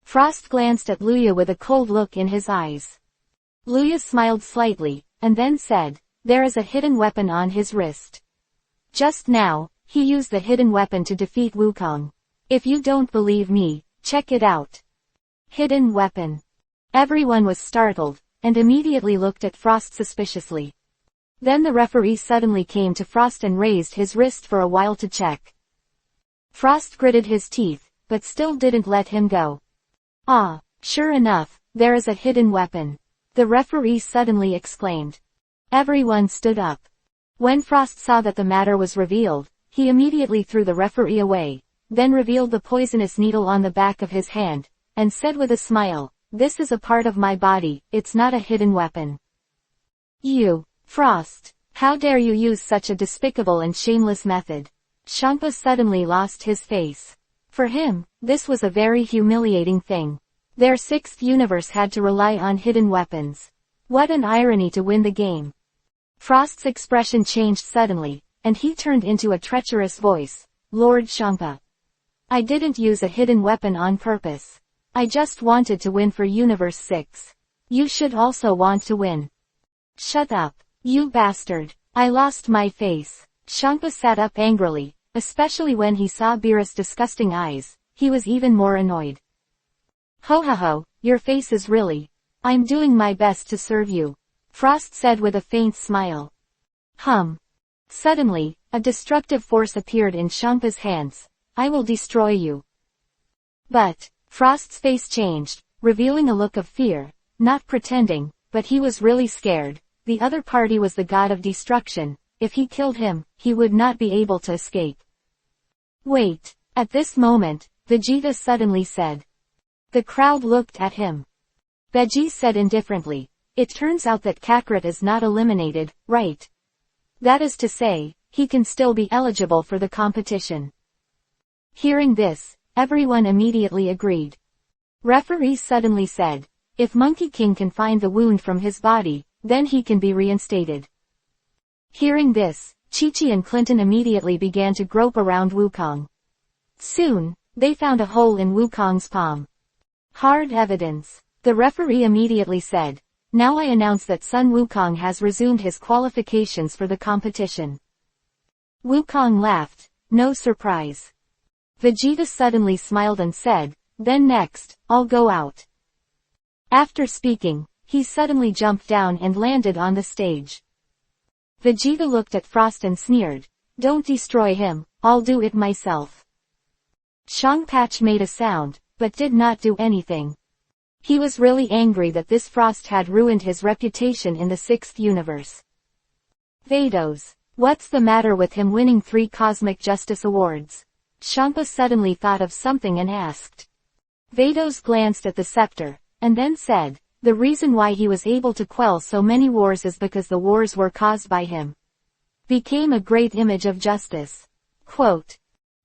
Frost glanced at Luya with a cold look in his eyes. Luya smiled slightly, and then said, "There is a hidden weapon on his wrist. Just now, he used the hidden weapon to defeat Wukong. If you don't believe me, check it out." Hidden weapon. Everyone was startled, and immediately looked at Frost suspiciously. Then the referee suddenly came to Frost and raised his wrist for a while to check. Frost gritted his teeth, but still didn't let him go. "Ah, sure enough, there is a hidden weapon," the referee suddenly exclaimed. Everyone stood up. When Frost saw that the matter was revealed, he immediately threw the referee away, then revealed the poisonous needle on the back of his hand, and said with a smile, "This is a part of my body, it's not a hidden weapon." "You, Frost, how dare you use such a despicable and shameless method?" Champa suddenly lost his face. For him, this was a very humiliating thing. Their 6th universe had to rely on hidden weapons. What an irony to win the game. Frost's expression changed suddenly, and he turned into a treacherous voice. "Lord Champa, I didn't use a hidden weapon on purpose. I just wanted to win for Universe 6. You should also want to win." "Shut up, you bastard. I lost my face." Champa sat up angrily, especially when he saw Beerus' disgusting eyes. He was even more annoyed. Ho, your face is really. I'm doing my best to serve you," Frost said with a faint smile. Suddenly, a destructive force appeared in Champa's hands. "I will destroy you." But, Frost's face changed, revealing a look of fear, not pretending, but he was really scared. The other party was the god of destruction. If he killed him, he would not be able to escape. "Wait." At this moment, Vegeta suddenly said. The crowd looked at him. Veggie said indifferently, "It turns out that Kakarot is not eliminated, right? That is to say, he can still be eligible for the competition." Hearing this, everyone immediately agreed. Referee suddenly said, "If Monkey King can find the wound from his body, then he can be reinstated." Hearing this, Chi-Chi and Clinton immediately began to grope around Wukong. Soon, they found a hole in Wukong's palm. "Hard evidence," the referee immediately said. "Now I announce that Sun Wukong has resumed his qualifications for the competition." Wukong laughed. No surprise. Vegeta suddenly smiled and said, "Then next, I'll go out." After speaking, he suddenly jumped down and landed on the stage. Vegeta looked at Frost and sneered, "Don't destroy him, I'll do it myself." Shangpatch made a sound, but did not do anything. He was really angry that this Frost had ruined his reputation in the 6th universe. Vados. What's the matter with him winning 3 Cosmic Justice Awards? Shangpa suddenly thought of something and asked. Vados glanced at the scepter, and then said, the reason why he was able to quell so many wars is because the wars were caused by him. Became a great image of justice. Quote.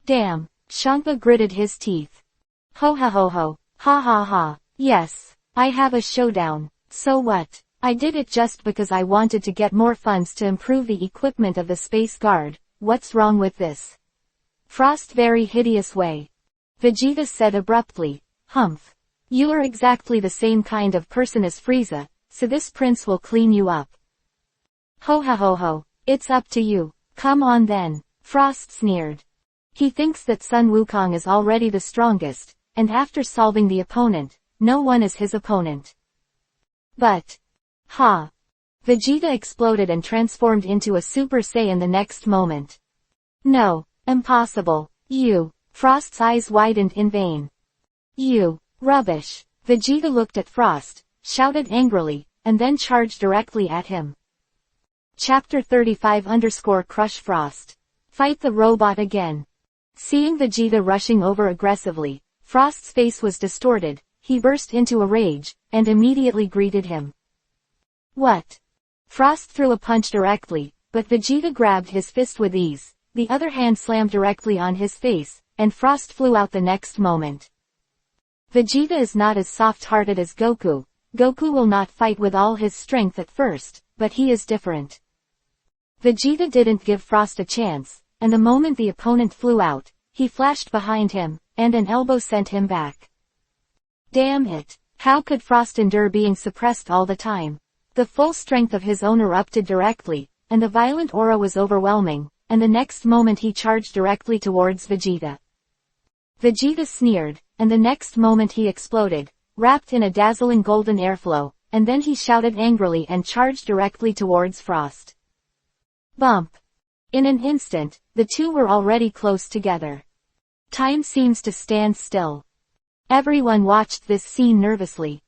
Damn, Shangpa gritted his teeth. Ho ha ho ho, ha ha ha, yes, I have a showdown, so what? I did it just because I wanted to get more funds to improve the equipment of the Space Guard, what's wrong with this? Frost very hideous way. Vegeta said abruptly, Humph. You are exactly the same kind of person as Frieza, so this prince will clean you up. Ho ha ho ho, it's up to you, come on then, Frost sneered. He thinks that Sun Wukong is already the strongest, and after solving the opponent, no one is his opponent. But, ha! Vegeta exploded and transformed into a Super Saiyan the next moment. No, impossible, you. Frost's eyes widened in vain. You, rubbish. Vegeta looked at Frost, shouted angrily, and then charged directly at him. Chapter 35-Crush Frost. Fight the robot again. Seeing Vegeta rushing over aggressively, Frost's face was distorted, he burst into a rage, and immediately greeted him. What? Frost threw a punch directly, but Vegeta grabbed his fist with ease, the other hand slammed directly on his face, and Frost flew out the next moment. Vegeta is not as soft-hearted as Goku. Goku will not fight with all his strength at first, but he is different. Vegeta didn't give Frost a chance, and the moment the opponent flew out, he flashed behind him, and an elbow sent him back. Damn it! How could Frost endure being suppressed all the time? The full strength of his own erupted directly, and the violent aura was overwhelming, and the next moment he charged directly towards Vegeta. Vegeta sneered, and the next moment he exploded, wrapped in a dazzling golden airflow, and then he shouted angrily and charged directly towards Frost. Bump! In an instant, the two were already close together. Time seems to stand still. Everyone watched this scene nervously.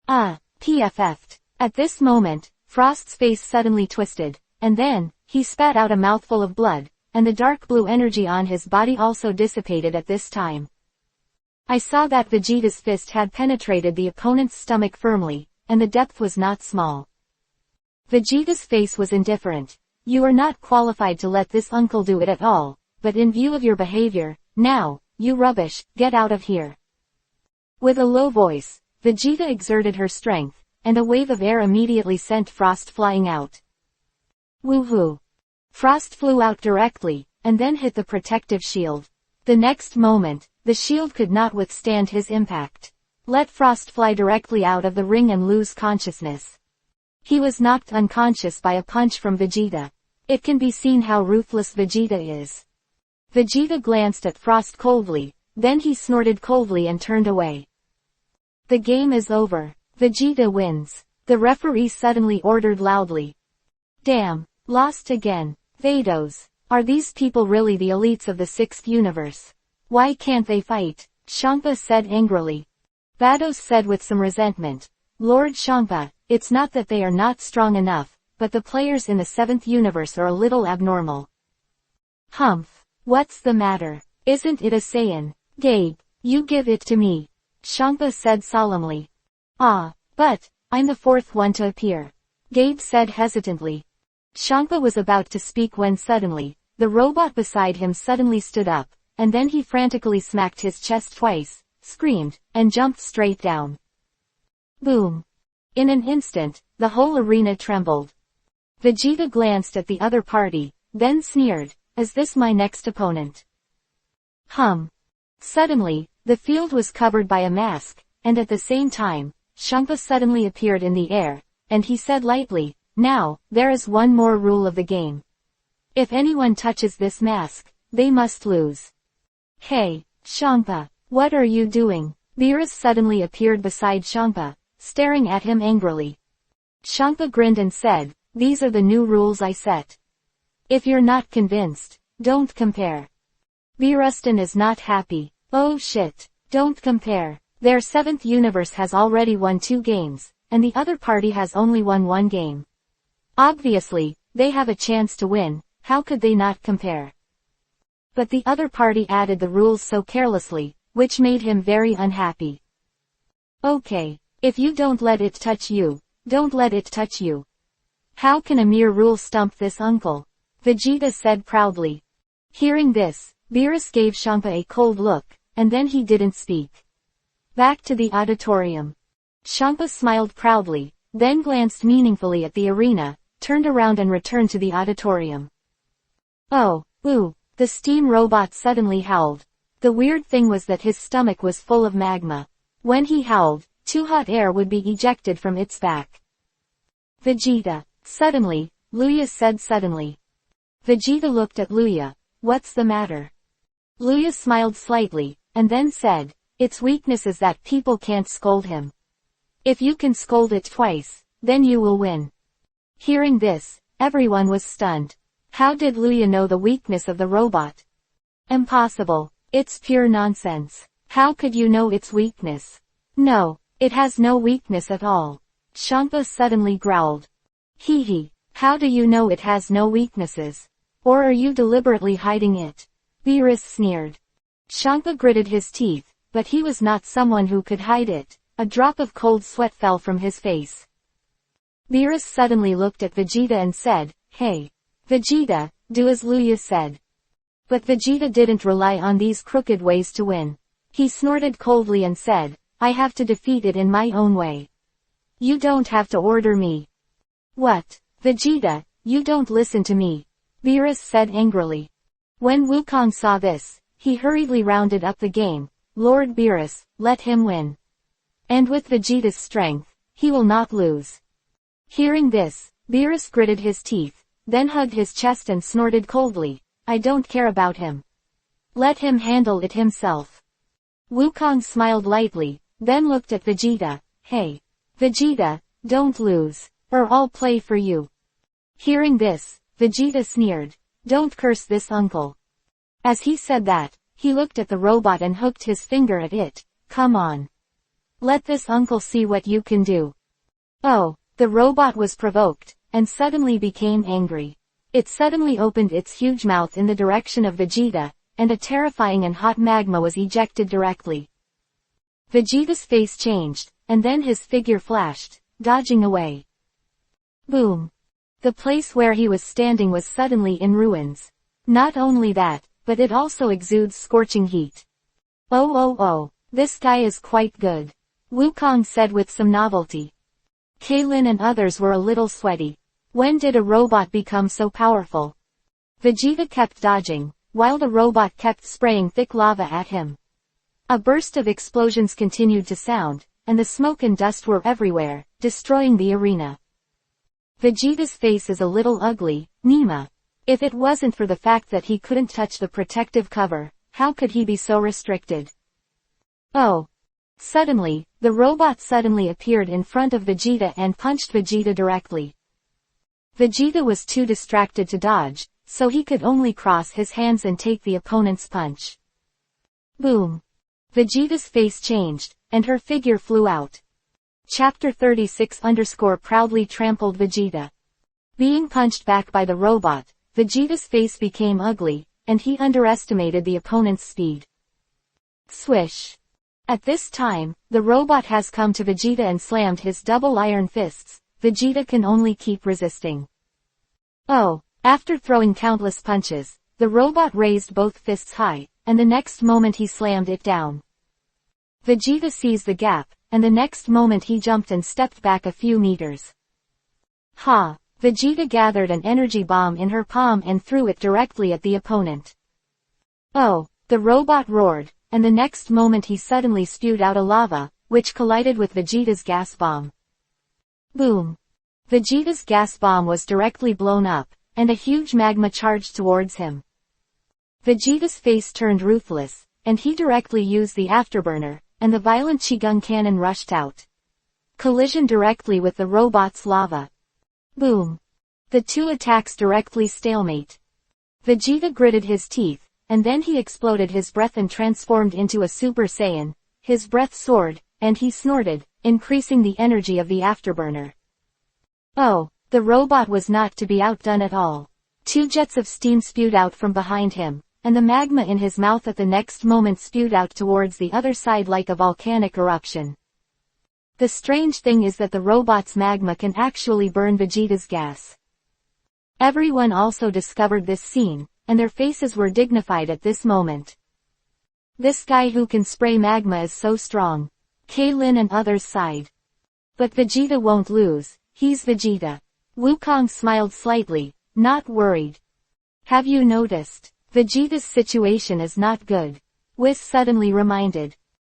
PFF'd. At this moment, Frost's face suddenly twisted, and then, he spat out a mouthful of blood, and the dark blue energy on his body also dissipated at this time. I saw that Vegeta's fist had penetrated the opponent's stomach firmly, and the depth was not small. Vegeta's face was indifferent. You are not qualified to let this uncle do it at all, but in view of your behavior, now, you rubbish, get out of here. With a low voice, Vegeta exerted her strength, and a wave of air immediately sent Frost flying out. Woohoo! Frost flew out directly, and then hit the protective shield. The next moment, the shield could not withstand his impact. Let Frost fly directly out of the ring and lose consciousness. He was knocked unconscious by a punch from Vegeta. It can be seen how ruthless Vegeta is. Vegeta glanced at Frost coldly, then he snorted coldly and turned away. The game is over. Vegeta wins. The referee suddenly ordered loudly. Damn, lost again. Vados. Are these people really the elites of the 6th universe? Why can't they fight? Shangpa said angrily. Vados said with some resentment. Lord Shangpa, it's not that they are not strong enough, but the players in the 7th universe are a little abnormal. Humph. What's the matter? Isn't it a Saiyan? Gabe, you give it to me. Shangpa said solemnly. But, I'm the 4th one to appear. Gabe said hesitantly. Shangpa was about to speak when suddenly, the robot beside him suddenly stood up, and then he frantically smacked his chest twice, screamed, and jumped straight down. Boom. In an instant, the whole arena trembled. Vegeta glanced at the other party, then sneered, is this my next opponent? Suddenly, the field was covered by a mask, and at the same time, Shangpa suddenly appeared in the air, and he said lightly, now, there is one more rule of the game. If anyone touches this mask, they must lose. Hey, Shangpa, what are you doing? Beerus suddenly appeared beside Shangpa, staring at him angrily. Shangpa grinned and said, these are the new rules I set. If you're not convinced, don't compare. Beerustin is not happy. Oh shit. Don't compare. Their 7th universe has already won 2 games, and the other party has only won 1 game. Obviously, they have a chance to win, how could they not compare? But the other party added the rules so carelessly, which made him very unhappy. Okay. If you don't let it touch you, don't let it touch you. How can a mere rule stump this uncle? Vegeta said proudly. Hearing this, Beerus gave Champa a cold look, and then he didn't speak. Back to the auditorium. Champa smiled proudly, then glanced meaningfully at the arena, turned around and returned to the auditorium. Oh, ooh, the steam robot suddenly howled. The weird thing was that his stomach was full of magma. When he howled, too hot air would be ejected from its back. Vegeta. Suddenly, Luya said suddenly. Vegeta looked at Luya. What's the matter? Luya smiled slightly, and then said, its weakness is that people can't scold him. If you can scold it twice, then you will win. Hearing this, everyone was stunned. How did Luya know the weakness of the robot? Impossible. It's pure nonsense. How could you know its weakness? No, it has no weakness at all. Champa suddenly growled. Hee hee. How do you know it has no weaknesses? Or are you deliberately hiding it? Beerus sneered. Champa gritted his teeth, but he was not someone who could hide it. A drop of cold sweat fell from his face. Beerus suddenly looked at Vegeta and said, hey. Vegeta, do as Luya said. But Vegeta didn't rely on these crooked ways to win. He snorted coldly and said, I have to defeat it in my own way. You don't have to order me. What? Vegeta, you don't listen to me. Beerus said angrily. When Wukong saw this, he hurriedly rounded up the game. Lord Beerus, let him win. And with Vegeta's strength, he will not lose. Hearing this, Beerus gritted his teeth, then hugged his chest and snorted coldly. I don't care about him. Let him handle it himself. Wukong smiled lightly, then looked at Vegeta. Hey. Vegeta, don't lose, or I'll play for you. Hearing this, Vegeta sneered. Don't curse this uncle. As he said that, he looked at the robot and hooked his finger at it. Come on. Let this uncle see what you can do. Oh, the robot was provoked, and suddenly became angry. It suddenly opened its huge mouth in the direction of Vegeta, and a terrifying and hot magma was ejected directly. Vegeta's face changed, and then his figure flashed, dodging away. Boom. The place where he was standing was suddenly in ruins. Not only that, but it also exudes scorching heat. Oh, this guy is quite good. Wukong said with some novelty. Kaylin and others were a little sweaty. When did a robot become so powerful? Vegeta kept dodging, while the robot kept spraying thick lava at him. A burst of explosions continued to sound, and the smoke and dust were everywhere, destroying the arena. Vegeta's face is a little ugly, Nima. If it wasn't for the fact that he couldn't touch the protective cover, how could he be so restricted? Oh. Suddenly, the robot suddenly appeared in front of Vegeta and punched Vegeta directly. Vegeta was too distracted to dodge, so he could only cross his hands and take the opponent's punch. Boom. Vegeta's face changed, and her figure flew out. Chapter 36 proudly trampled Vegeta. Being punched back by the robot, Vegeta's face became ugly, and he underestimated the opponent's speed. Swish. At this time, the robot has come to Vegeta and slammed his double iron fists. Vegeta can only keep resisting. Oh, after throwing countless punches, the robot raised both fists high, and the next moment he slammed it down. Vegeta sees the gap, and the next moment he jumped and stepped back a few meters. Ha! Vegeta gathered an energy bomb in her palm and threw it directly at the opponent. Oh, the robot roared, and the next moment he suddenly spewed out a lava, which collided with Vegeta's gas bomb. Boom. Vegeta's gas bomb was directly blown up, and a huge magma charged towards him. Vegeta's face turned ruthless, and he directly used the afterburner, and the violent Shigun cannon rushed out. Collision directly with the robot's lava. Boom. The two attacks directly stalemate. Vegeta gritted his teeth, and then he exploded his breath and transformed into a Super Saiyan. His breath soared, and he snorted, increasing the energy of the afterburner. Oh, the robot was not to be outdone at all. 2 jets of steam spewed out from behind him, and the magma in his mouth at the next moment spewed out towards the other side like a volcanic eruption. The strange thing is that the robot's magma can actually burn Vegeta's gas. Everyone also discovered this scene, and their faces were dignified at this moment. This guy who can spray magma is so strong. Kaylin and others sighed. But Vegeta won't lose, he's Vegeta. Wukong smiled slightly, not worried. Have you noticed? Vegeta's situation is not good. Whis suddenly reminded.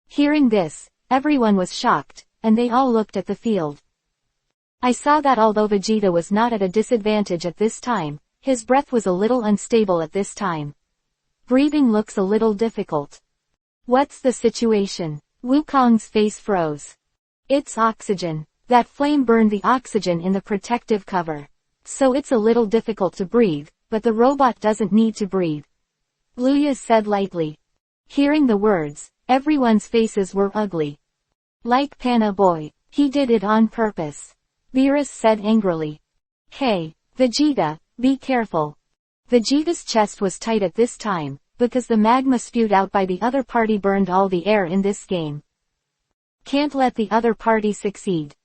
Hearing this, everyone was shocked, and they all looked at the field. I saw that although Vegeta was not at a disadvantage at this time, his breath was a little unstable at this time. Breathing looks a little difficult. What's the situation? Wukong's face froze. It's oxygen. That flame burned the oxygen in the protective cover. So it's a little difficult to breathe, but the robot doesn't need to breathe. Luya said lightly. Hearing the words, everyone's faces were ugly. Like Panna Boy, he did it on purpose. Beerus said angrily. Hey, Vegeta, be careful. Vegeta's chest was tight at this time, because the magma spewed out by the other party burned all the air in this game. Can't let the other party succeed.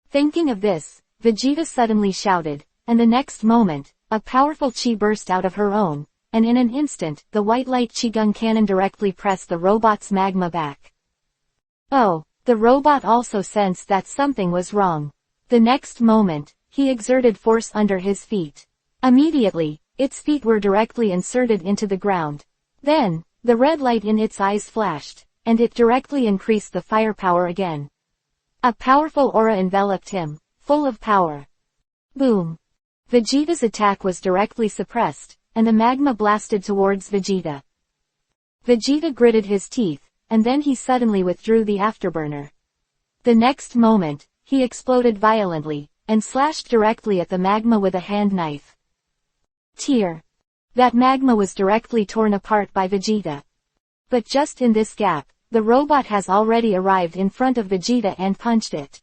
Thinking of this, Vegeta suddenly shouted, and the next moment, a powerful chi burst out of her own, and in an instant, the white light Qigong cannon directly pressed the robot's magma back. Oh, the robot also sensed that something was wrong. The next moment, he exerted force under his feet. Immediately, its feet were directly inserted into the ground. Then, the red light in its eyes flashed, and it directly increased the firepower again. A powerful aura enveloped him, full of power. Boom! Vegeta's attack was directly suppressed, and the magma blasted towards Vegeta. Vegeta gritted his teeth, and then he suddenly withdrew the afterburner. The next moment, he exploded violently, and slashed directly at the magma with a hand knife. Tear! That magma was directly torn apart by Vegeta. But just in this gap, the robot has already arrived in front of Vegeta and punched it.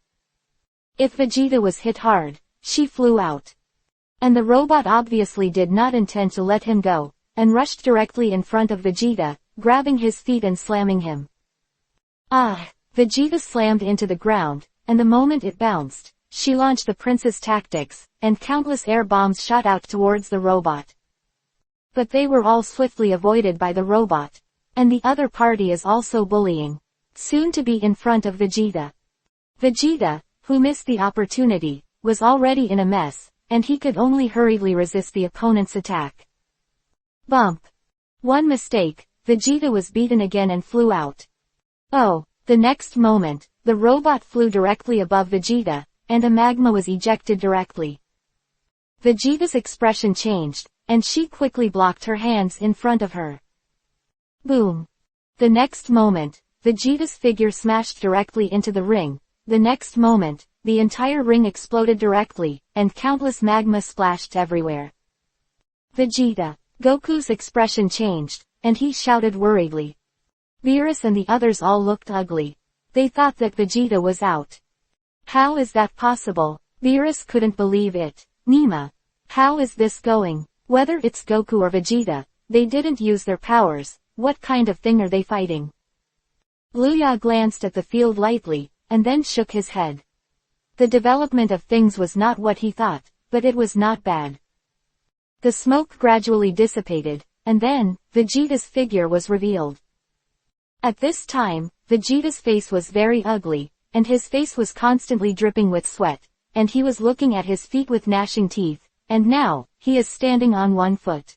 If Vegeta was hit hard, she flew out. And the robot obviously did not intend to let him go, and rushed directly in front of Vegeta, grabbing his feet and slamming him. Ah! Vegeta slammed into the ground, and the moment it bounced, she launched the Prince's tactics, and countless air bombs shot out towards the robot. But they were all swiftly avoided by the robot. And the other party is also bullying. Soon to be in front of Vegeta. Vegeta, who missed the opportunity, was already in a mess, and he could only hurriedly resist the opponent's attack. Bump! One mistake, Vegeta was beaten again and flew out. Oh, the next moment, the robot flew directly above Vegeta, and a magma was ejected directly. Vegeta's expression changed, and she quickly blocked her hands in front of her. Boom! The next moment, Vegeta's figure smashed directly into the ring. The next moment, the entire ring exploded directly, and countless magma splashed everywhere. Vegeta! Goku's expression changed, and he shouted worriedly. Beerus and the others all looked ugly. They thought that Vegeta was out. How is that possible? Beerus couldn't believe it. Nima! How is this going? Whether it's Goku or Vegeta, they didn't use their powers. What kind of thing are they fighting? Luya glanced at the field lightly, and then shook his head. The development of things was not what he thought, but it was not bad. The smoke gradually dissipated, and then, Vegeta's figure was revealed. At this time, Vegeta's face was very ugly, and his face was constantly dripping with sweat, and he was looking at his feet with gnashing teeth, and now, he is standing on one foot.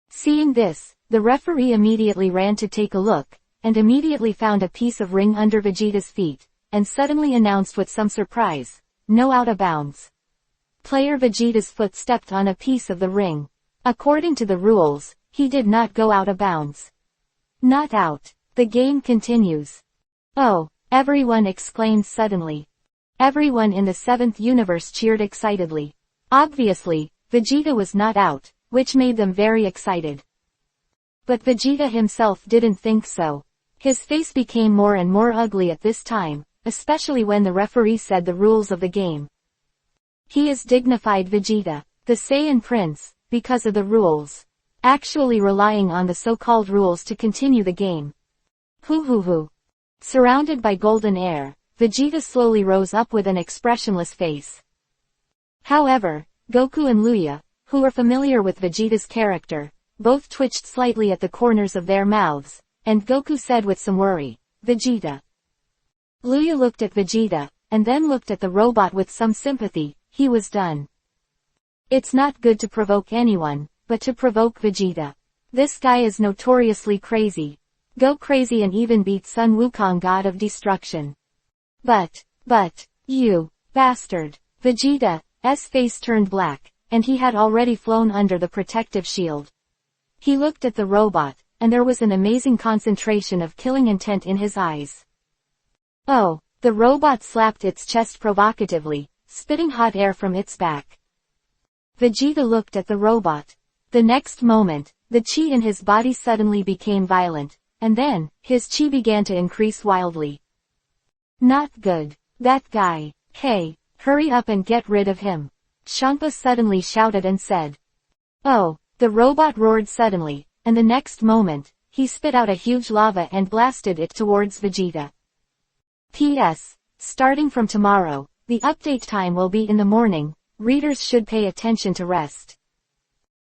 Seeing this, the referee immediately ran to take a look, and immediately found a piece of ring under Vegeta's feet, and suddenly announced with some surprise, "No out of bounds." Player Vegeta's foot stepped on a piece of the ring. According to the rules, he did not go out of bounds. Not out. The game continues. Oh, everyone exclaimed suddenly. Everyone in the 7th universe cheered excitedly. Obviously, Vegeta was not out, which made them very excited. But Vegeta himself didn't think so. His face became more and more ugly at this time, especially when the referee said the rules of the game. He is dignified Vegeta, the Saiyan Prince, because of the rules. Actually relying on the so-called rules to continue the game. Hoo. Surrounded by golden air, Vegeta slowly rose up with an expressionless face. However, Goku and Luya, who were familiar with Vegeta's character, both twitched slightly at the corners of their mouths, and Goku said with some worry, "Vegeta." Luya looked at Vegeta, and then looked at the robot with some sympathy. He was done. It's not good to provoke anyone, but to provoke Vegeta. This guy is notoriously crazy. Go crazy and even beat Sun Wukong, god of destruction. But, you, bastard. Vegeta's face turned black, and he had already flown under the protective shield. He looked at the robot, and there was an amazing concentration of killing intent in his eyes. Oh, the robot slapped its chest provocatively, spitting hot air from its back. Vegeta looked at the robot. The next moment, the chi in his body suddenly became violent, and then, his chi began to increase wildly. Not good. That guy. Hey, hurry up and get rid of him. Champa suddenly shouted and said. Oh, the robot roared suddenly, and the next moment, he spit out a huge lava and blasted it towards Vegeta. P.S. Starting from tomorrow, the update time will be in the morning. Readers should pay attention to rest.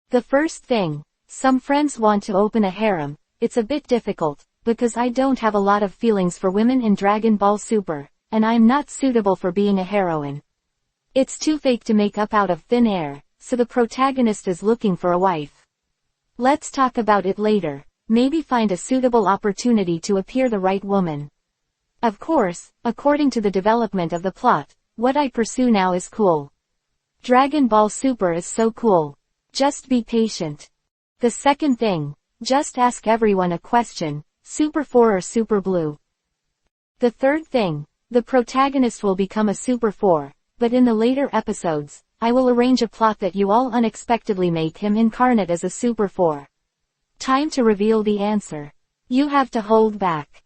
The first thing, some friends want to open a harem. It's a bit difficult, because I don't have a lot of feelings for women in Dragon Ball Super, and I'm not suitable for being a heroine. It's too fake to make up out of thin air, so the protagonist is looking for a wife. Let's talk about it later, maybe find a suitable opportunity to appear the right woman. Of course, according to the development of the plot, what I pursue now is cool. Dragon Ball Super is so cool. Just be patient. The second thing, just ask everyone a question, Super 4 or Super Blue. The third thing, the protagonist will become a Super 4, but in the later episodes, I will arrange a plot that you all unexpectedly make him incarnate as a Super 4. Time to reveal the answer. You have to hold back.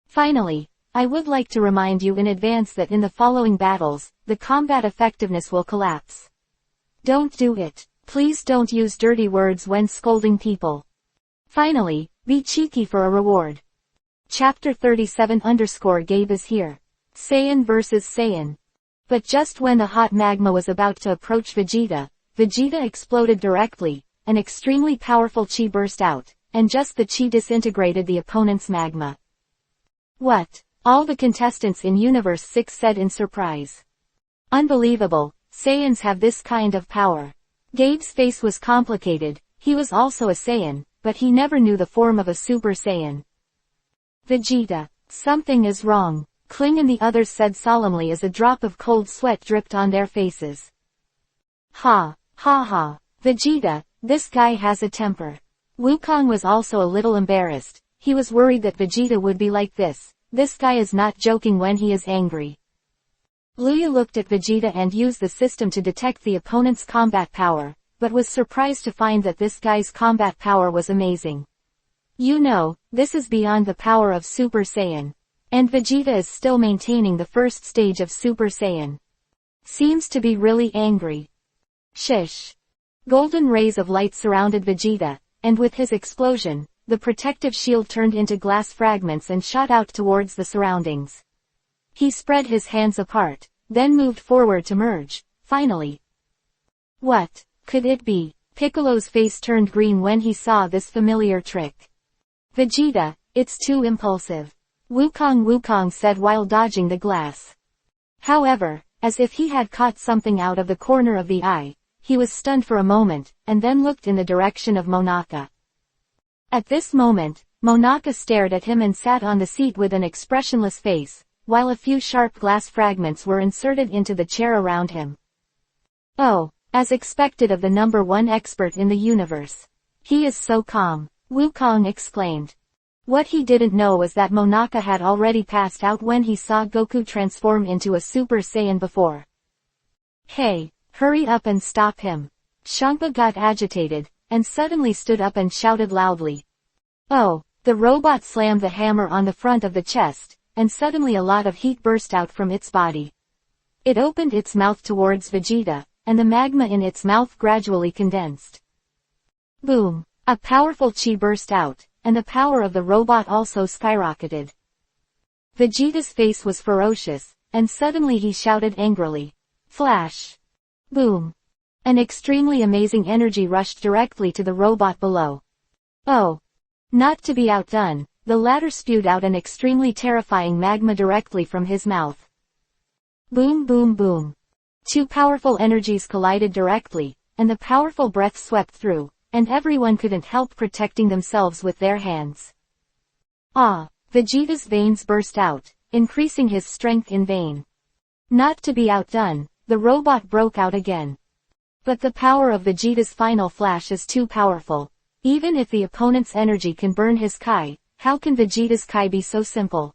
Finally, I would like to remind you in advance that in the following battles, the combat effectiveness will collapse. Don't do it. Please don't use dirty words when scolding people. Finally, be cheeky for a reward. Chapter 37_Gabe is here. Saiyan vs Saiyan. But just when the hot magma was about to approach Vegeta exploded directly, an extremely powerful chi burst out, and just the chi disintegrated the opponent's magma. What? All the contestants in Universe 6 said in surprise. Unbelievable, Saiyans have this kind of power. Gabe's face was complicated, he was also a Saiyan, but he never knew the form of a Super Saiyan. Vegeta, something is wrong, Kling and the others said solemnly as a drop of cold sweat dripped on their faces. Ha, Vegeta, this guy has a temper. Wukong was also a little embarrassed, he was worried that Vegeta would be like this guy is not joking when he is angry. Luya looked at Vegeta and used the system to detect the opponent's combat power, but was surprised to find that this guy's combat power was amazing. You know, this is beyond the power of Super Saiyan. And Vegeta is still maintaining the first stage of Super Saiyan. Seems to be really angry. Shish. Golden rays of light surrounded Vegeta, and with his explosion, the protective shield turned into glass fragments and shot out towards the surroundings. He spread his hands apart, then moved forward to merge, finally. What could it be? Piccolo's face turned green when he saw this familiar trick. Vegeta, it's too impulsive. Wukong said while dodging the glass. However, as if he had caught something out of the corner of the eye, he was stunned for a moment, and then looked in the direction of Monaka. At this moment, Monaka stared at him and sat on the seat with an expressionless face, while a few sharp glass fragments were inserted into the chair around him. Oh, as expected of the number one expert in the universe. He is so calm, Wukong exclaimed. What he didn't know was that Monaka had already passed out when he saw Goku transform into a Super Saiyan before. Hey, hurry up and stop him. Champa got agitated, and suddenly stood up and shouted loudly. Oh, the robot slammed the hammer on the front of the chest, and suddenly a lot of heat burst out from its body. It opened its mouth towards Vegeta, and the magma in its mouth gradually condensed. Boom! A powerful chi burst out, and the power of the robot also skyrocketed. Vegeta's face was ferocious, and suddenly he shouted angrily. Flash! Boom! An extremely amazing energy rushed directly to the robot below. Oh! Not to be outdone, the latter spewed out an extremely terrifying magma directly from his mouth. Boom boom boom. Two powerful energies collided directly, and the powerful breath swept through, and everyone couldn't help protecting themselves with their hands. Ah! Vegeta's veins burst out, increasing his strength in vain. Not to be outdone, the robot broke out again. But the power of Vegeta's final flash is too powerful. Even if the opponent's energy can burn his Kai, how can Vegeta's Kai be so simple?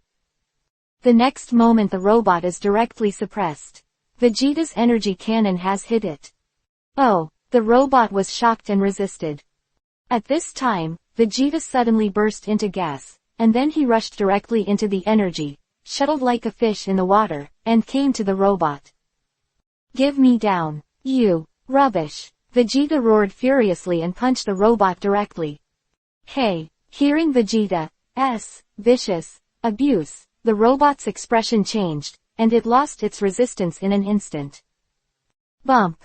The next moment the robot is directly suppressed. Vegeta's energy cannon has hit it. Oh, the robot was shocked and resisted. At this time, Vegeta suddenly burst into gas, and then he rushed directly into the energy, shuttled like a fish in the water, and came to the robot. Give me down, you, rubbish! Vegeta roared furiously and punched the robot directly. Hey! Hearing Vegeta's vicious abuse, the robot's expression changed, and it lost its resistance in an instant. Bump!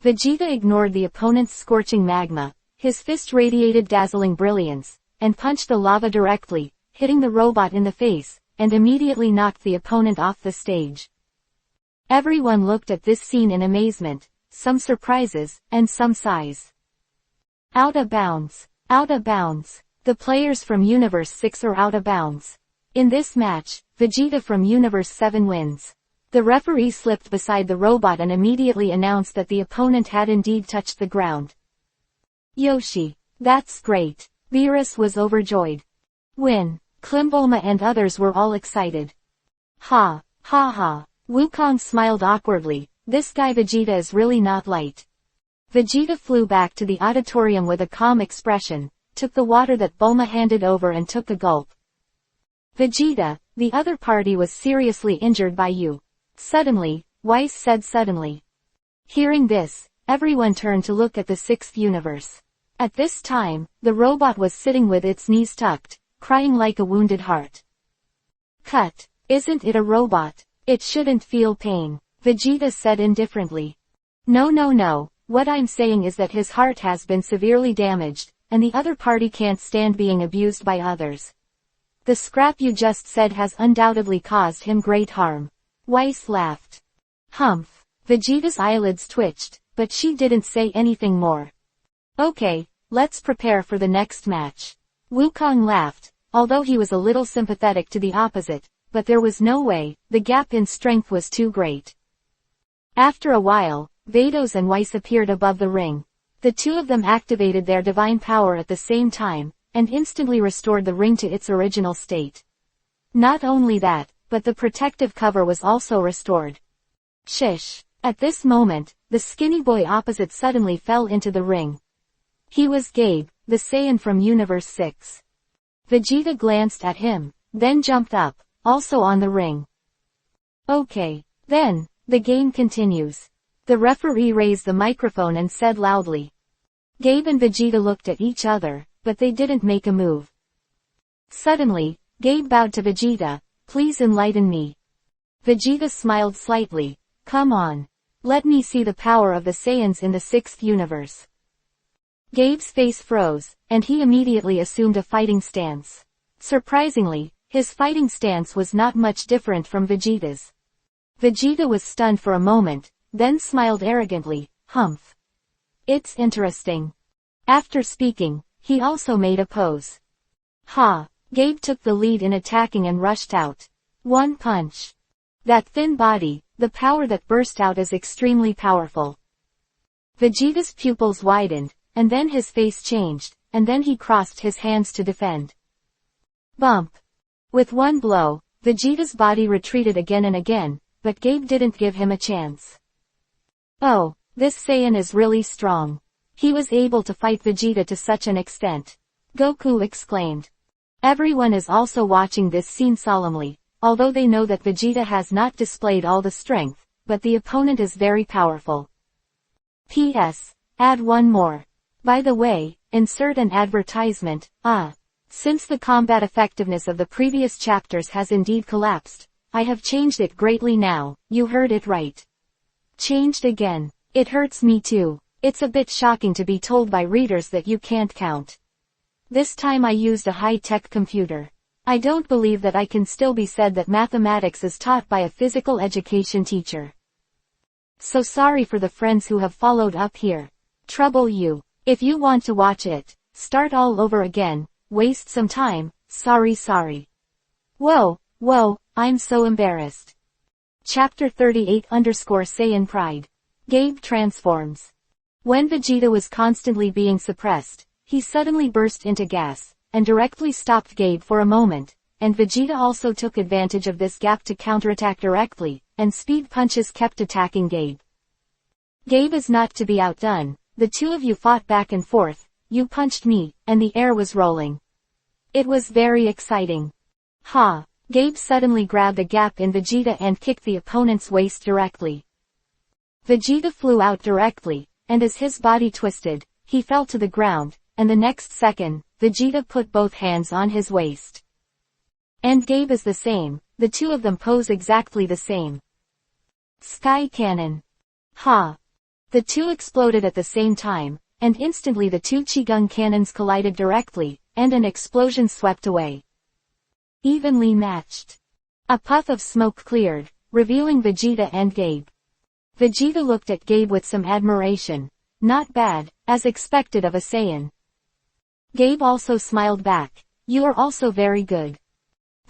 Vegeta ignored the opponent's scorching magma, his fist radiated dazzling brilliance, and punched the lava directly, hitting the robot in the face, and immediately knocked the opponent off the stage. Everyone looked at this scene in amazement, some surprises, and some sighs. Out of bounds! Out of bounds! The players from Universe 6 are out of bounds. In this match, Vegeta from Universe 7 wins. The referee slipped beside the robot and immediately announced that the opponent had indeed touched the ground. Yoshi! That's great! Beerus was overjoyed. Win! Klimbulma and others were all excited. Ha! Ha ha! Wukong smiled awkwardly. This guy Vegeta is really not light. Vegeta flew back to the auditorium with a calm expression, took the water that Bulma handed over and took a gulp. Vegeta, the other party was seriously injured by you. Suddenly, Weiss said suddenly. Hearing this, everyone turned to look at the sixth universe. At this time, the robot was sitting with its knees tucked, crying like a wounded heart. Cut! Isn't it a robot? It shouldn't feel pain, Vegeta said indifferently. No, what I'm saying is that his heart has been severely damaged, and the other party can't stand being abused by others. The scrap you just said has undoubtedly caused him great harm. Weiss laughed. Humph! Vegeta's eyelids twitched, but she didn't say anything more. Okay, let's prepare for the next match. Wukong laughed, although he was a little sympathetic to the opposite, but there was no way, the gap in strength was too great. After a while, Vados and Weiss appeared above the ring. The two of them activated their divine power at the same time, and instantly restored the ring to its original state. Not only that, but the protective cover was also restored. Shish! At this moment, the skinny boy opposite suddenly fell into the ring. He was Gabe, the Saiyan from Universe 6. Vegeta glanced at him, then jumped up, also on the ring. Okay, then, the game continues. The referee raised the microphone and said loudly. Gabe and Vegeta looked at each other, but they didn't make a move. Suddenly, Gabe bowed to Vegeta, please enlighten me. Vegeta smiled slightly, come on. Let me see the power of the Saiyans in the sixth universe. Gabe's face froze, and he immediately assumed a fighting stance. Surprisingly, his fighting stance was not much different from Vegeta's. Vegeta was stunned for a moment, then smiled arrogantly, humph. It's interesting. After speaking, he also made a pose. Ha! Gabe took the lead in attacking and rushed out. One punch. That thin body, the power that burst out is extremely powerful. Vegeta's pupils widened, and then his face changed, and then he crossed his hands to defend. Bump! With one blow, Vegeta's body retreated again and again, but Gabe didn't give him a chance. Oh, this Saiyan is really strong. He was able to fight Vegeta to such an extent. Goku exclaimed. Everyone is also watching this scene solemnly, although they know that Vegeta has not displayed all the strength, but the opponent is very powerful. P.S. Add one more. By the way, insert an advertisement. Since the combat effectiveness of the previous chapters has indeed collapsed, I have changed it greatly now. You heard it right. Changed again. It hurts me too. It's a bit shocking to be told by readers that you can't count. This time I used a high-tech computer. I don't believe that I can still be said that mathematics is taught by a physical education teacher. So sorry for the friends who have followed up here. Trouble you. If you want to watch it, start all over again, waste some time, sorry. Whoa, I'm so embarrassed. Chapter 38_Saiyan Pride. Gabe transforms. When Vegeta was constantly being suppressed, he suddenly burst into gas, and directly stopped Gabe for a moment, and Vegeta also took advantage of this gap to counterattack directly, and speed punches kept attacking Gabe. Gabe is not to be outdone, the two of you fought back and forth, you punched me, and the air was rolling. It was very exciting. Gabe suddenly grabbed a gap in Vegeta and kicked the opponent's waist directly. Vegeta flew out directly, and as his body twisted, he fell to the ground, and the next second, Vegeta put both hands on his waist. And Gabe is the same, the two of them pose exactly the same. Sky Cannon. The two exploded at the same time, and instantly the two Chi-Gun cannons collided directly, and an explosion swept away. Evenly matched. A puff of smoke cleared, revealing Vegeta and Gabe. Vegeta looked at Gabe with some admiration. Not bad, as expected of a Saiyan. Gabe also smiled back. You are also very good.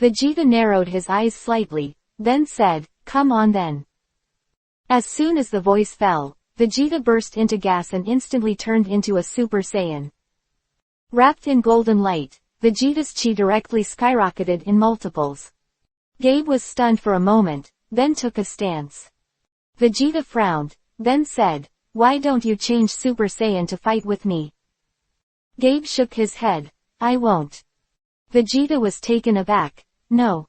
Vegeta narrowed his eyes slightly, then said, come on then. As soon as the voice fell, Vegeta burst into gas and instantly turned into a Super Saiyan. Wrapped in golden light, Vegeta's chi directly skyrocketed in multiples. Gabe was stunned for a moment, then took a stance. Vegeta frowned, then said, why don't you change Super Saiyan to fight with me? Gabe shook his head. I won't. Vegeta was taken aback. No.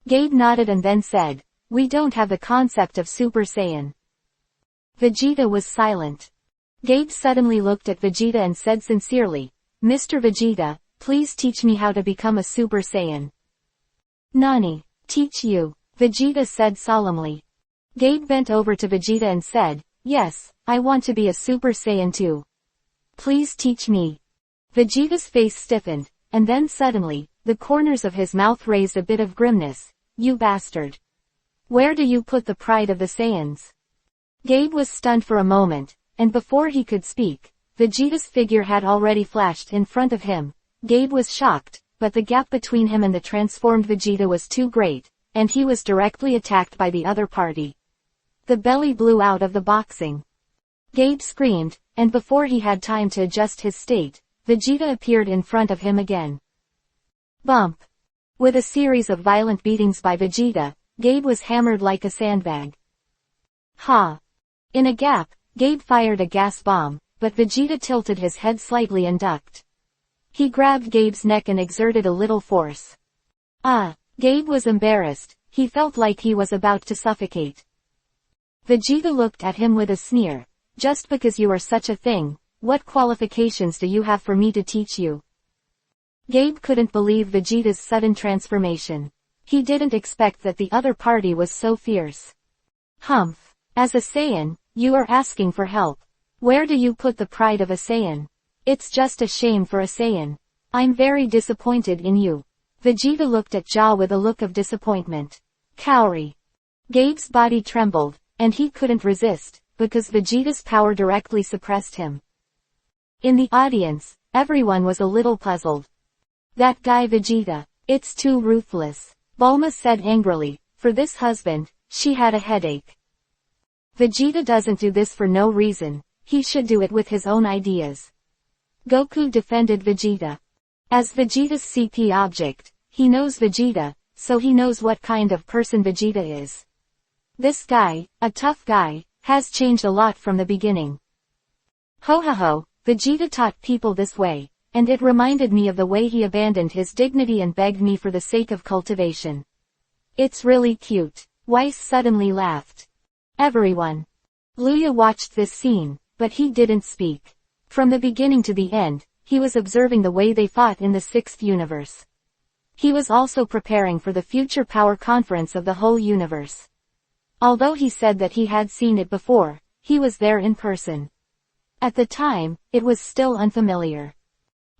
Gabe nodded and then said, we don't have the concept of Super Saiyan. Vegeta was silent. Gabe suddenly looked at Vegeta and said sincerely, Mr. Vegeta, please teach me how to become a Super Saiyan. Nani? Teach you? Vegeta said solemnly. Gabe bent over to Vegeta and said, yes, I want to be a Super Saiyan too. Please teach me. Vegeta's face stiffened, and then suddenly, the corners of his mouth raised a bit of grimness. You bastard. Where do you put the pride of the Saiyans? Gabe was stunned for a moment, and before he could speak, Vegeta's figure had already flashed in front of him. Gabe was shocked, but the gap between him and the transformed Vegeta was too great, and he was directly attacked by the other party. The belly blew out of the boxing. Gabe screamed, and before he had time to adjust his state, Vegeta appeared in front of him again. Bump. With a series of violent beatings by Vegeta, Gabe was hammered like a sandbag. In a gap, Gabe fired a gas bomb, but Vegeta tilted his head slightly and ducked. He grabbed Gabe's neck and exerted a little force. Gabe was embarrassed, he felt like he was about to suffocate. Vegeta looked at him with a sneer. Just because you are such a thing, what qualifications do you have for me to teach you? Gabe couldn't believe Vegeta's sudden transformation. He didn't expect that the other party was so fierce. Humph. As a Saiyan, you are asking for help. Where do you put the pride of a Saiyan? It's just a shame for a Saiyan. I'm very disappointed in you. Vegeta looked at Jaw with a look of disappointment. Cowrie. Gabe's body trembled, and he couldn't resist, because Vegeta's power directly suppressed him. In the audience, everyone was a little puzzled. That guy Vegeta. It's too ruthless. Bulma said angrily, for this husband, she had a headache. Vegeta doesn't do this for no reason, he should do it with his own ideas. Goku defended Vegeta. As Vegeta's CP object, he knows Vegeta, so he knows what kind of person Vegeta is. This guy, a tough guy, has changed a lot from the beginning. Ho, Vegeta taught people this way. and it reminded me of the way he abandoned his dignity and begged me for the sake of cultivation. It's really cute. Weiss suddenly laughed. Everyone. Luya watched this scene, but he didn't speak. From the beginning to the end, he was observing the way they fought in the sixth universe. He was also preparing for the future power conference of the whole universe. Although he said that he had seen it before, he was there in person. At the time, it was still unfamiliar.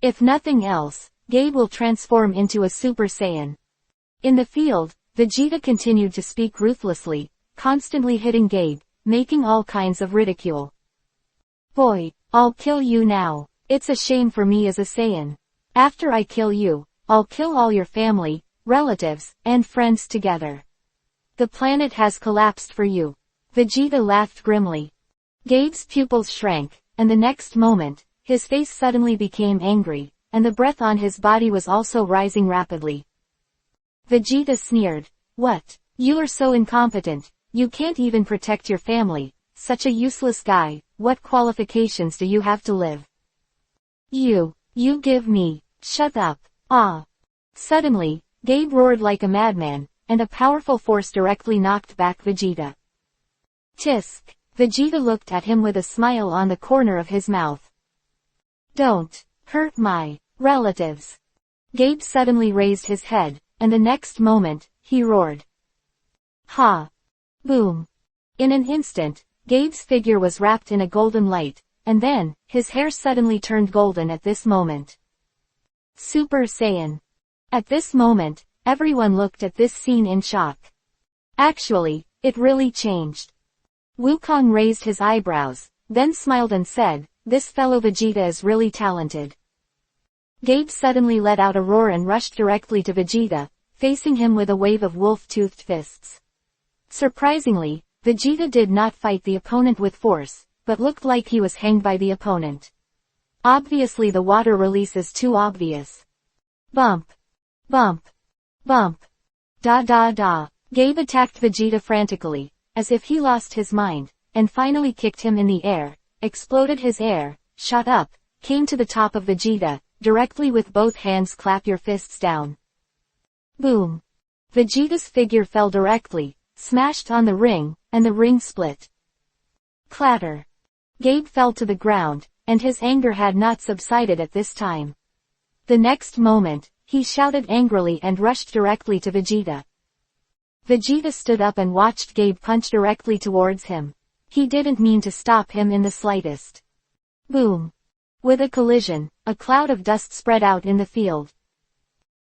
If nothing else, Gabe will transform into a Super Saiyan. In the field, Vegeta continued to speak ruthlessly, constantly hitting Gabe, making all kinds of ridicule. Boy, I'll kill you now. It's a shame for me as a Saiyan. After I kill you, I'll kill all your family, relatives, and friends together. The planet has collapsed for you. Vegeta laughed grimly. Gabe's pupils shrank, and the next moment, his face suddenly became angry, and the breath on his body was also rising rapidly. Vegeta sneered. What? You are so incompetent, you can't even protect your family, such a useless guy, what qualifications do you have to live? You give me, shut up, ah. Suddenly, Gabe roared like a madman, and a powerful force directly knocked back Vegeta. Tisk. Vegeta looked at him with a smile on the corner of his mouth. Don't hurt my relatives. Gabe suddenly raised his head, and the next moment, he roared. Ha! Boom! In an instant, Gabe's figure was wrapped in a golden light, and then, his hair suddenly turned golden at this moment. Super Saiyan. At this moment, everyone looked at this scene in shock. Actually, it really changed. Wukong raised his eyebrows, then smiled and said, this fellow Vegeta is really talented. Gabe suddenly let out a roar and rushed directly to Vegeta, facing him with a wave of wolf-toothed fists. Surprisingly, Vegeta did not fight the opponent with force, but looked like he was hanged by the opponent. Obviously the water release is too obvious. Bump. Bump. Bump. Da da da. Gabe attacked Vegeta frantically, as if he lost his mind, and finally kicked him in the air, exploded his air, shot up, came to the top of Vegeta, directly with both hands clap your fists down. Boom. Vegeta's figure fell directly, smashed on the ring, and the ring split. Clatter. Gabe fell to the ground, and his anger had not subsided at this time. The next moment, he shouted angrily and rushed directly to Vegeta. Vegeta stood up and watched Gabe punch directly towards him. He didn't mean to stop him in the slightest. Boom. With a collision, a cloud of dust spread out in the field.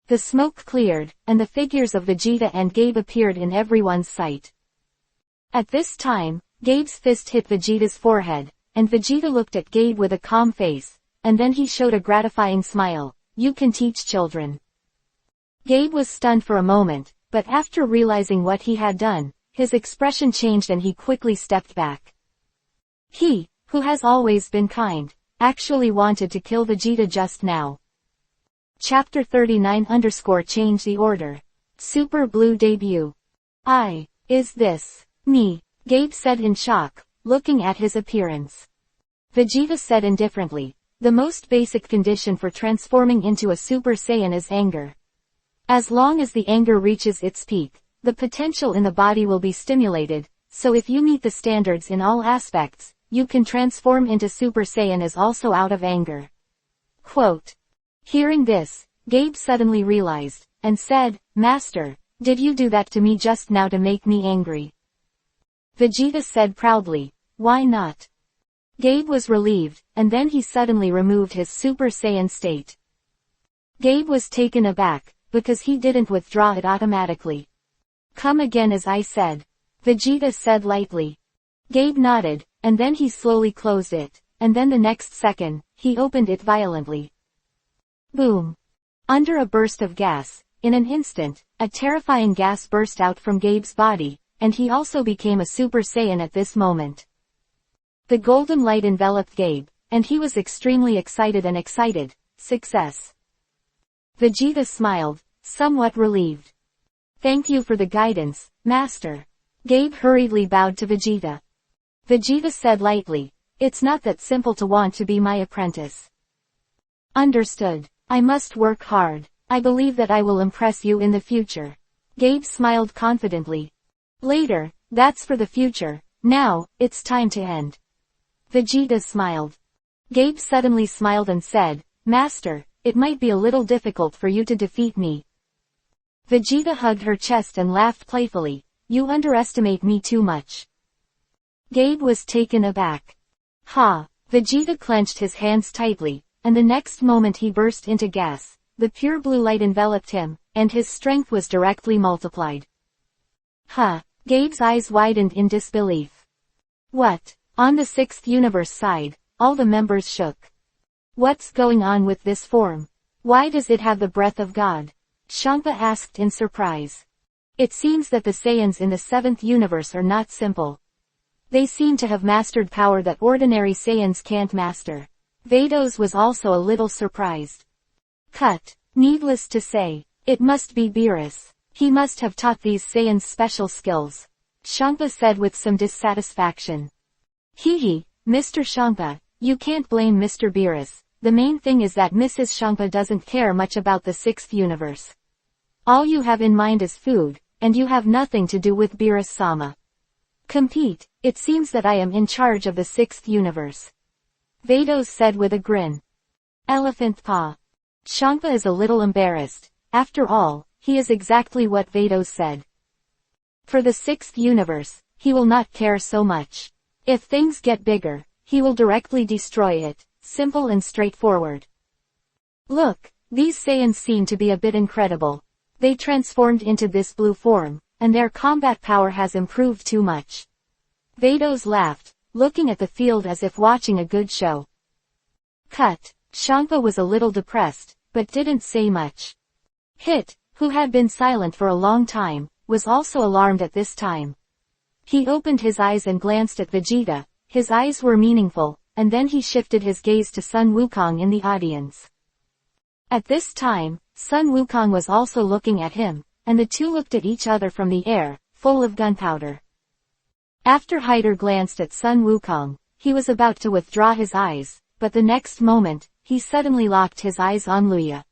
The smoke cleared, and the figures of Vegeta and Gabe appeared in everyone's sight. At this time, Gabe's fist hit Vegeta's forehead, and Vegeta looked at Gabe with a calm face, and then he showed a gratifying smile. You can teach children. Gabe was stunned for a moment, but after realizing what he had done, his expression changed and he quickly stepped back. He, who has always been kind, actually wanted to kill Vegeta just now. Chapter 39_Change the Order. Super Blue Debut. Is this me? Gabe said in shock, looking at his appearance. Vegeta said indifferently, the most basic condition for transforming into a Super Saiyan is anger. As long as the anger reaches its peak, the potential in the body will be stimulated, so if you meet the standards in all aspects, you can transform into Super Saiyan as also out of anger. Quote. Hearing this, Gabe suddenly realized, and said, Master, did you do that to me just now to make me angry? Vegeta said proudly, why not? Gabe was relieved, and then he suddenly removed his Super Saiyan state. Gabe was taken aback, because he didn't withdraw it automatically. Come again as I said. Vegeta said lightly. Gabe nodded, and then he slowly closed it, and then the next second, he opened it violently. Boom. Under a burst of gas, in an instant, a terrifying gas burst out from Gabe's body, and he also became a Super Saiyan at this moment. The golden light enveloped Gabe, and he was extremely excited. Success. Vegeta smiled, somewhat relieved. Thank you for the guidance, Master. Gabe hurriedly bowed to Vegeta. Vegeta said lightly, it's not that simple to want to be my apprentice. Understood. I must work hard. I believe that I will impress you in the future. Gabe smiled confidently. Later, that's for the future. Now, it's time to end. Vegeta smiled. Gabe suddenly smiled and said, Master, it might be a little difficult for you to defeat me. Vegeta hugged her chest and laughed playfully. You underestimate me too much. Gabe was taken aback. Ha! Vegeta clenched his hands tightly, and the next moment he burst into gas. The pure blue light enveloped him, and his strength was directly multiplied. Ha! Gabe's eyes widened in disbelief. What? On the sixth universe side, all the members shook. What's going on with this form? Why does it have the breath of God? Champa asked in surprise. It seems that the Saiyans in the seventh universe are not simple. They seem to have mastered power that ordinary Saiyans can't master. Vados was also a little surprised. Cut. Needless to say, it must be Beerus. He must have taught these Saiyans special skills. Champa said with some dissatisfaction. Hee, Mr. Champa, you can't blame Mr. Beerus. The main thing is that Mrs. Champa doesn't care much about the sixth universe. All you have in mind is food, and you have nothing to do with Beerus-sama. Compete. It seems that I am in charge of the sixth universe. Vados said with a grin. Elephant paw. Champa is a little embarrassed. After all, he is exactly what Vados said. For the sixth universe, he will not care so much. If things get bigger, he will directly destroy it. Simple and straightforward. Look, these Saiyans seem to be a bit incredible. They transformed into this blue form, and their combat power has improved too much. Vados laughed, looking at the field as if watching a good show. Cut. Champa was a little depressed, but didn't say much. Hit, who had been silent for a long time, was also alarmed at this time. He opened his eyes and glanced at Vegeta. His eyes were meaningful, and then he shifted his gaze to Sun Wukong in the audience. At this time, Sun Wukong was also looking at him, and the two looked at each other from the air, full of gunpowder. After Hyder glanced at Sun Wukong, he was about to withdraw his eyes, but the next moment, he suddenly locked his eyes on Luya.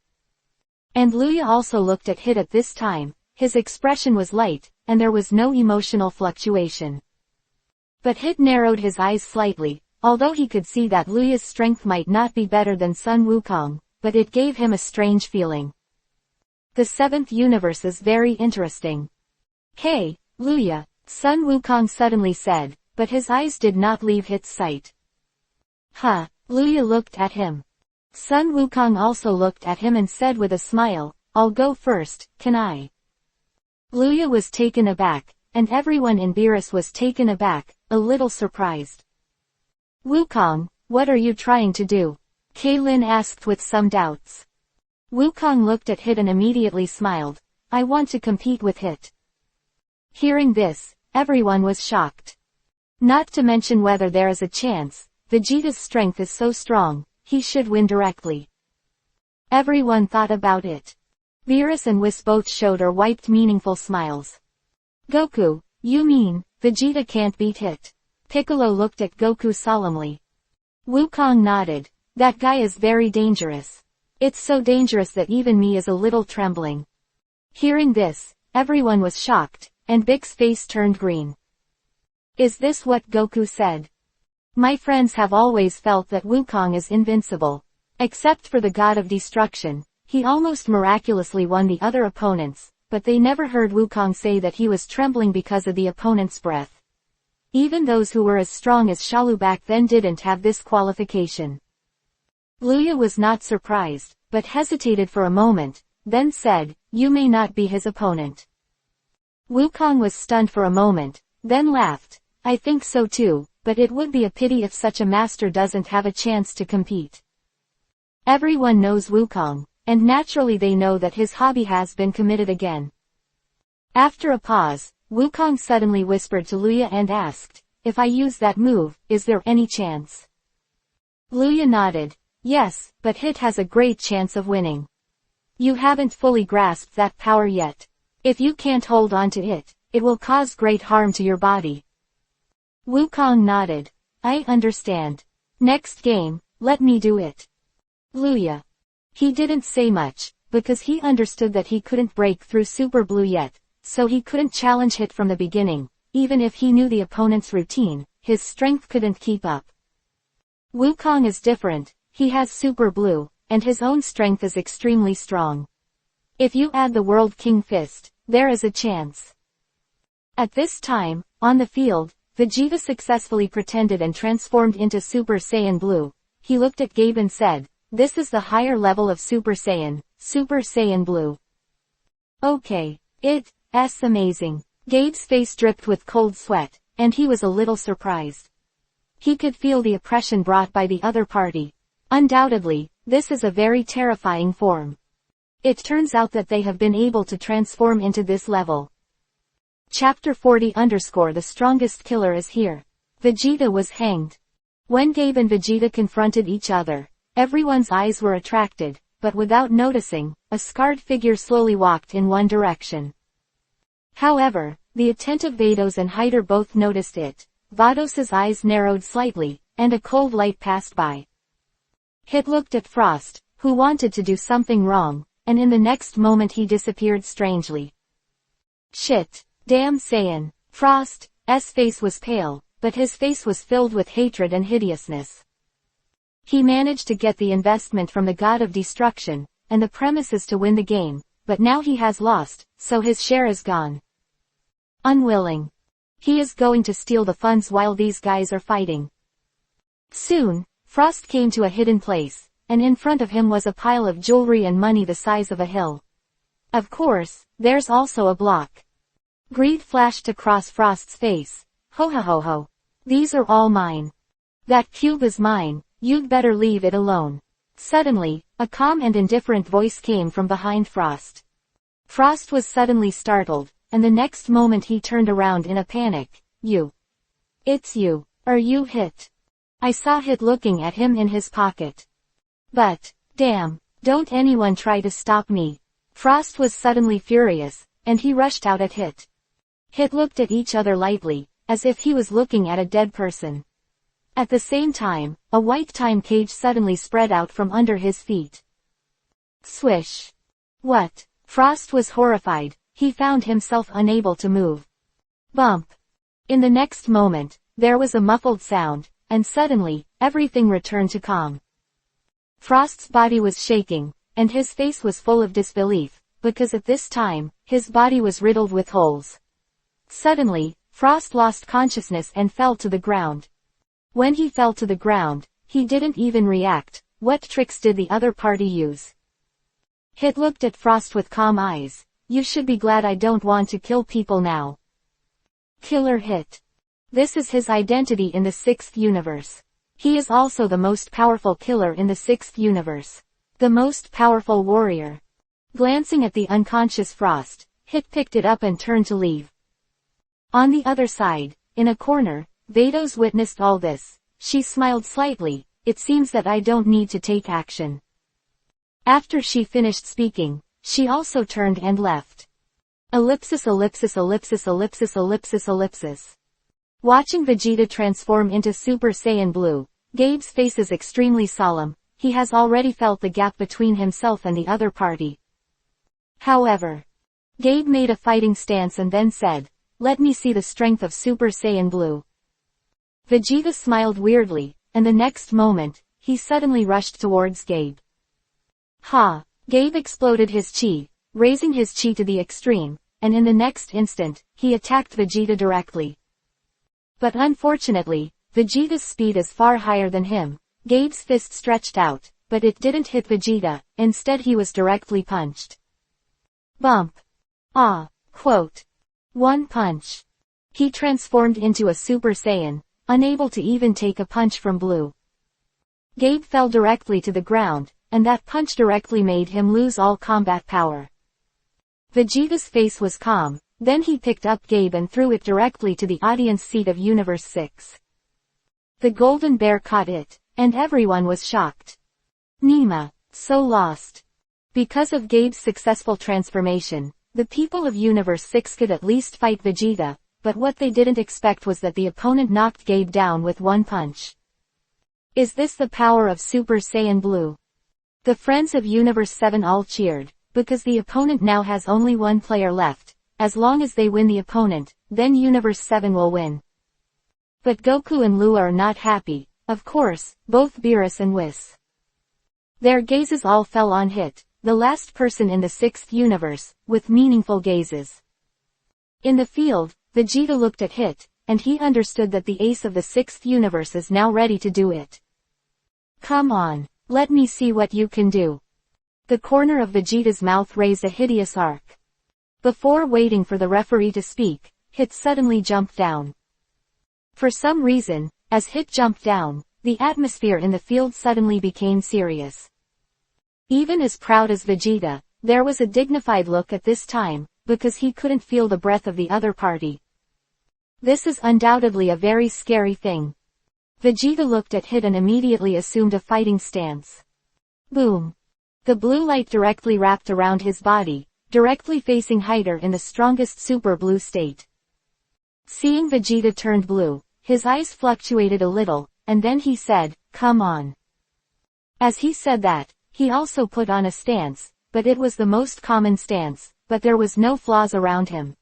And Luya also looked at Hit at this time. His expression was light, and there was no emotional fluctuation. But Hit narrowed his eyes slightly, although he could see that Luya's strength might not be better than Sun Wukong, but it gave him a strange feeling. The seventh universe is very interesting. Hey, Luya, Sun Wukong suddenly said, but his eyes did not leave Hit's sight. Huh, Luya looked at him. Sun Wukong also looked at him and said with a smile, I'll go first, can I? Luya was taken aback, and everyone in Beerus was taken aback, a little surprised. Wukong, what are you trying to do? Kaylin asked with some doubts. Wukong looked at Hit and immediately smiled. I want to compete with Hit. Hearing this, everyone was shocked. Not to mention whether there is a chance. Vegeta's strength is so strong, he should win directly. Everyone thought about it. Beerus and Whis both showed or wiped meaningful smiles. Goku, you mean, Vegeta can't beat Hit? Piccolo looked at Goku solemnly. Wukong nodded. That guy is very dangerous. It's so dangerous that even me is a little trembling. Hearing this, everyone was shocked, and Big's face turned green. Is this what Goku said? My friends have always felt that Wukong is invincible. Except for the god of destruction, he almost miraculously won the other opponents, but they never heard Wukong say that he was trembling because of the opponent's breath. Even those who were as strong as Shalu back then didn't have this qualification. Luya was not surprised, but hesitated for a moment, then said, you may not be his opponent. Wukong was stunned for a moment, then laughed. I think so too, but it would be a pity if such a master doesn't have a chance to compete. Everyone knows Wukong, and naturally they know that his hobby has been committed again. After a pause, Wukong suddenly whispered to Luya and asked, if I use that move, is there any chance? Luya nodded. Yes, but Hit has a great chance of winning. You haven't fully grasped that power yet. If you can't hold on to it, it will cause great harm to your body. Wukong nodded. I understand. Next game, let me do it. Luya. He didn't say much, because he understood that he couldn't break through Super Blue yet, so he couldn't challenge Hit from the beginning. Even if he knew the opponent's routine, his strength couldn't keep up. Wukong is different, he has Super Blue, and his own strength is extremely strong. If you add the World King Fist, there is a chance. At this time, on the field, Vegeta successfully pretended and transformed into Super Saiyan Blue. He looked at Gabe and said, "This is the higher level of Super Saiyan Blue." Okay. It's amazing. Gabe's face dripped with cold sweat, and he was a little surprised. He could feel the oppression brought by the other party. Undoubtedly, this is a very terrifying form. It turns out that they have been able to transform into this level. Chapter 40 _ the strongest killer is here. Vegeta was hanged. When Gabe and Vegeta confronted each other, everyone's eyes were attracted, but without noticing, a scarred figure slowly walked in one direction. However, the attentive Vados and Hyder both noticed it. Vados's eyes narrowed slightly, and a cold light passed by. Hit looked at Frost, who wanted to do something wrong, and in the next moment he disappeared strangely. Shit. Damn Saiyan. Frost's face was pale, but his face was filled with hatred and hideousness. He managed to get the investment from the God of Destruction, and the premise is to win the game, but now he has lost, so his share is gone. Unwilling. He is going to steal the funds while these guys are fighting. Soon, Frost came to a hidden place, and in front of him was a pile of jewelry and money the size of a hill. Of course, there's also a block. Greed flashed across Frost's face. Ho ho ho ho. These are all mine. That cube is mine, you'd better leave it alone. Suddenly, a calm and indifferent voice came from behind Frost. Frost was suddenly startled, and the next moment he turned around in a panic. You. It's you. Are you Hit? I saw Hit looking at him in his pocket. But, damn, don't anyone try to stop me. Frost was suddenly furious, and he rushed out at Hit. Hit looked at each other lightly, as if he was looking at a dead person. At the same time, a white time cage suddenly spread out from under his feet. Swish. What? Frost was horrified, he found himself unable to move. Bump. In the next moment, there was a muffled sound, and suddenly, everything returned to calm. Frost's body was shaking, and his face was full of disbelief, because at this time, his body was riddled with holes. Suddenly, Frost lost consciousness and fell to the ground. When he fell to the ground, he didn't even react. What tricks did the other party use? Hit looked at Frost with calm eyes. You should be glad I don't want to kill people now. Killer Hit. This is his identity in the 6th universe. He is also the most powerful killer in the 6th universe. The most powerful warrior. Glancing at the unconscious Frost, Hit picked it up and turned to leave. On the other side, in a corner, Vados witnessed all this. She smiled slightly. It seems that I don't need to take action. After she finished speaking, she also turned and left. Ellipsis ellipsis ellipsis ellipsis ellipsis ellipsis. Watching Vegeta transform into Super Saiyan Blue, Gabe's face is extremely solemn. He has already felt the gap between himself and the other party. However, Gabe made a fighting stance and then said, "Let me see the strength of Super Saiyan Blue." Vegeta smiled weirdly, and the next moment, he suddenly rushed towards Gabe. Ha! Gabe exploded his chi, raising his chi to the extreme, and in the next instant, he attacked Vegeta directly. But unfortunately, Vegeta's speed is far higher than him. Gabe's fist stretched out, but it didn't hit Vegeta, instead he was directly punched. Bump. Ah. Quote. One punch. He transformed into a Super Saiyan, unable to even take a punch from Blue. Gabe fell directly to the ground, and that punch directly made him lose all combat power. Vegeta's face was calm, then he picked up Gabe and threw it directly to the audience seat of Universe 6. The Golden Bear caught it, and everyone was shocked. Nima, so lost. Because of Gabe's successful transformation, the people of Universe 6 could at least fight Vegeta, but what they didn't expect was that the opponent knocked Gabe down with one punch. Is this the power of Super Saiyan Blue? The friends of Universe 7 all cheered, because the opponent now has only one player left. As long as they win the opponent, then Universe 7 will win. But Goku and Lua are not happy, of course, both Beerus and Whis. Their gazes all fell on Hit, the last person in the 6th universe, with meaningful gazes. In the field, Vegeta looked at Hit, and he understood that the ace of the 6th universe is now ready to do it. Come on, let me see what you can do. The corner of Vegeta's mouth raised a hideous arc. Before waiting for the referee to speak, Hit suddenly jumped down. For some reason, as Hit jumped down, the atmosphere in the field suddenly became serious. Even as proud as Vegeta, there was a dignified look at this time, because he couldn't feel the breath of the other party. This is undoubtedly a very scary thing. Vegeta looked at Hit and immediately assumed a fighting stance. Boom! The blue light directly wrapped around his body, directly facing Hyder in the strongest super blue state. Seeing Vegeta turned blue, his eyes fluctuated a little, and then he said, "Come on." As he said that, he also put on a stance, but it was the most common stance, but there was no flaws around him.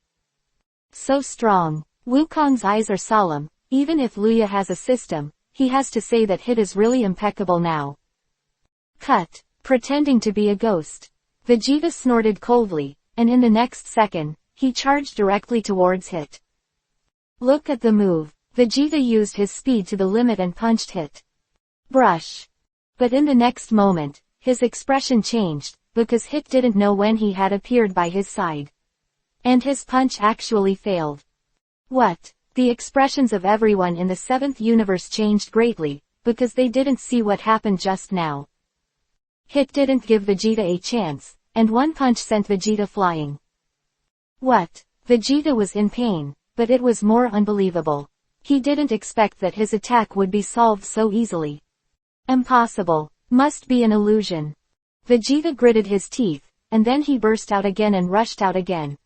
So strong. Wukong's eyes are solemn. Even if Luya has a system, he has to say that Hit is really impeccable now. Cut. Pretending to be a ghost. Vegeta snorted coldly, and in the next second, he charged directly towards Hit. Look at the move. Vegeta used his speed to the limit and punched Hit. Brush. But in the next moment, his expression changed, because Hit didn't know when he had appeared by his side. And his punch actually failed. What? The expressions of everyone in the 7th universe changed greatly, because they didn't see what happened just now. Hit didn't give Vegeta a chance, and one punch sent Vegeta flying. What? Vegeta was in pain, but it was more unbelievable. He didn't expect that his attack would be solved so easily. Impossible. Must be an illusion. Vegeta gritted his teeth, and then he burst out again and rushed out again.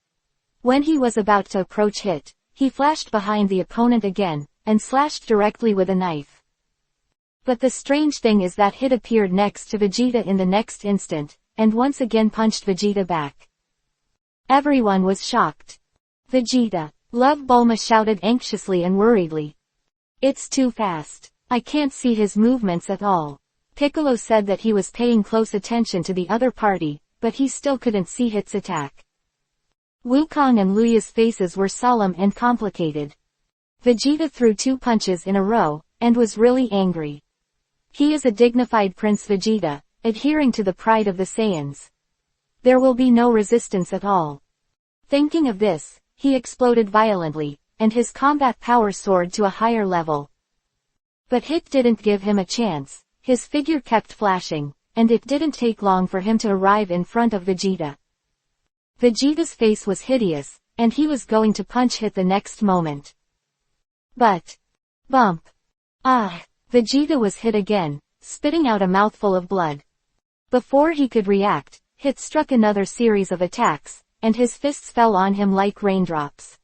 When he was about to approach Hit, he flashed behind the opponent again, and slashed directly with a knife. But the strange thing is that Hit appeared next to Vegeta in the next instant, and once again punched Vegeta back. Everyone was shocked. Vegeta. Love Bulma shouted anxiously and worriedly. It's too fast. I can't see his movements at all. Piccolo said that he was paying close attention to the other party, but he still couldn't see Hit's attack. Wukong and Luya's faces were solemn and complicated. Vegeta threw 2 punches in a row, and was really angry. He is a dignified Prince Vegeta, adhering to the pride of the Saiyans. There will be no resistance at all. Thinking of this, he exploded violently, and his combat power soared to a higher level. But Hit didn't give him a chance. His figure kept flashing, and it didn't take long for him to arrive in front of Vegeta. Vegeta's face was hideous, and he was going to punch Hit the next moment. But... bump. Ah! Vegeta was hit again, spitting out a mouthful of blood. Before he could react, Hit struck another series of attacks, and his fists fell on him like raindrops.